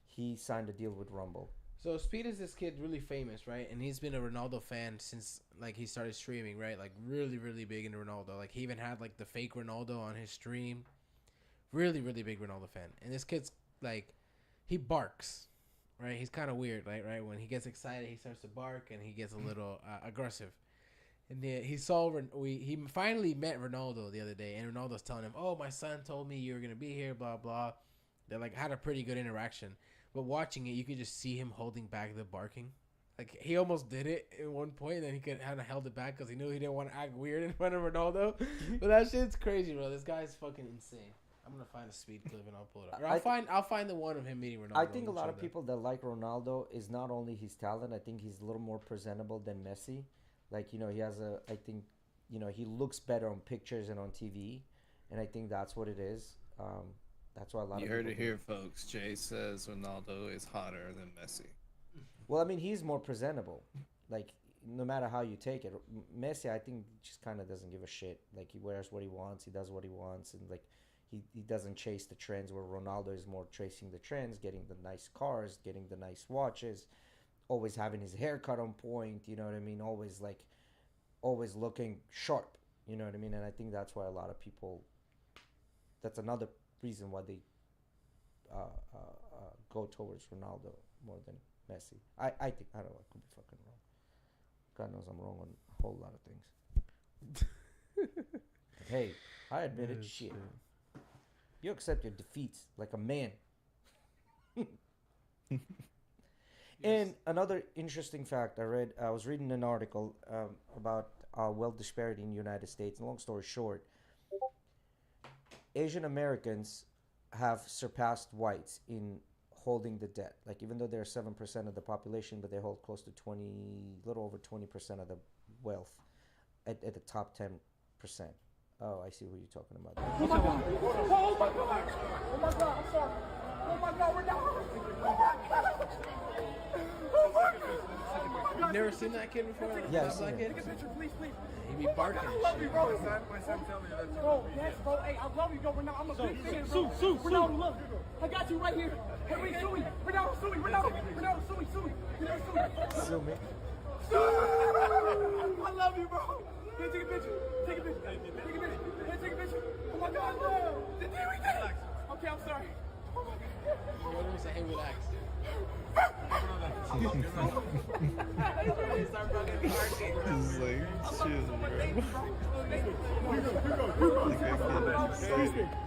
he signed a deal with Rumble. So Speed is this kid really famous, right? And he's been a Ronaldo fan since like he started streaming, right? Like really, really big into Ronaldo. Like he even had like the fake Ronaldo on his stream. Really, really big Ronaldo fan. And this kid's like, he barks, right? He's kind of weird, like right when he gets excited, he starts to bark and he gets a little aggressive. And then he finally met Ronaldo the other day, and Ronaldo's telling him, "Oh, my son told me you were gonna be here." Blah blah. They like had a pretty good interaction, but watching it, you could just see him holding back the barking. Like he almost did it at one point, and then he could kind of held it back because he knew he didn't want to act weird in front of Ronaldo. But that shit's crazy, bro. This guy's fucking insane. I'm gonna find a Speed clip and I'll pull it up. Or I'll find the one of him meeting Ronaldo. I think a lot of people that like Ronaldo is not only his talent. I think he's a little more presentable than Messi. Like, you know, he has I think, you know, he looks better on pictures and on TV. And I think that's what it is. That's why a lot of people... You heard it here, folks. Jay says Ronaldo is hotter than Messi. Well, I mean, he's more presentable. Like, no matter how you take it. Messi, I think, just kind of doesn't give a shit. Like, he wears what he wants. He does what he wants. And, like, he doesn't chase the trends, where Ronaldo is more chasing the trends, getting the nice cars, getting the nice watches, always having his haircut on point, you know what I mean? Always looking sharp, you know what I mean? And I think that's why a lot of people, that's another reason why they go towards Ronaldo more than Messi. I think, I don't know, I could be fucking wrong. God knows I'm wrong on a whole lot of things. Hey, I admit it, shit. You accept your defeats like a man. And another interesting fact I was reading an article about wealth disparity in the United States. Long story short, Asian Americans have surpassed whites in holding the debt. Like, even though they're 7% of the population, but they hold close to little over 20% of the wealth at the top 10%. Oh, I see what you're talking about. Oh my God! Oh my God! Oh my God! I'm sorry. Oh my God! We're down. Oh my God! Oh my God! You've never seen that kid before? Yeah, That black kid? Take a picture, please, please. He be barking. I love you, bro. My son tell me that. Bro, yes, bro. Hey, I love you, bro. I'm a big fan, bro. Ronaldo, look. I got you right here. Hey, wait, Suey. Ronaldo, Suey. Sue me. I love you, bro. Here, take a picture. Take a picture. Here, take a picture. Oh my God, bro. Did we did it? Okay, I'm sorry. Oh my God. What do we say? Hey, relax. It's like, chill,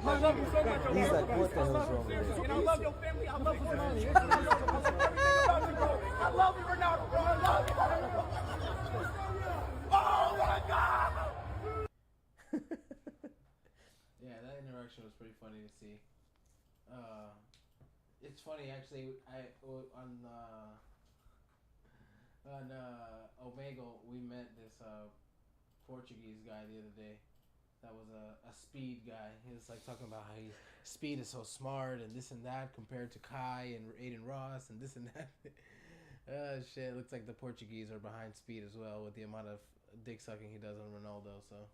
I love you so much. He's like, what the hell's wrong with you? And I love your family. I love you, Ronaldo. I love you, Ronaldo, bro. I love you. Oh my God! Yeah, that interaction was pretty funny to see. It's funny actually. On Omegle, we met this Portuguese guy the other day. That was a Speed guy. He was like talking about how Speed is so smart and this and that compared to Kai and Aiden Ross and this and that. Shit, looks like the Portuguese are behind Speed as well with the amount of dick sucking he does on Ronaldo. So.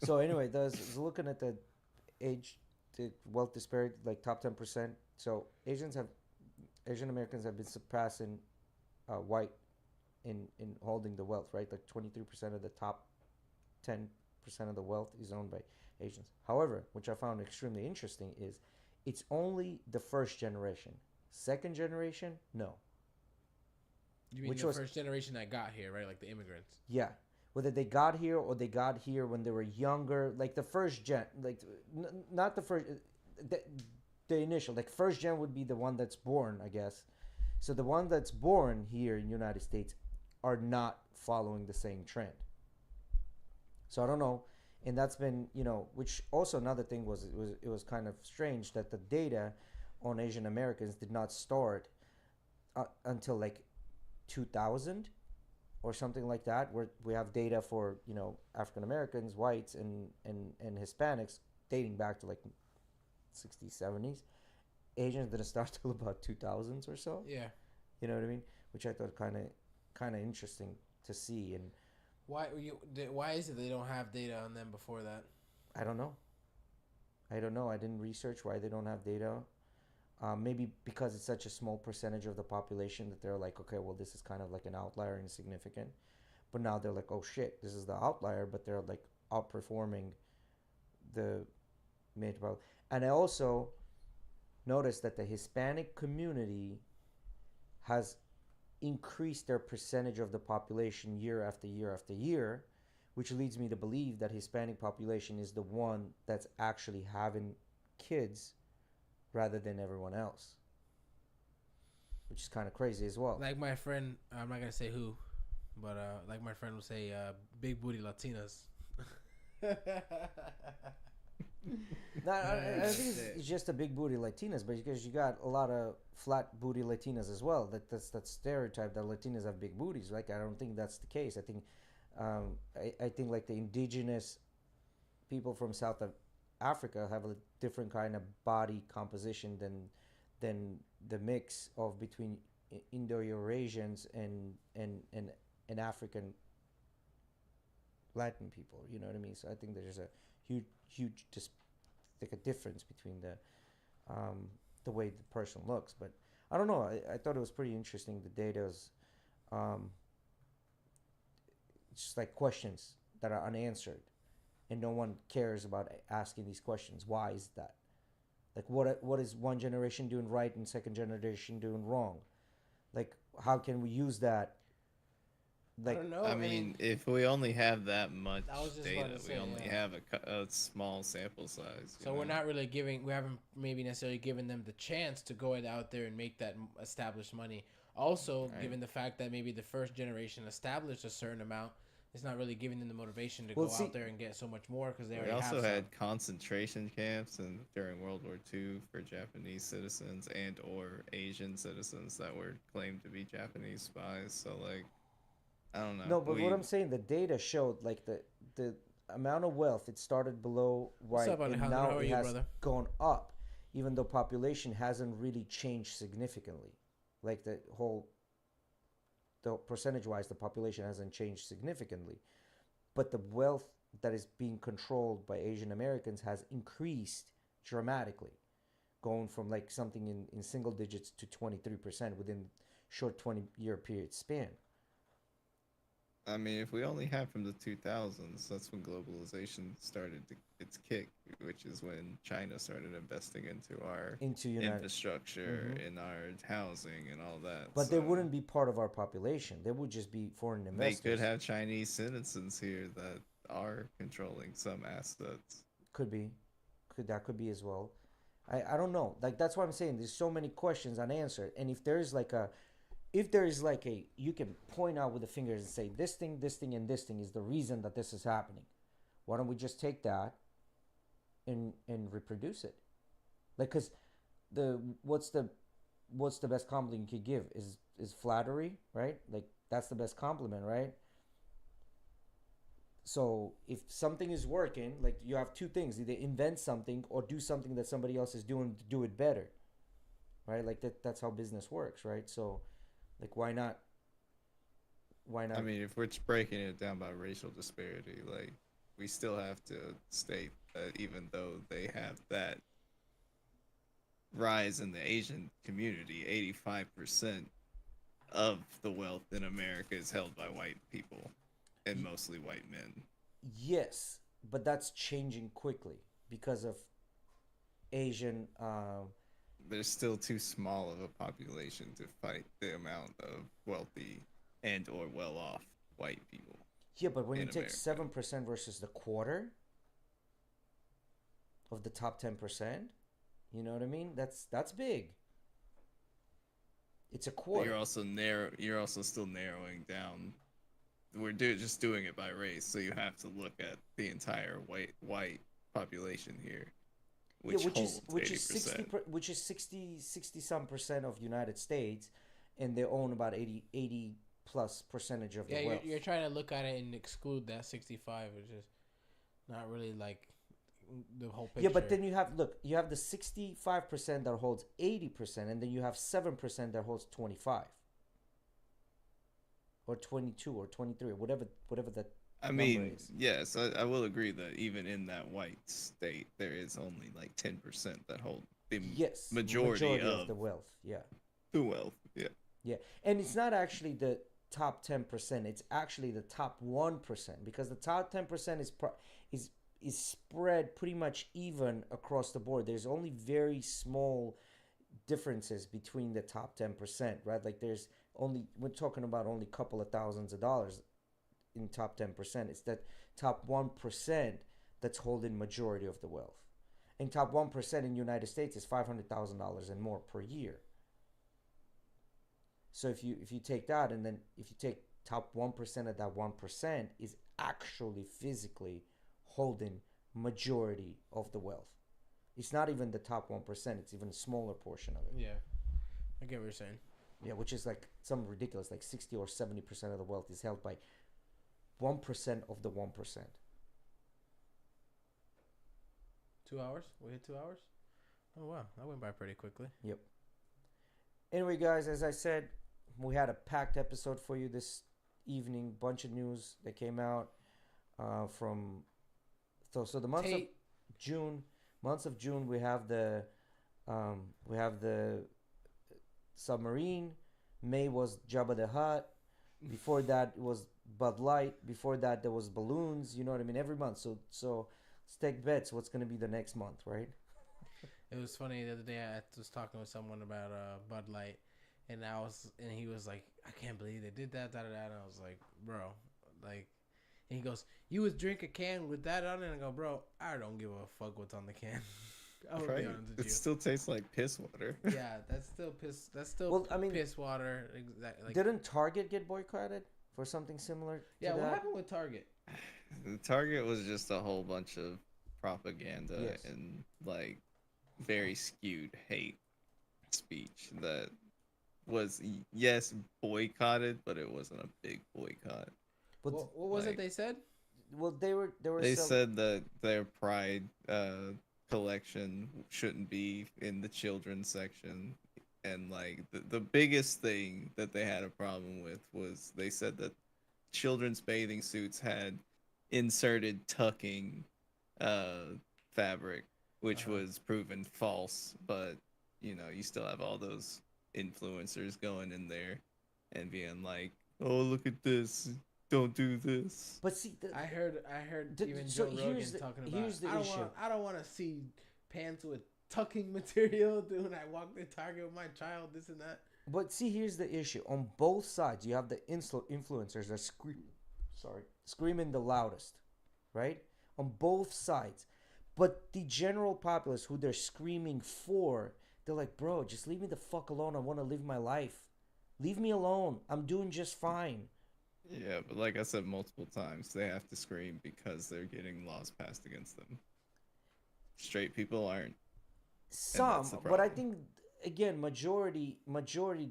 So anyway, looking at the wealth disparity, like top 10%. So Asian Americans have been surpassing white in holding the wealth, right? Like 23% of the top 10% of the wealth is owned by Asians. However, which I found extremely interesting, is it's only the first generation. Second generation, no. You mean the first generation that got here, right? Like the immigrants. Yeah. Whether they got here or they got here when they were younger, like the first gen, like not the first, the initial, like first gen would be the one that's born, I guess. So the one that's born here in the United States are not following the same trend. So I don't know. And that's been, which also another thing it was kind of strange that the data on Asian Americans did not start until like 2000 or something like that, where we have data for African Americans, whites, and Hispanics dating back to like 60s, 70s. Asians didn't start till about 2000s or so. Yeah, you know what I mean, which I thought kind of interesting to see. And why is it they don't have data on them before that? I don't know. I didn't research why they don't have data Maybe because it's such a small percentage of the population that they're like, okay, well, this is kind of like an outlier, insignificant. But now they're like, oh shit, this is the outlier, but they're like outperforming the major population. And I also noticed that the Hispanic community has increased their percentage of the population year after year after year, which leads me to believe that Hispanic population is the one that's actually having kids rather than everyone else, which is kind of crazy as well. Like my friend, I'm not gonna say who, but like my friend would say, big booty Latinas. No, I think it's just a big booty Latinas, but because you got a lot of flat booty Latinas as well. That's that stereotype that Latinas have big booties. Like I don't think that's the case. I think I think like the indigenous people from South Africa have a different kind of body composition than the mix of between Indo-Eurasians and African Latin people. You know what I mean? So I think there's a huge just like a difference between the way the person looks. But I don't know. I thought it was pretty interesting. The data is just like questions that are unanswered, and no one cares about asking these questions. Why is that? Like what is one generation doing right and second generation doing wrong? Like how can we use that? Like I don't know. I mean, if we only have that much I was just data, about to say, we only yeah. have a small sample size. So we're not really we haven't maybe necessarily given them the chance to go out there and make that established money. Also, Right. given the fact that maybe the first generation established a certain amount, it's not really giving them the motivation to Well, go see- out there and get so much more because they We already also have had some. concentration camps during World War II for Japanese citizens and or Asian citizens that were claimed to be Japanese spies. So like, I don't know. No, but what I'm saying, the data showed like the amount of wealth, it started below What's white up, and Alejandro? now How are it you, has brother? gone up, even though population hasn't really changed significantly. Like the percentage wise, the population hasn't changed significantly, but the wealth that is being controlled by Asian Americans has increased dramatically, going from like something in single digits to 23% within short 20-year period span. I mean, if we only have from the 2000s, that's when globalization started to its kick, which is when China started investing into our Into United, infrastructure, in our housing, and all that. but they So wouldn't be part of our population. They would just be foreign they investors. could have Chinese citizens here that are controlling some assets. Could be, that could be as well. I don't know. Like that's why I'm saying there's so many questions unanswered. And if there is like a you can point out with the fingers and say this thing, and this thing is the reason that this is happening. Why don't we just take that and reproduce it? Like, cause what's the best compliment you could give is flattery, right? Like that's the best compliment, right? So if something is working, like you have two things: either invent something or do something that somebody else is doing to do it better, right? Like that's how business works, right? So like why not I mean, if we're just breaking it down by racial disparity, like we still have to state that even though they have that rise in the Asian community, 85% of the wealth in America is held by white people and mostly white men. Yes, but that's changing quickly because of Asian They're still too small of a population to fight the amount of wealthy and or well-off white people. yeah, but when you in take America. 7% versus the quarter of the top 10%, you know what I mean? That's big. It's a But quarter. You're also still narrowing down. We're just doing it by race, so you have to look at the entire white population here, which holds 80%. Which is 60 some percent of United States, and they own about 80 plus percentage of the wealth. You're trying to look at it and exclude that 65, which is not really like the whole picture. Yeah, but then you have the 65% that holds 80%, and then you have 7% that holds 25, or 22, or 23, or whatever that I number mean, is. yes, I will agree that even in that white state, there is only like 10% that hold the Yes, majority of of the wealth. Yeah. the wealth. Yeah. Yeah, and it's not actually the top 10%. It's actually the top 1%, because the top 10% is is spread pretty much even across the board. There's only very small differences between the top 10%, right? Like there's only, we're talking about only a couple of thousands of dollars in top 10%. It's that top 1% that's holding majority of the wealth. And top 1% in the United States is $500,000 and more per year. So if you take that, and then if you take top 1% of that 1% is actually physically holding majority of the wealth. It's not even the top 1%, it's even a smaller portion of it. Yeah, I get what you're saying. Yeah, which is like some ridiculous, like 60 or 70% of the wealth is held by 1% of the 1%. 2 hours? We hit 2 hours? Oh, wow. That went by pretty quickly. Yep. Anyway, guys, as I said, we had a packed episode for you this evening. Bunch of news that came out from. So the months of June, we have the submarine. May was Jabba the Hutt. Before that it was Bud Light. Before that there was balloons. You know what I mean? Every month. So let's take bets. What's gonna be the next month, right? It was funny the other day. I was talking with someone about Bud Light, and he was like, "I can't believe they did that." And I was like, "Bro, like," and he goes, "You would drink a can with that on it?" And I go, "Bro, I don't give a fuck what's on the can." I would be honest with It you. still tastes like piss water. Yeah, that's still piss. That's still piss water. Like, didn't Target get boycotted for something similar? Yeah, to what that? happened with Target? The Target was just a whole bunch of propaganda Yes. and like very skewed hate speech that was, yes, boycotted, but it wasn't a big boycott. But What was it they said? well, they were Said that their Pride collection shouldn't be in the children's section, and like the biggest thing that they had a problem with was they said that children's bathing suits had inserted tucking fabric, which was proven false. But you know, you still have all those influencers going in there and being like, "Oh, look at this! Don't do this." But see, I heard even so Joe Rogan here's the- talking about. here's the issue. I don't want to see pants with tucking material when I walk the Target with my child. This and that. But see, here's the issue. On both sides, you have the influencers that screaming the loudest, right? On both sides. But the general populace who they're screaming for, they're like, bro, just leave me the fuck alone. I want to live my life. Leave me alone. I'm doing just fine. Yeah, but like I said multiple times, they have to scream because they're getting laws passed against them. Straight people aren't. Some, but I think again, majority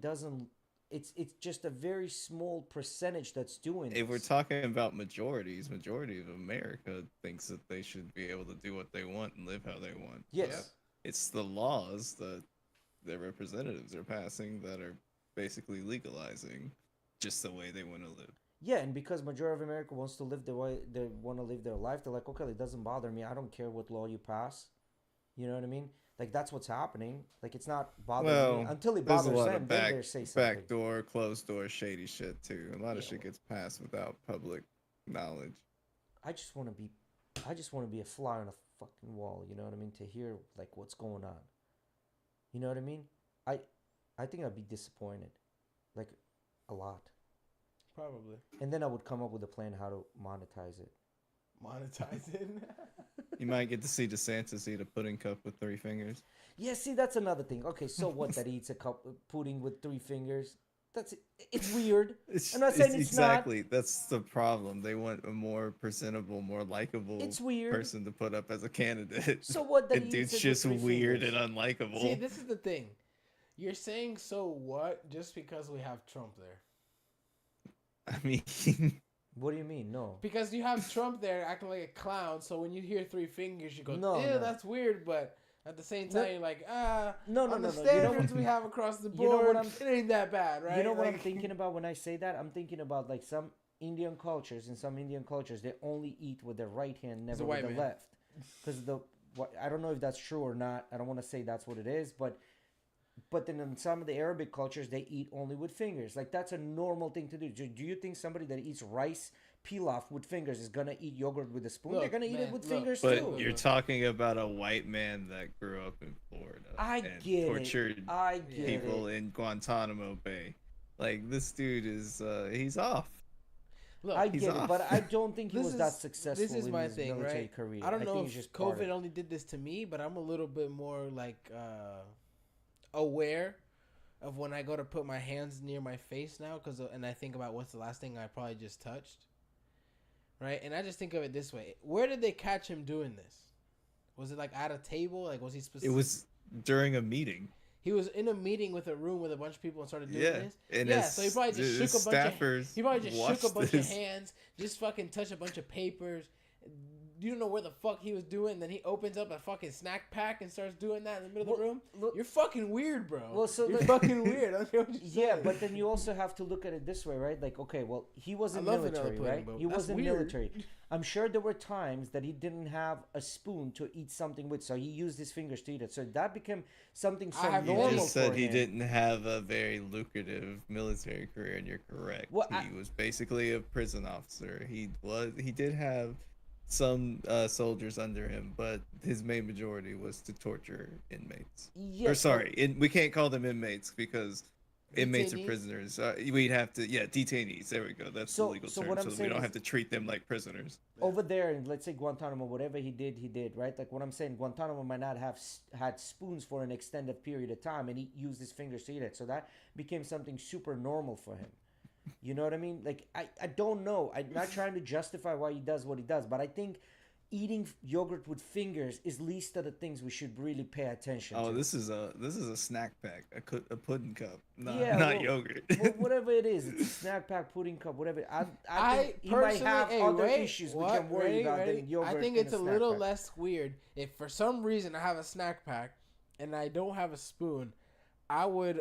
doesn't. It's just a very small percentage that's doing it. If we're talking about majority of America thinks that they should be able to do what they want and live how they want. Yes. But it's the laws that their representatives are passing that are basically legalizing just the way they want to live. Yeah, and because majority of America wants to live the way they want to live their life, they're like, okay, it doesn't bother me. I don't care what law you pass. You know what I mean? Like, that's what's happening. Like, it's not bothering me. Until it bothers them, then they say something. Backdoor, closed door, shady shit, too. A lot of shit gets passed without public knowledge. I just want to be a fly on a fucking wall, you know what I mean? To hear, like, what's going on. You know what I mean? I think I'd be disappointed. Like, a lot. Probably. And then I would come up with a plan how to monetize it. Monetize it? You might get to see DeSantis eat a pudding cup with 3 fingers. Yeah, see, that's another thing. Okay, so what? That he eats a cup of pudding with 3 fingers? It's weird. I'm not saying it's exactly. not. That's the problem. They want a more presentable, more likable person to put up as a candidate. So what? That and dude's just weird and unlikable. See, this is the thing. You're saying so what just because we have Trump there. I mean, what do you mean? No. Because you have Trump there acting like a clown, so when you hear 3 fingers, you go, no, ew, that's weird, but at the same time, you're like, no. The standards we have across the board, it ain't that bad, right? You know what I'm thinking about when I say that? I'm thinking about like some Indian cultures, in some Indian cultures, they only eat with their right hand, a never white with the man. left. Because I don't know if that's true or not. I don't want to say that's what it is, but then in some of the Arabic cultures, they eat only with fingers. Like that's a normal thing to do. Do you think somebody that eats rice pilaf with fingers is gonna eat yogurt with a spoon? Look, They're gonna eat it man, with look. fingers But too. you're talking about a white man that grew up in Florida I and get tortured it. I get people it. in Guantanamo Bay. Like this dude is he's off. Look, I he's get it, off. but I don't think he This was that is- successful this is in my his thing, military right? career. I don't know think if it's just part of COVID it. only did this to me, but I'm a little bit more like aware of when I go to put my hands near my face now, and I think about what's the last thing I probably just touched, right? And I just think of it this way: where did they catch him doing this? Was it like at a table? Like was he specific? It was during a meeting. He was in a meeting with a room with a bunch of people and started doing Yeah, this. and Yeah, his- so he probably just his shook a bunch of. staffers He probably just shook a watched bunch this. of hands, just fucking touched a bunch of papers. You don't know where the fuck he was doing. And then he opens up a fucking snack pack and starts doing that in the middle of the room. Look, You're fucking weird, bro. Well, so you're the- fucking weird. I don't know what you're yeah, saying. but then you also have to look at it this way, right? Like, okay, well, he was I in love vanilla military, pudding, right? but He that's was in weird. military. I'm sure there were times that he didn't have a spoon to eat something with, so he used his fingers to eat it. So that became something so I have You normal just said for he him. didn't have a very lucrative military career, and you're correct. Well, he was basically a prison officer. He did have some soldiers under him, but his main majority was to torture inmates. Yeah, Or sorry, we can't call them inmates because inmates are Detainees? prisoners. We'd have to, detainees. There we go. That's So- the legal so term, what I'm so that we saying don't is- have to treat them like prisoners. over there in, let's say, Guantanamo, whatever he did, right? Like what I'm saying, Guantanamo might not have had spoons for an extended period of time, and he used his fingers to eat it. So that became something super normal for him. You know what I mean? Like I don't know. I'm not trying to justify why he does what he does, but I think eating yogurt with fingers is least of the things we should really pay attention Oh, to. this is a snack pack, a pudding cup, not Yeah, not well- yogurt. Well, whatever it is, it's a snack pack, pudding cup, whatever. I think he might personally- have hey, other wait, issues what? we can worry Ready, about ready? than yogurt. I think in it's a snack little pack. less weird if for some reason I have a snack pack and I don't have a spoon. I would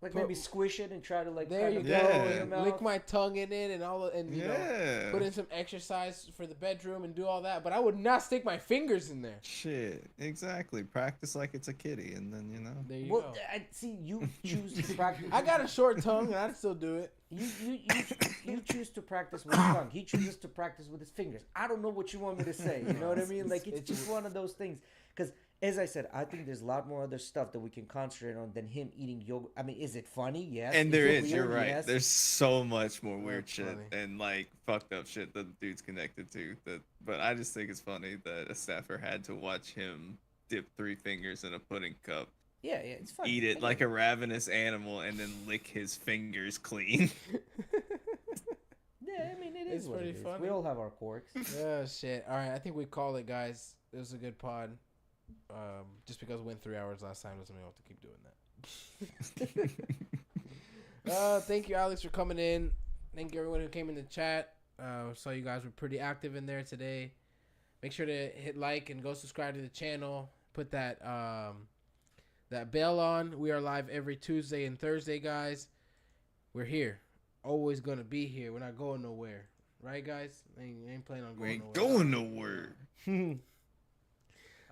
Like Put- maybe squish it and try to like. there kind you of go, Yeah. throw it in your and mouth. lick my tongue in it and all, and you know, Yeah. put in some exercise for the bedroom and do all that. But I would not stick my fingers in there. Shit, exactly. Practice like it's a kitty, and then There you Well, go. I see you choose to practice. I got a short tongue and I'd still do it. You choose to practice with his tongue. He chooses to practice with his fingers. I don't know what you want me to say. You know what I mean? Like it's just one of those things. Because as I said, I think there's a lot more other stuff that we can concentrate on than him eating yogurt. I mean, is it funny? Yes. and there it is. You're weird? right. Yes. There's so much more weird That's shit funny. and like fucked up shit that the dude's connected to. But I just think it's funny that a staffer had to watch him dip 3 fingers in a pudding cup, Yeah, it's funny. eat it like a ravenous animal, and then lick his fingers clean. Yeah, I mean, it It's is what pretty it is. funny. We all have our quirks. Oh shit! All right, I think we call it, guys. It was a good pod. Just because we went 3 hours last time doesn't mean we have to keep doing that. Thank you, Alex, for coming in. Thank you, everyone who came in the chat. Saw you guys were pretty active in there today. Make sure to hit like and go subscribe to the channel. Put that that bell on. We are live every Tuesday and Thursday, guys. We're here. Always gonna be here. We're not going nowhere. Right, guys? Ain't planning on We going ain't nowhere. going nowhere.